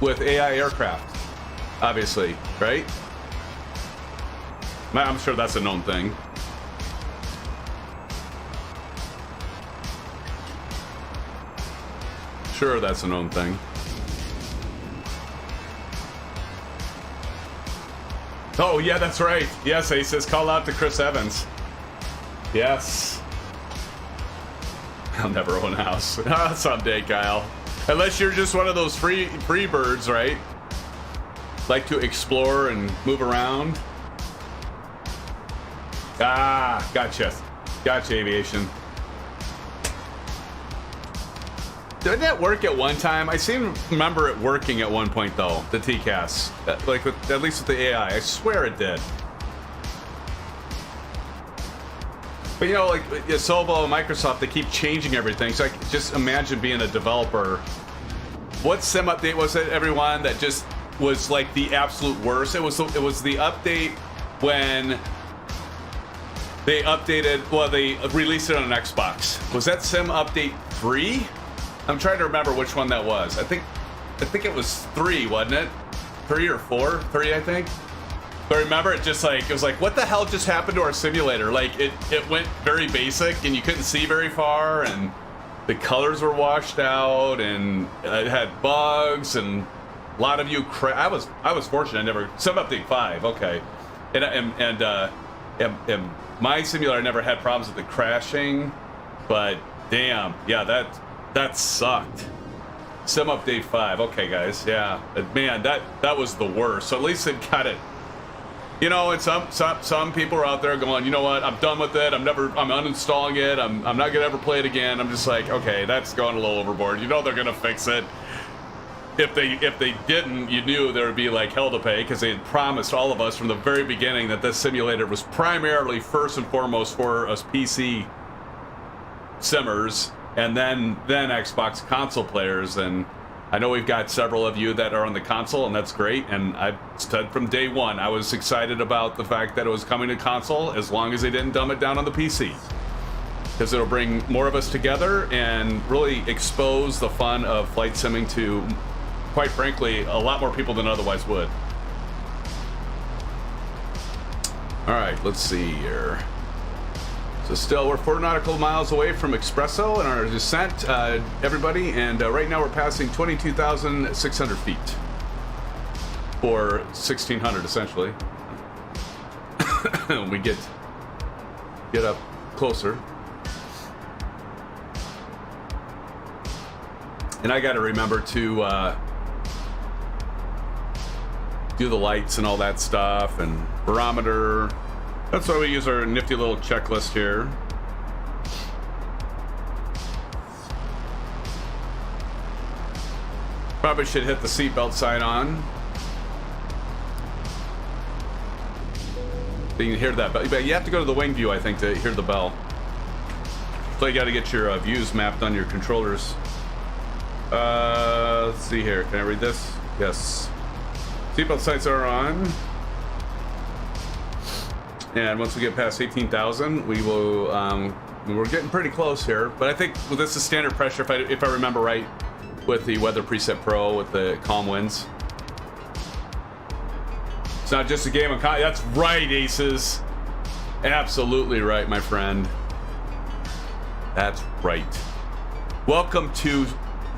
with AI aircraft, obviously, right? I'm sure that's a known thing. Sure, that's a known thing. Oh, yeah, that's right. Yes, ASUS, call out to Chris Evans. Yes. I'll never own a house. Someday, Kyle. Unless you're just one of those free birds, right? Like to explore and move around. Ah, gotcha. Gotcha, aviation. Didn't that work at one time? I seem to remember it working at one point, though, the TCAS. Like, with, at least with the AI. I swear it did. But, you know, like, Sobo and Microsoft, they keep changing everything. So I just imagine being a developer. What sim update was it, everyone, that just was, like, the absolute worst? It was the update when they updated, well, they released it on an Xbox. Was that sim update 3? I'm trying to remember which one that was. I think it was 3, wasn't it? 3 or 4? 3, I think. But remember, it was like, what the hell just happened to our simulator? Like, it went very basic, and you couldn't see very far, and the colors were washed out, and it had bugs, and a lot of you I was fortunate. I never sim update 5, okay, and my simulator never had problems with the crashing, but damn, yeah, that sucked. Sim update 5. Okay, guys. Yeah. Man, that was the worst. So at least it got it. You know, and some people are out there going, you know what? I'm done with it. I'm uninstalling it. I'm not gonna ever play it again. I'm just like, okay, that's going a little overboard. You know they're gonna fix it. If they didn't, you knew there would be like hell to pay, because they had promised all of us from the very beginning that this simulator was primarily, first and foremost, for us PC simmers. And then Xbox console players, and I know we've got several of you that are on the console, and that's great. And I've said from day one, I was excited about the fact that it was coming to console, as long as they didn't dumb it down on the PC, because it'll bring more of us together and really expose the fun of flight simming to, quite frankly, a lot more people than otherwise would. All right, let's see here. So still, we're 4 nautical miles away from Espresso in our descent, everybody, and right now we're passing 22,600 feet, or 1,600 essentially. We get up closer, and I got to remember to do the lights and all that stuff, and barometer. That's why we use our nifty little checklist here. Probably should hit the seatbelt sign on. So you can hear that bell. But you have to go to the wing view, I think, to hear the bell. So you got to get your views mapped on your controllers. Let's see here. Can I read this? Yes. Seatbelt signs are on. And once we get past 18,000, we will, we're getting pretty close here. But I think this is standard pressure, if I remember right, with the Weather Preset Pro, with the calm winds. It's not just a game of that's right, Aces. Absolutely right, my friend. That's right. Welcome to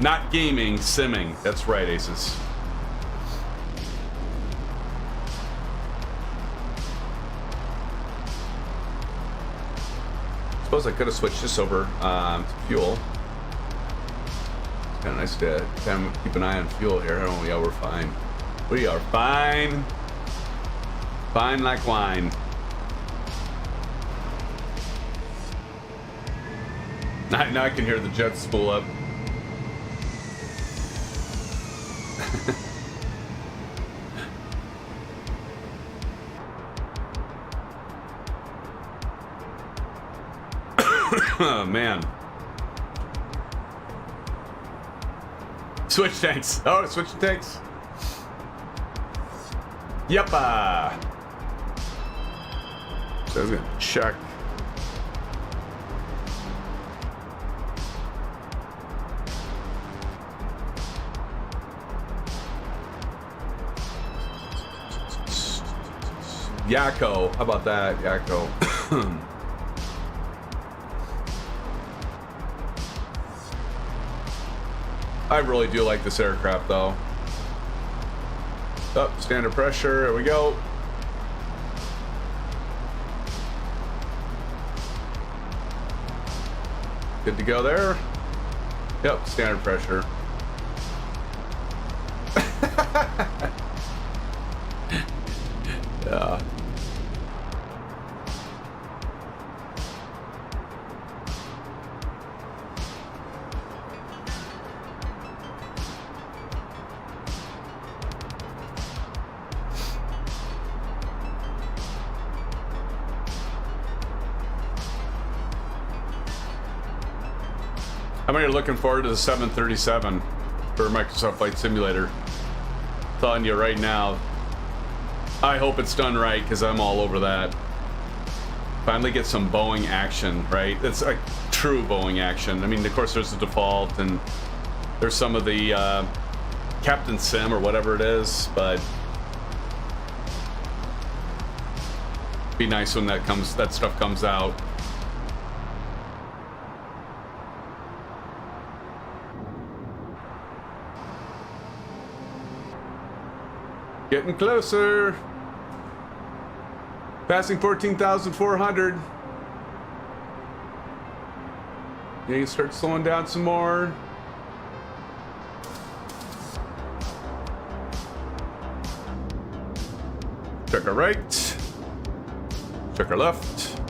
not gaming, simming. That's right, Aces. Suppose I could have switched this over to fuel. It's kind of nice to kind of keep an eye on fuel here. Oh yeah, we're fine. We are fine. Fine like wine. Now I can hear the jets spool up. Oh man. Switch tanks. Oh, switch tanks. Yep. So I was gonna check. Yakko. How about that, Yakko? I really do like this aircraft, though. Oh, standard pressure. Here we go. Good to go there. Yep, standard pressure. Yeah. How many are looking forward to the 737 for Microsoft Flight Simulator? Telling you right now, I hope it's done right because I'm all over that. Finally get some Boeing action, right? It's like true Boeing action. I mean, of course, there's the default and there's some of the Captain Sim or whatever it is, but it'd be nice when that stuff comes out. Getting closer. Passing 14,400. Yeah, you start slowing down some more. Check our right. Check our left.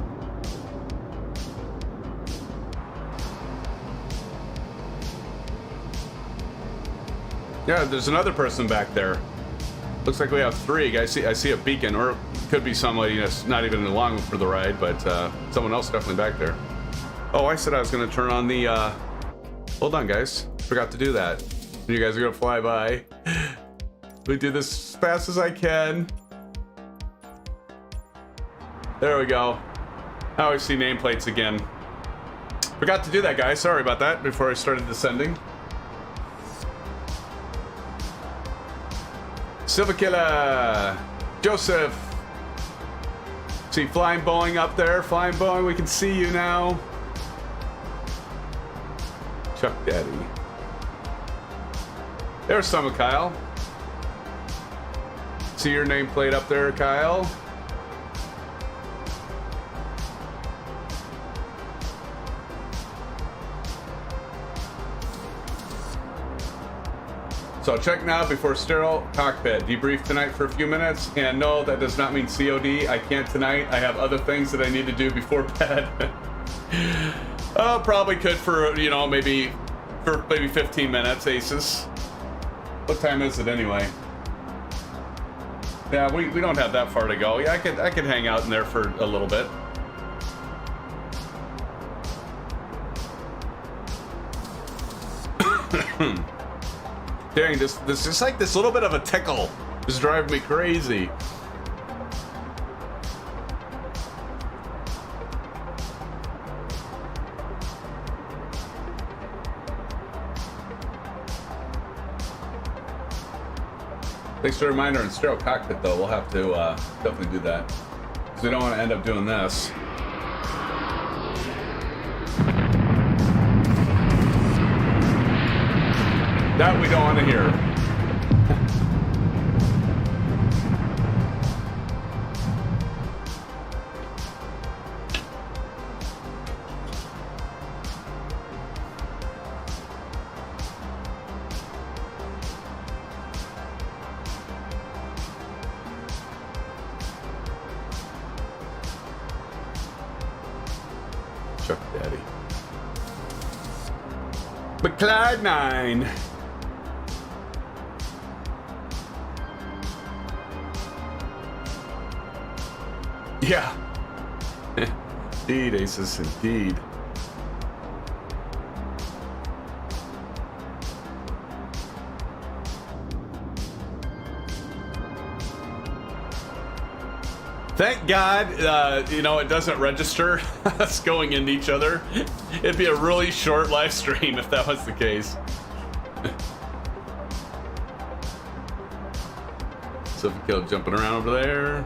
Yeah, there's another person back there. Looks like we have three. I see a beacon, or it could be somebody that's not even along for the ride, but someone else definitely back there. Oh, I said I was going to turn on the... Hold on, guys. Forgot to do that. You guys are going to fly by. Let me do this as fast as I can. There we go. Now I see nameplates again. Forgot to do that, guys. Sorry about that before I started descending. Silver Killer, Joseph. See Flying Boeing up there. Flying Boeing, we can see you now. Chuck Daddy. There's some of Kyle. See your nameplate up there, Kyle. So check now before sterile cockpit. Debrief tonight for a few minutes. And no, that does not mean COD. I can't tonight. I have other things that I need to do before bed. Probably could for, you know, maybe 15 minutes, ASUS. What time is it anyway? Yeah, we don't have that far to go. Yeah, I could hang out in there for a little bit. Dang, this is like this little bit of a tickle. This is driving me crazy. Thanks for the reminder on sterile cockpit, though. We'll have to definitely do that. Because we don't want to end up doing this. That we don't want to hear. Chuck Daddy. McCloud 9. Yeah. Indeed, ASUS, indeed. Thank God, you know, it doesn't register us going into each other. It'd be a really short live stream if that was the case. So if you jumping around over there.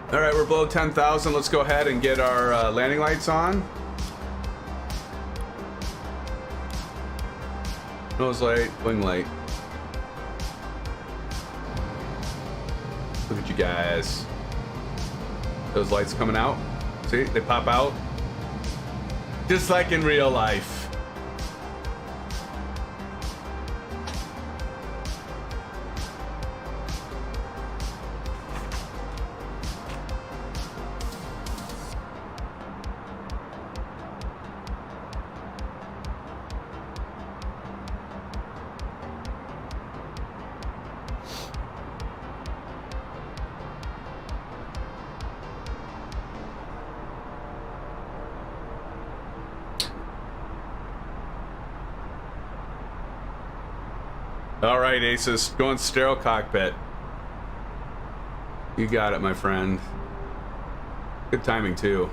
All right, we're below 10,000. Let's go ahead and get our landing lights on. Nose light, wing light. Look at you guys. Those lights coming out. See, they pop out. Just like in real life. All right, ASUS, going sterile cockpit. You got it, my friend. Good timing, too.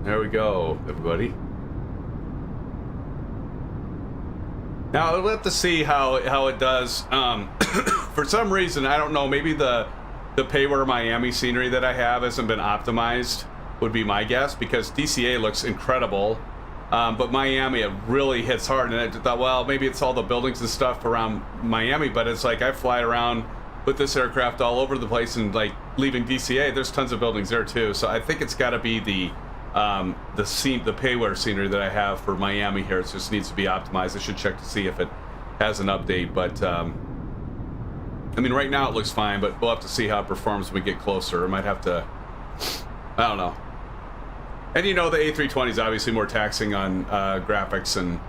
There we go, everybody. Now, we'll have to see how it does. For some reason, I don't know, maybe the Payware Miami scenery that I have hasn't been optimized, would be my guess, because DCA looks incredible. But Miami, it really hits hard, and I thought, well, maybe it's all the buildings and stuff around Miami, but it's like I fly around with this aircraft all over the place, and like leaving DCA, there's tons of buildings there too. So I think it's got to be the Payware scenery that I have for Miami here. It just needs to be optimized. I should check to see if it has an update, but I mean, right now it looks fine, but we'll have to see how it performs when we get closer. I might have to, I don't know. And you know, the A320 is obviously more taxing on graphics and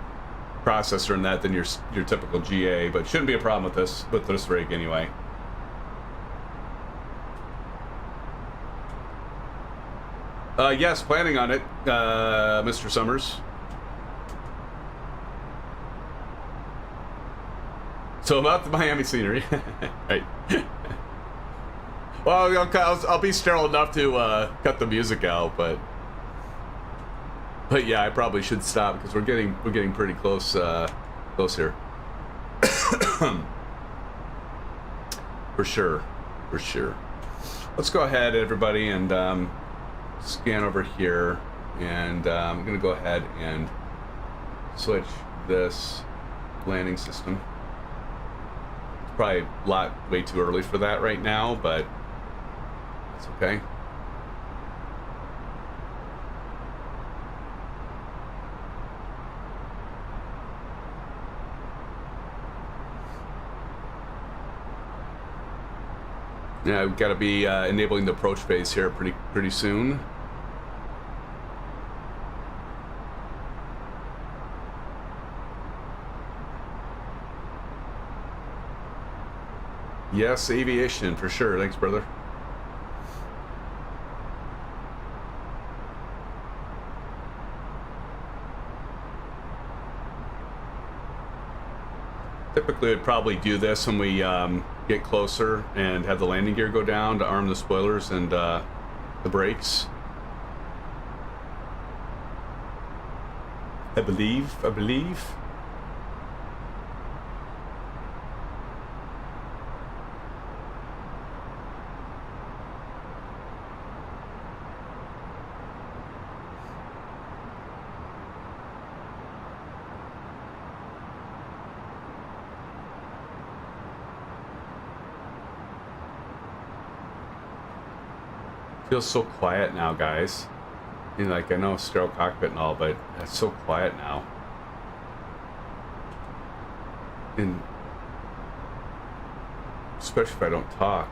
processor and that than your typical GA, but shouldn't be a problem with this rig anyway. Yes, planning on it, Mr. Summers. So about the Miami scenery, right? Well, I'll be sterile enough to cut the music out, but yeah, I probably should stop because we're getting pretty close here. For sure. Let's go ahead, everybody, and scan over here, and I'm gonna go ahead and switch this landing system. It's probably way too early for that right now, but it's okay. Yeah, we've got to be enabling the approach phase here pretty soon. Yes, aviation for sure. Thanks, brother. Typically, I'd probably do this when we get closer and have the landing gear go down to arm the spoilers and the brakes. I believe. Feels so quiet now, guys. I mean, like, I know sterile cockpit and all, but it's so quiet now. And especially if I don't talk.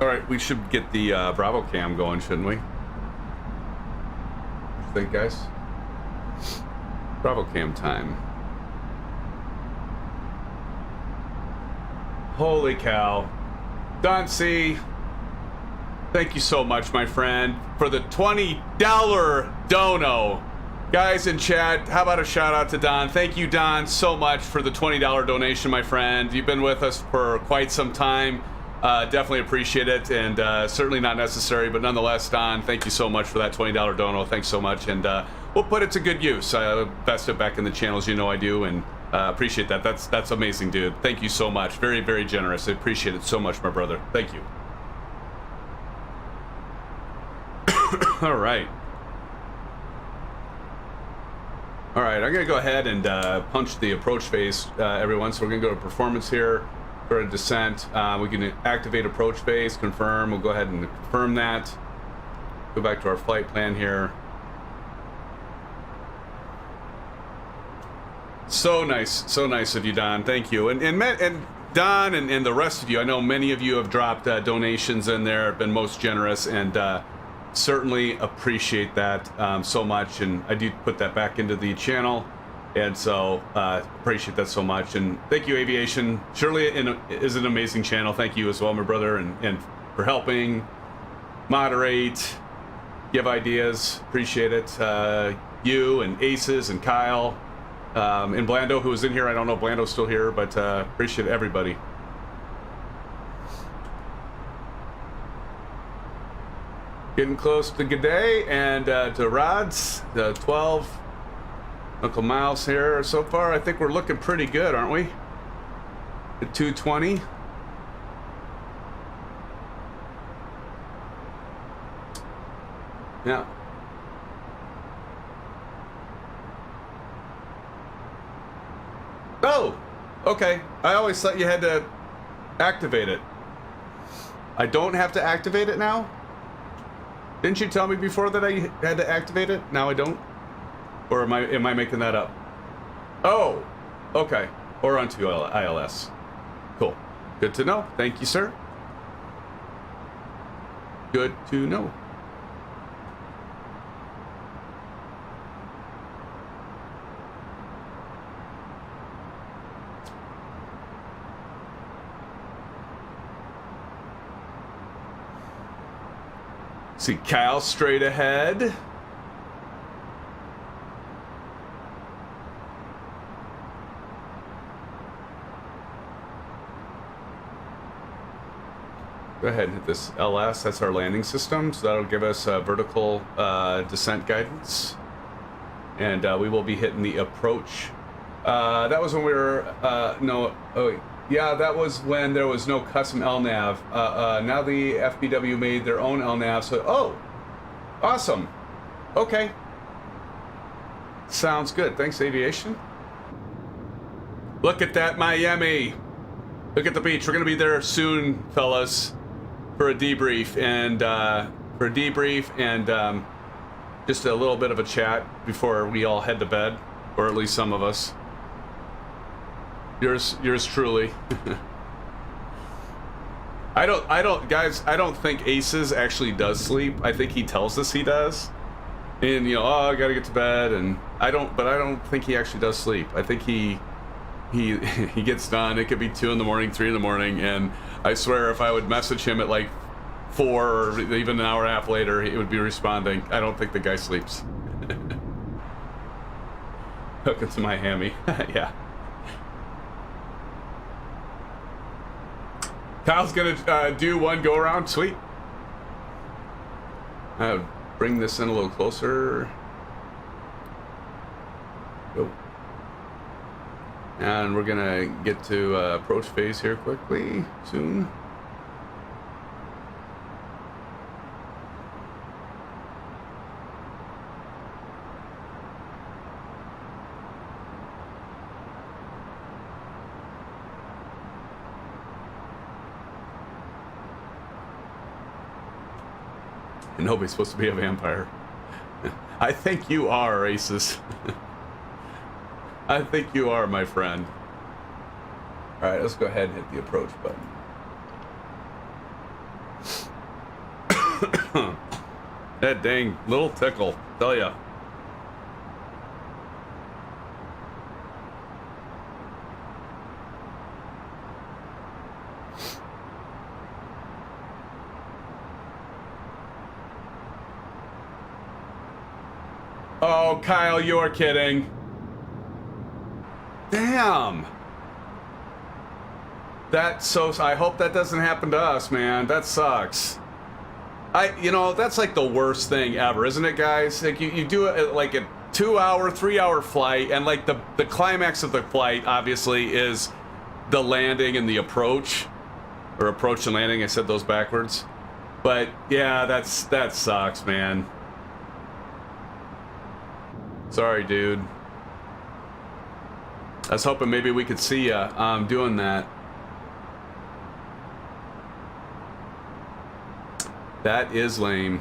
All right, we should get the Bravo cam going, shouldn't we? What do you think, guys? Bravo cam time. Holy cow. Don C, thank you so much, my friend, for the $20 dono. Guys in chat, how about a shout out to Don? Thank you, Don, so much for the $20 donation, my friend. You've been with us for quite some time. Definitely appreciate it, and certainly not necessary, but nonetheless, Don, thank you so much for that $20 dono. Thanks so much, and we'll put it to good use. Invest it back in the channels, you know I do, and appreciate that. That's amazing, dude. Thank you so much. Very, very generous. I appreciate it so much, my brother. Thank you. All right. All right, I'm gonna go ahead and punch the approach phase, everyone. So we're gonna go to performance here, go to descent. We can activate approach phase, confirm. We'll go ahead and confirm that. Go back to our flight plan here. So nice of you, Don. Thank you. And Don and the rest of you, I know many of you have dropped donations in there, been most generous, and certainly appreciate that so much. And I do put that back into the channel, and so appreciate that so much. And thank you, Aviation. Surely is an amazing channel. Thank you as well, my brother, and for helping moderate, give ideas. Appreciate it. You and Aces and Kyle. And Blando, who was in here. I don't know if Blando's still here, but appreciate everybody. Getting close to G'day and to Rods, 12. Uncle Miles here. So far, I think we're looking pretty good, aren't we? At 220. Yeah. Oh, okay. I always thought you had to activate it. I don't have to activate it now? Didn't you tell me before that I had to activate it? Now I don't? Or am I making that up? Oh, okay. Or onto ILS. Cool. Good to know. Thank you, sir. Good to know. See Cal straight ahead. Go ahead and hit this LS. That's our landing system. So that'll give us vertical descent guidance. And we will be hitting the approach. That was when we were, yeah, that was when there was no custom LNAV. Now the FBW made their own LNAV. So, oh, awesome. Okay. Sounds good. Thanks, Aviation. Look at that, Miami. Look at the beach. We're going to be there soon, fellas, for a debrief and just a little bit of a chat before we all head to bed, or at least some of us. Yours truly. I don't think Aces actually does sleep. I think he tells us he does. And, you know, oh, I gotta get to bed, and I don't think he actually does sleep. I think he gets done. It could be 2 in the morning, 3 in the morning, and I swear if I would message him at like 4 or even an hour and a half later, he would be responding. I don't think the guy sleeps. Hook into my hammy. Yeah. Kyle's gonna do one go around. Sweet. Bring this in a little closer. Go. And we're gonna get to approach phase here quickly soon. Nobody's supposed to be a vampire. I think you are, Aces. I think you are, my friend. All right, let's go ahead and hit the approach button. That dang little tickle, tell ya. Oh, Kyle, you're kidding. Damn. That's so... I hope that doesn't happen to us, man. That sucks. You know, that's like the worst thing ever, isn't it, guys? Like, you do it like a 2-hour, 3-hour flight, and like the climax of the flight, obviously, is the landing and the approach. Or approach and landing, I said those backwards. But, yeah, that sucks, man. Sorry, dude. I was hoping maybe we could see ya doing that. That is lame.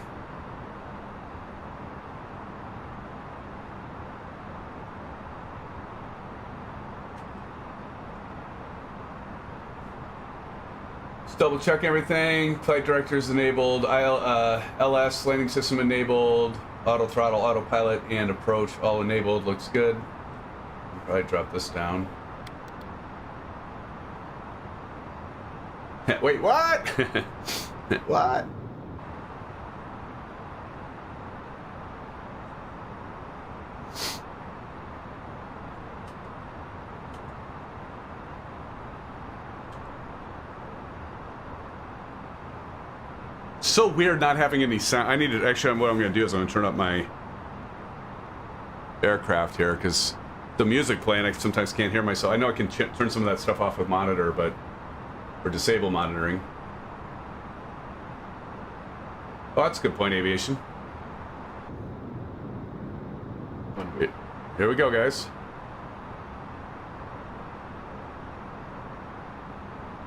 Just double check everything. Flight directors enabled. LS landing system enabled. Auto throttle, autopilot, and approach all enabled. Looks good. I'll probably drop this down. Wait, what? What? So weird not having any sound. I need to actually, what I'm going to do is I'm going to turn up my aircraft here because the music playing, I sometimes can't hear myself. I know I can turn some of that stuff off with monitor, but or disable monitoring. Oh, that's a good point, aviation. Here we go, guys.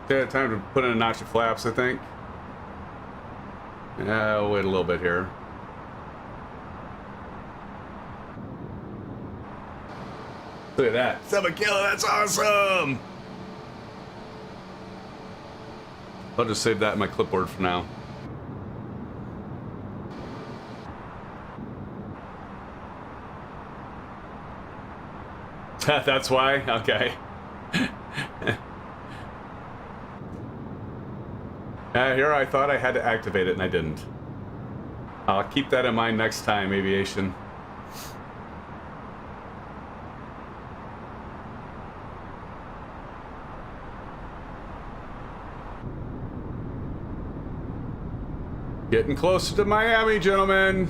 Yeah, time to put in a notch of flaps, I think. I'll wait a little bit here. Look at that. 7 kilo, that's awesome! I'll just save that in my clipboard for now. That's why? Okay. Here I thought I had to activate it and I didn't. I'll keep that in mind next time, aviation. Getting closer to Miami, gentlemen.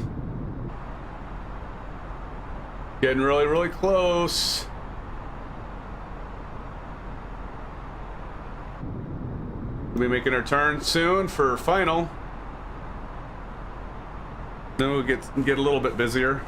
Getting really, really close. We'll be making our turn soon for final. Then we'll get a little bit busier.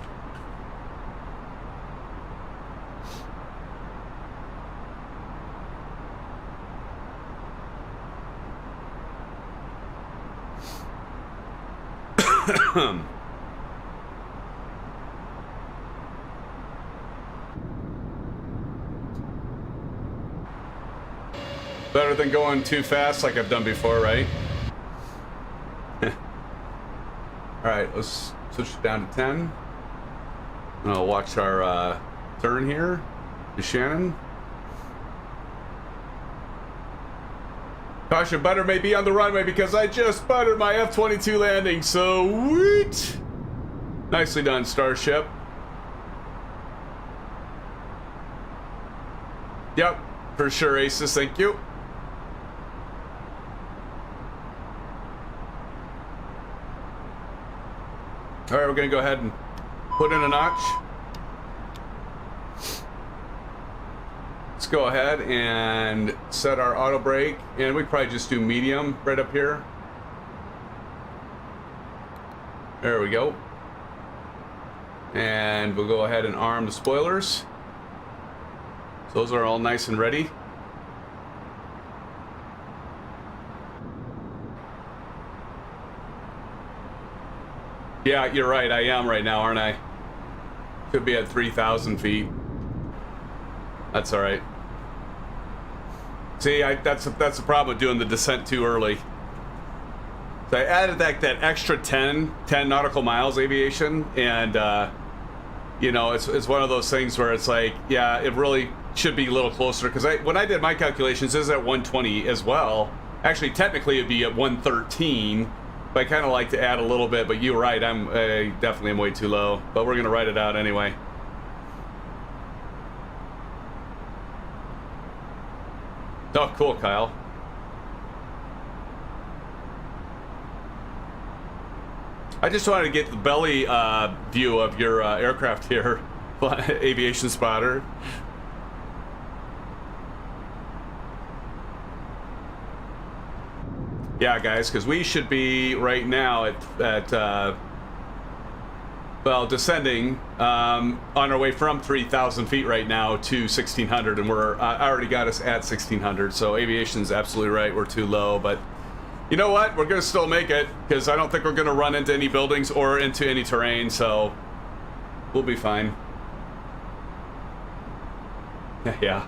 Better than going too fast like I've done before, right? Alright, let's switch it down to 10. And I'll watch our turn here to Shannon. Caution, butter may be on the runway because I just buttered my F-22 landing, so sweet! Nicely done, Starship. Yep, for sure, ASUS, thank you. All right, we're gonna go ahead and put in a notch. Let's go ahead and set our auto brake, and we probably just do medium right up here. There we go. And we'll go ahead and arm the spoilers. So those are all nice and ready. Yeah, you're right. I am right now, aren't I? Could be at 3,000 feet. That's all right. See, that's the problem with doing the descent too early. So I added that extra 10 nautical miles aviation, and you know, it's one of those things where it's like, yeah, it really should be a little closer, because when I did my calculations, this is at 120 as well. Actually, technically, it'd be at 113. But I kind of like to add a little bit, but you're right, I definitely am way too low. But we're gonna write it out anyway. Oh, cool, Kyle. I just wanted to get the belly view of your aircraft here, aviation spotter. Yeah, guys, because we should be right now at well, descending on our way from 3,000 feet right now to 1,600, and we're I already got us at 1,600. So aviation's absolutely right, we're too low, but you know what? We're gonna still make it because I don't think we're gonna run into any buildings or into any terrain, so we'll be fine. Yeah.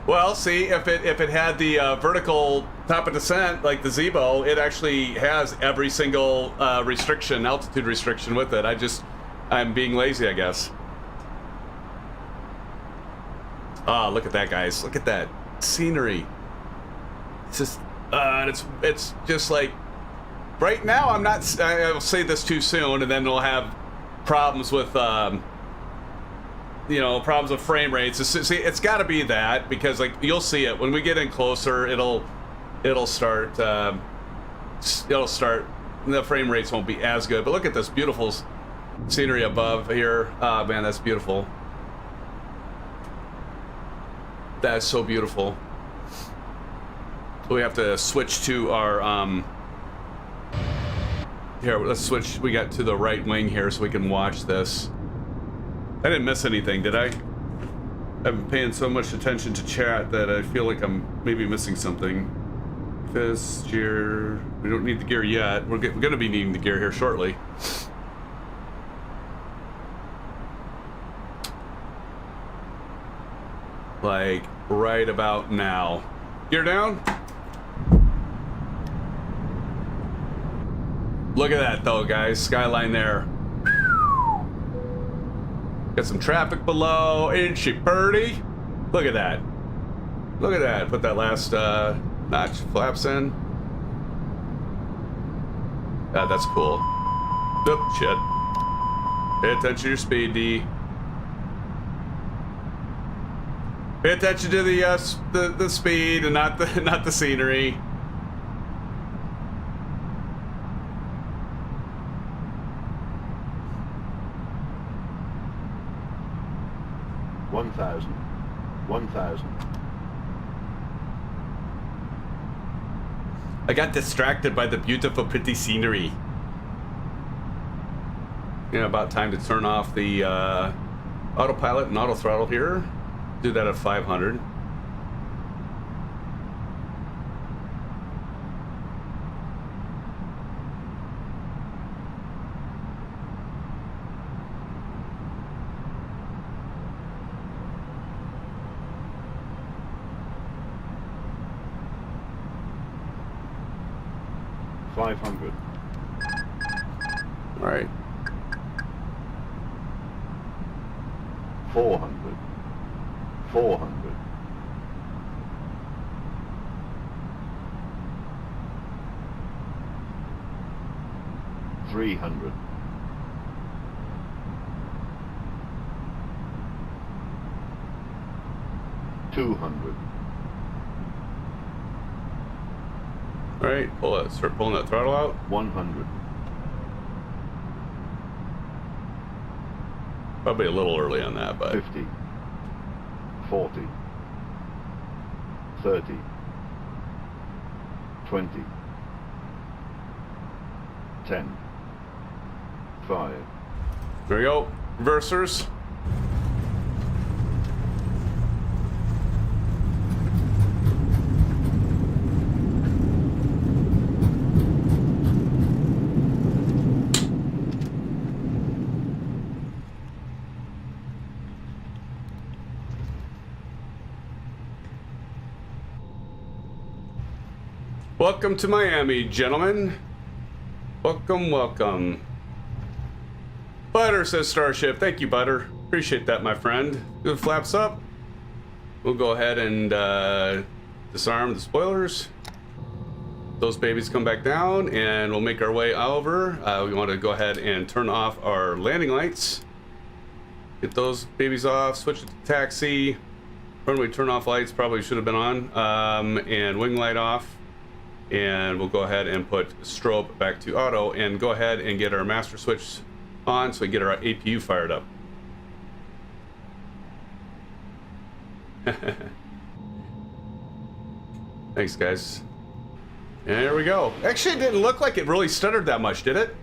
Well, see, if it had the vertical top of descent like the Zebo, it actually has every single restriction, altitude restriction with it. I'm being lazy, I guess. Ah, look at that, guys! Look at that scenery. It's just, it's just like right now. I'll say this too soon, and then we'll have problems with. You know, problems with frame rates. See, it's got to be that, because like you'll see it when we get in closer. It'll start. The frame rates won't be as good. But look at this beautiful scenery above here. Oh, man, that's beautiful. That is so beautiful. We have to switch to our here. Let's switch. We got to the right wing here so we can watch this. I didn't miss anything, did I? I've been paying so much attention to chat that I feel like I'm maybe missing something. This gear, we don't need the gear yet. We're gonna be needing the gear here shortly. Like right about now. Gear down. Look at that though, guys. Skyline there. Got some traffic below. Ain't she pretty? Look at that. Look at that. Put that last notch flaps in. That's cool. Oh, shit. Pay attention to your speed, D. Pay attention to the speed and not the scenery. One thousand. I got distracted by the beautiful, pretty scenery. You know, about time to turn off the autopilot and auto throttle here. Do that at 500. All right. 400. 300. 200. All right, start pulling that throttle out. 100. Probably a little early on that, but 50. 40. 30. 20. 10. 5. There we go. Reversers. Welcome to Miami, gentlemen. Welcome, welcome. Butter says Starship. Thank you, Butter. Appreciate that, my friend. Good flaps up. We'll go ahead and disarm the spoilers. those babies come back down, and we'll make our way over. We want to go ahead and turn off our landing lights. Get those babies off, switch it to taxi. Runway turn off lights probably should have been on, and wing light off. And we'll go ahead and put strobe back to auto and go ahead and get our master switch on so we get our APU fired up. Thanks, guys. And there we go. Actually, it didn't look like it really stuttered that much, did it?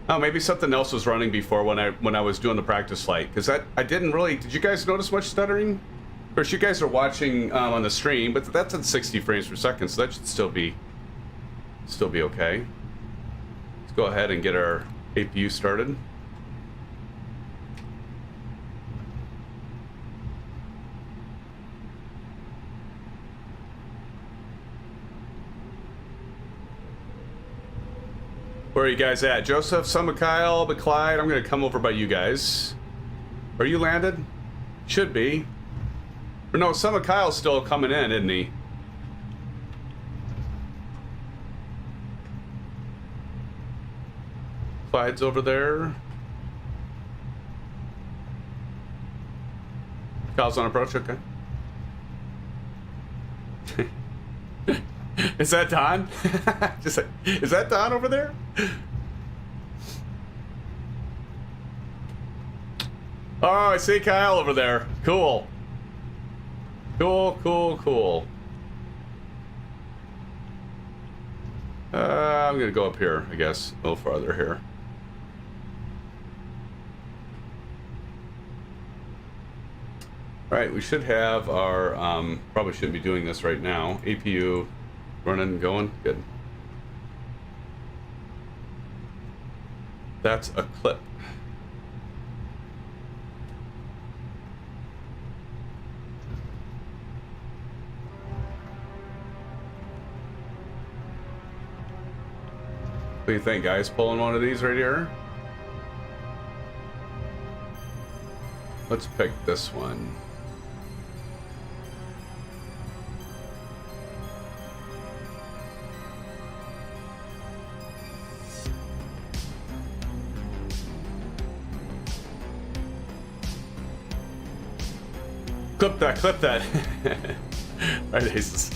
Oh, maybe something else was running before when I was doing the practice flight, because I didn't really. Did you guys notice much stuttering? Of course, you guys are watching on the stream, but that's at 60 frames per second, so that should still be okay. Let's go ahead and get our APU started. Where are you guys at? Joseph, some Mikhail, but Clyde, I'm going to come over by you guys. Are you landed? Should be. Or no, some Mikhail's still coming in, isn't he? Clyde's over there. Kyle's on approach, okay. Is that Don? Just like, is that Don over there? Oh, I see Kyle over there. Cool. Cool, cool, cool. I'm gonna go up here, I guess, a little farther here. All right, we should have our, probably shouldn't be doing this right now. APU running and going, good. That's a clip. What do you think, guys? Pulling one of these right here? Let's pick this one. Clip that, clip that. Right, Aces.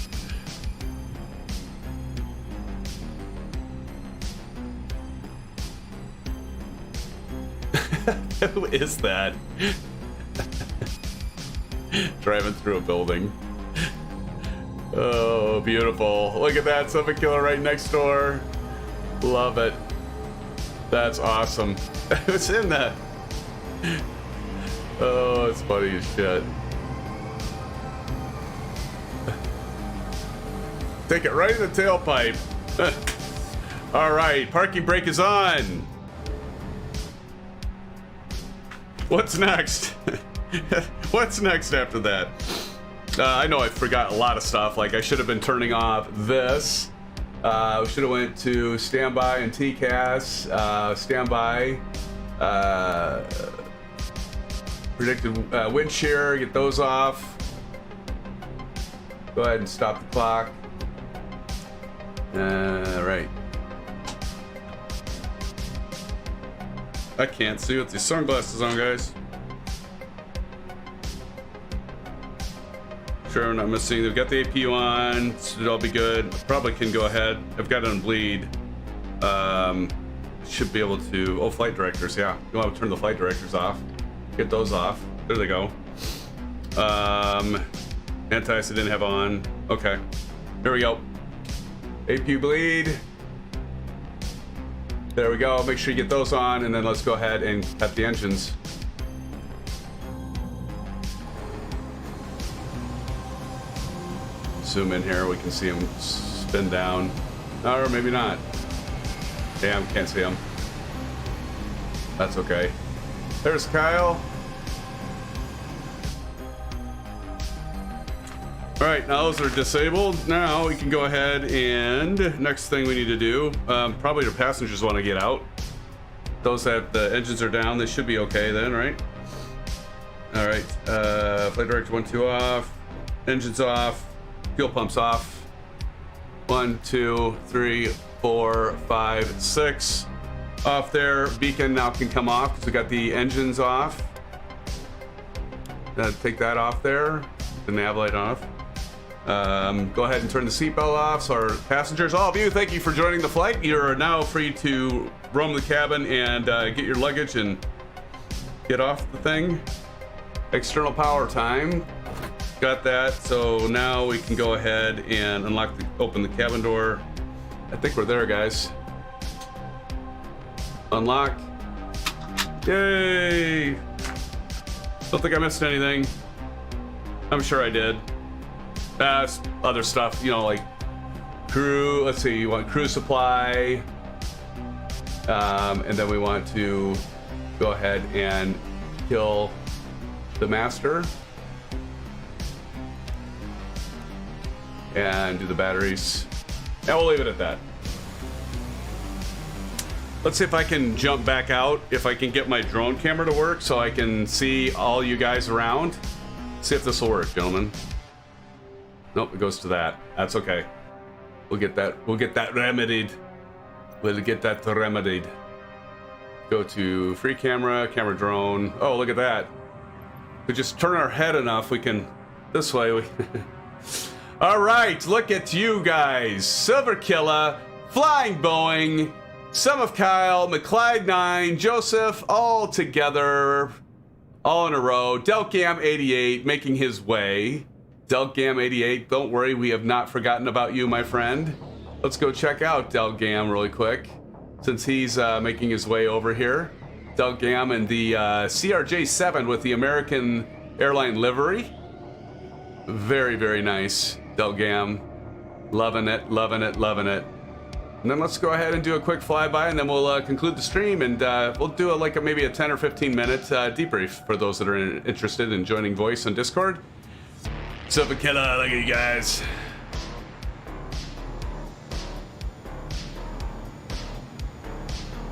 Who is that? Driving through a building. Oh, beautiful. Look at that, 7 killer right next door. Love it. That's awesome. Who's in that? Oh, it's funny as shit. Take it right in the tailpipe. All right, parking brake is on. What's next? What's next after that? I know I forgot a lot of stuff. Like I should have been turning off this. We should have went to standby and TCAS. Standby. Predicted wind shear. Get those off. Go ahead and stop the clock. Right. I can't see with these sunglasses on, guys. Sure, I'm not missing. We've got the APU on, so it'll be good. Probably can go ahead. I've got it on bleed. Should be able to. Oh, flight directors. Yeah, you want to turn the flight directors off. Get those off. There they go. Anti-ice I didn't have on. Okay. Here we go. Apu Bleed. There we go. Make sure you get those on, and then let's go ahead and cut the engines. Zoom in here. We can see them spin down. Or maybe not. Damn, can't see them. That's okay. There's Kyle. All right, now those are disabled. Now we can go ahead and next thing we need to do, probably the passengers want to get out. Those that the engines are down, they should be okay then, right? All right, flight director 1, 2 off, engines off, fuel pumps off. 1, 2, 3, 4, 5, 6. Off there. Beacon now can come off because we got the engines off. Take that off there. The nav light off. Go ahead and turn the seatbelt off. So our passengers, all of you, thank you for joining the flight. You're now free to roam the cabin and get your luggage and get off the thing. External power time. Got that. So now we can go ahead and open the cabin door. I think we're there, guys. Unlock. Yay! Don't think I missed anything. I'm sure I did. Other stuff, you know, like crew. Let's see, you want crew supply. And then we want to go ahead and kill the master. And do the batteries. And we'll leave it at that. Let's see if I can jump back out, if I can get my drone camera to work so I can see all you guys around. See if this will work, gentlemen. Nope, it goes to that. That's okay. We'll get that remedied. We'll get that remedied. Go to free camera, camera drone. Oh, look at that. We just turn our head enough, we can, this way. All right, look at you guys. Silver Killa, Flying Boeing, Some of Kyle, McClyde 9, Joseph, all together, all in a row. Delcam 88 making his way. Delcam 88, don't worry, we have not forgotten about you, my friend. Let's go check out Delcam really quick, since he's making his way over here. Delcam and the CRJ7 with the American airline livery. Very, very nice, Delcam. Loving it, loving it, loving it. And then let's go ahead and do a quick flyby, and then we'll conclude the stream, and we'll do maybe a 10 or 15 minute debrief for those that are interested in joining voice on Discord. Silver Killa, look at you guys.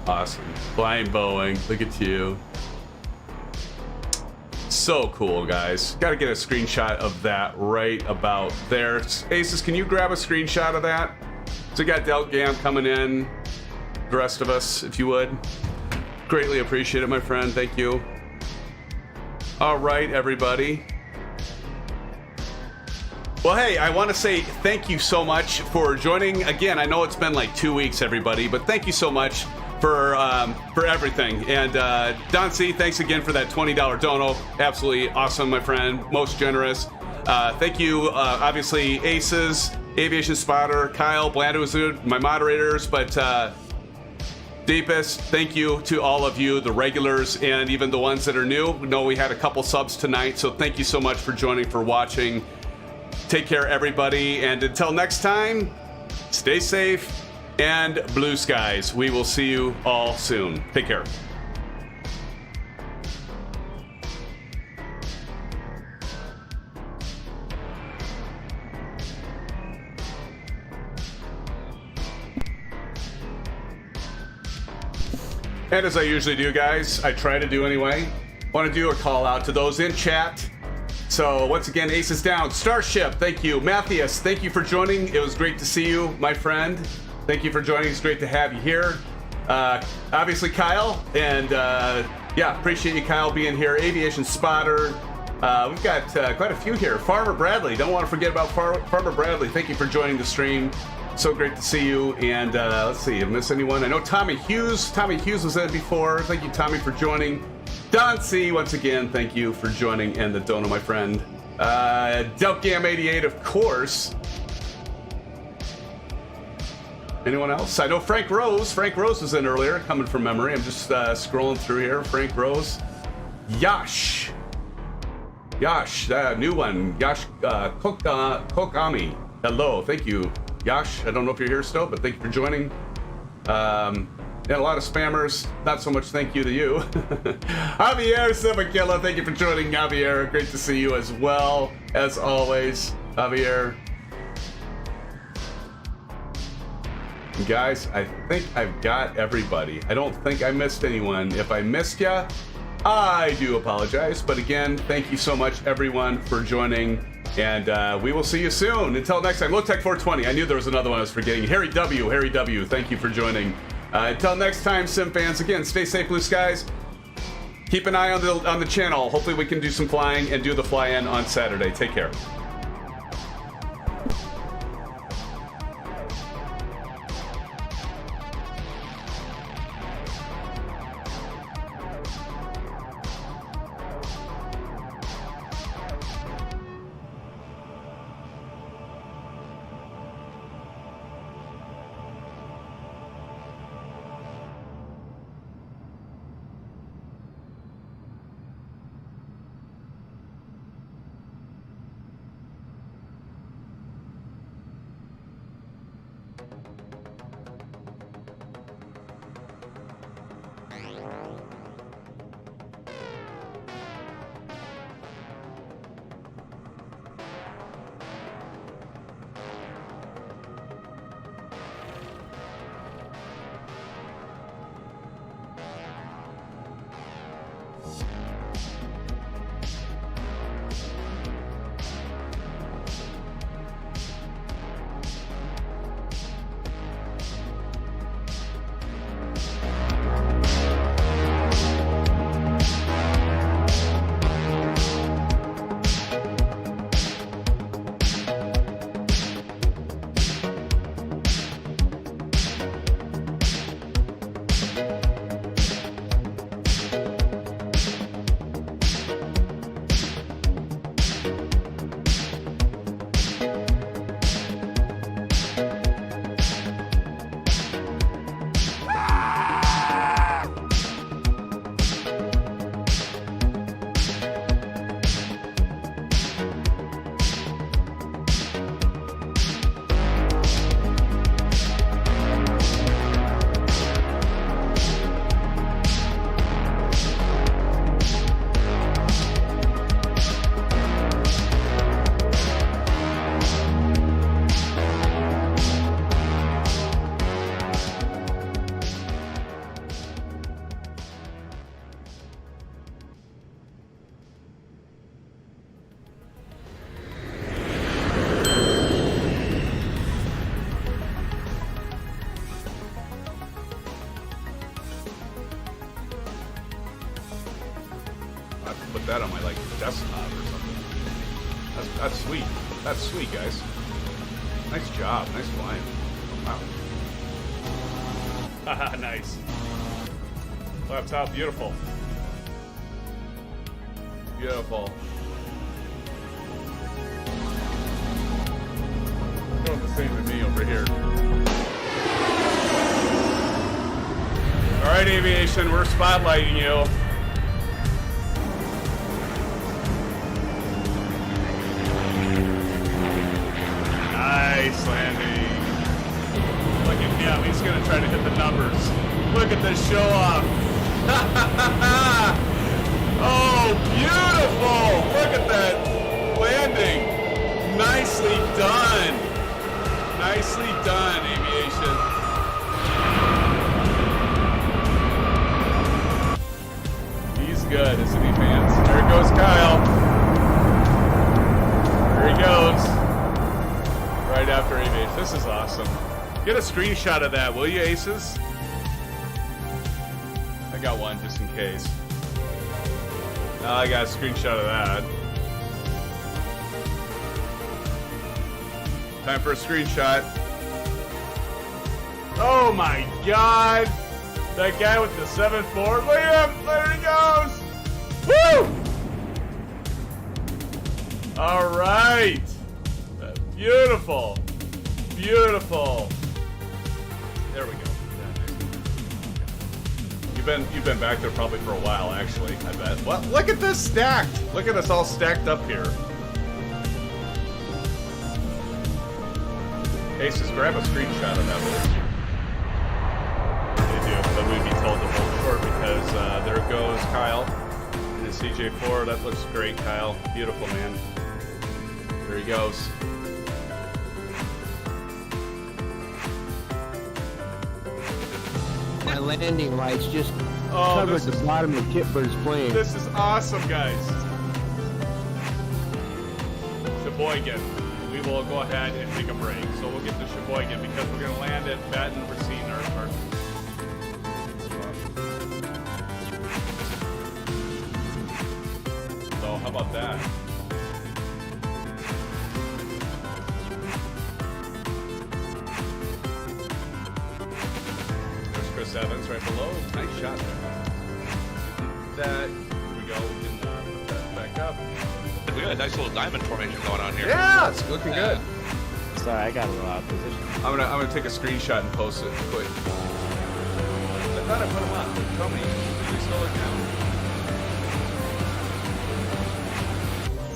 Awesome. Flying Boeing, look at you. So cool, guys. Gotta get a screenshot of that right about there. Asus, can you grab a screenshot of that? So we got Delcam coming in. The rest of us, if you would. Greatly appreciate it, my friend. Thank you. All right, everybody. Well, hey, I want to say thank you so much for joining. Again, I know it's been like 2 weeks, everybody, but thank you so much for everything. And Don C, thanks again for that $20 dono. Absolutely awesome, my friend. Most generous. Thank you, obviously, Aces, Aviation Spotter, Kyle, Blandu, my moderators, but deepest thank you to all of you, the regulars, and even the ones that are new. We know we had a couple subs tonight, so thank you so much for joining, for watching. Take care, everybody, and until next time, stay safe and blue skies. We will see you all soon. Take care. And as I usually do, guys, I try to do anyway, want to do a call out to those in chat. So once again, Aces down. Starship, thank you. Matthias, thank you for joining. It was great to see you, my friend. Thank you for joining. It's great to have you here. Obviously, Kyle, and yeah, appreciate you, Kyle, being here. Aviation Spotter. We've got quite a few here. Farmer Bradley, don't want to forget about Farmer Bradley. Thank you for joining the stream. So great to see you. And let's see, did I miss anyone? I know Tommy Hughes. Tommy Hughes was in before. Thank you, Tommy, for joining. Don C, once again, thank you for joining, and the dono, my friend. Delcam88, of course. Anyone else? I know Frank Rose. Frank Rose was in earlier, coming from memory. I'm just scrolling through here. Frank Rose. Yash. Yash, new one. Yash Kokami. Hello, thank you, Yash. I don't know if you're here still, but thank you for joining. And a lot of spammers, not so much thank you to you. Javier Sevakilla, thank you for joining, Javier. Great to see you as well, as always, Javier. Guys, I think I've got everybody. I don't think I missed anyone. If I missed ya, I do apologize. But again, thank you so much, everyone, for joining. And we will see you soon. Until next time, Lotech 420. I knew there was another one I was forgetting. Harry W, thank you for joining. Until next time, Sim fans, again, stay safe, blue skies. Keep an eye on the channel. Hopefully we can do some flying and do the fly-in on Saturday. Take care. That on my like desktop or something. That's sweet. That's sweet, guys. Nice job. Nice flying. Wow. Haha, nice. Laptop, beautiful. Beautiful. Doing the same with me over here. All right, aviation, we're spotlighting you. Nice landing. Look at him. He's going to try to hit the numbers. Look at this show off. Oh, beautiful. Look at that landing. Nicely done. Nicely done, aviation. He's good, isn't he, fans? There goes Kyle. There he goes. Right after aviation. This is awesome. Get a screenshot of that, will you, aces? I got one just in case. I got a screenshot of that. Time for a screenshot. Oh my god! That guy with the 7.4. Look at him! There he goes! Woo! Alright! Beautiful! Beautiful! There we go. You've been back there probably for a while, actually, I bet. Well, look at this stacked! Look at us all stacked up here. Aces, grab a screenshot of that one. They do, but we'd be told to hold short because there goes Kyle in his CJ4. That looks great, Kyle. Beautiful, man. There he goes. My landing lights just covered the bottom of Kitber's plane. This is awesome, guys. The Sheboygan, we will go ahead and take a break. So we'll get to Sheboygan because we're going to land at Baton Racine. So how about that? There's Chris Evans right below. Nice shot there. That, here we go. We can put that back up. We got a nice little diamond formation going on here. Yeah, it's looking good. Sorry, I got a little out of position. I'm gonna take a screenshot and post it quick. I thought I put them on. Tell me, are they still looking out?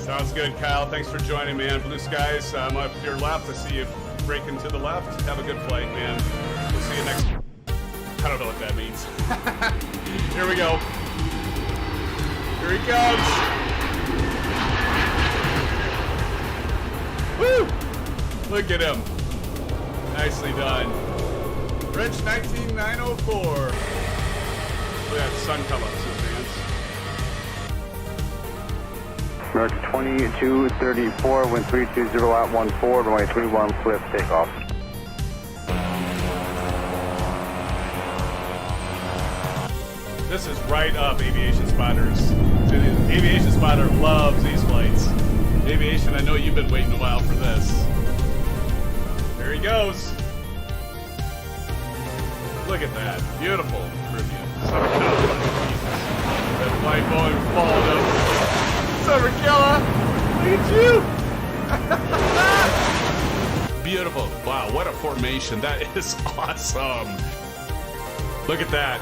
Sounds good, Kyle. Thanks for joining, man. Blue skies. I'm up your left. I see you breaking to the left. Have a good flight, man. We'll see you next. I don't know what that means. Here we go. Here he comes. Woo! Look at him. Nicely done. Rich 19904. Look at that sun come up, SimFans. American 2234, wind 320 at 14, runway 31, flip, takeoff. This is right up Aviation Spotters. Aviation Spotter loves these flights. Aviation, I know you've been waiting a while for this. There he goes. Look at that. Beautiful Caribbean. Summer Killer. That flight going followed him. Summer Killer. Look at you. Beautiful. Wow, what a formation. That is awesome. Look at that.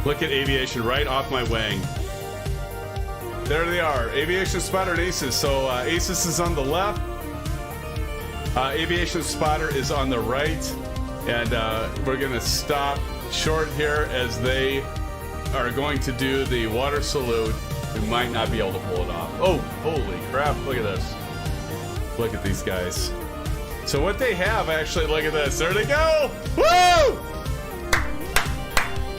Look at Aviation right off my wing. There they are, Aviation Spotter and ASUS. So ASUS is on the left, Aviation Spotter is on the right, and we're gonna stop short here as they are going to do the water salute. We might not be able to pull it off. Oh, holy crap, look at this. Look at these guys. So what they have, actually, look at this. There they go! Woo!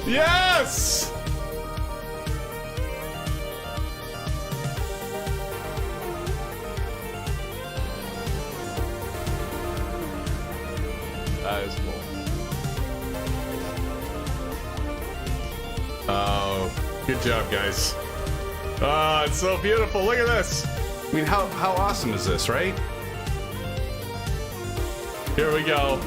Yes! That is cool. Oh, good job, guys. Oh, it's so beautiful. Look at this. I mean, how awesome is this, right? Here we go.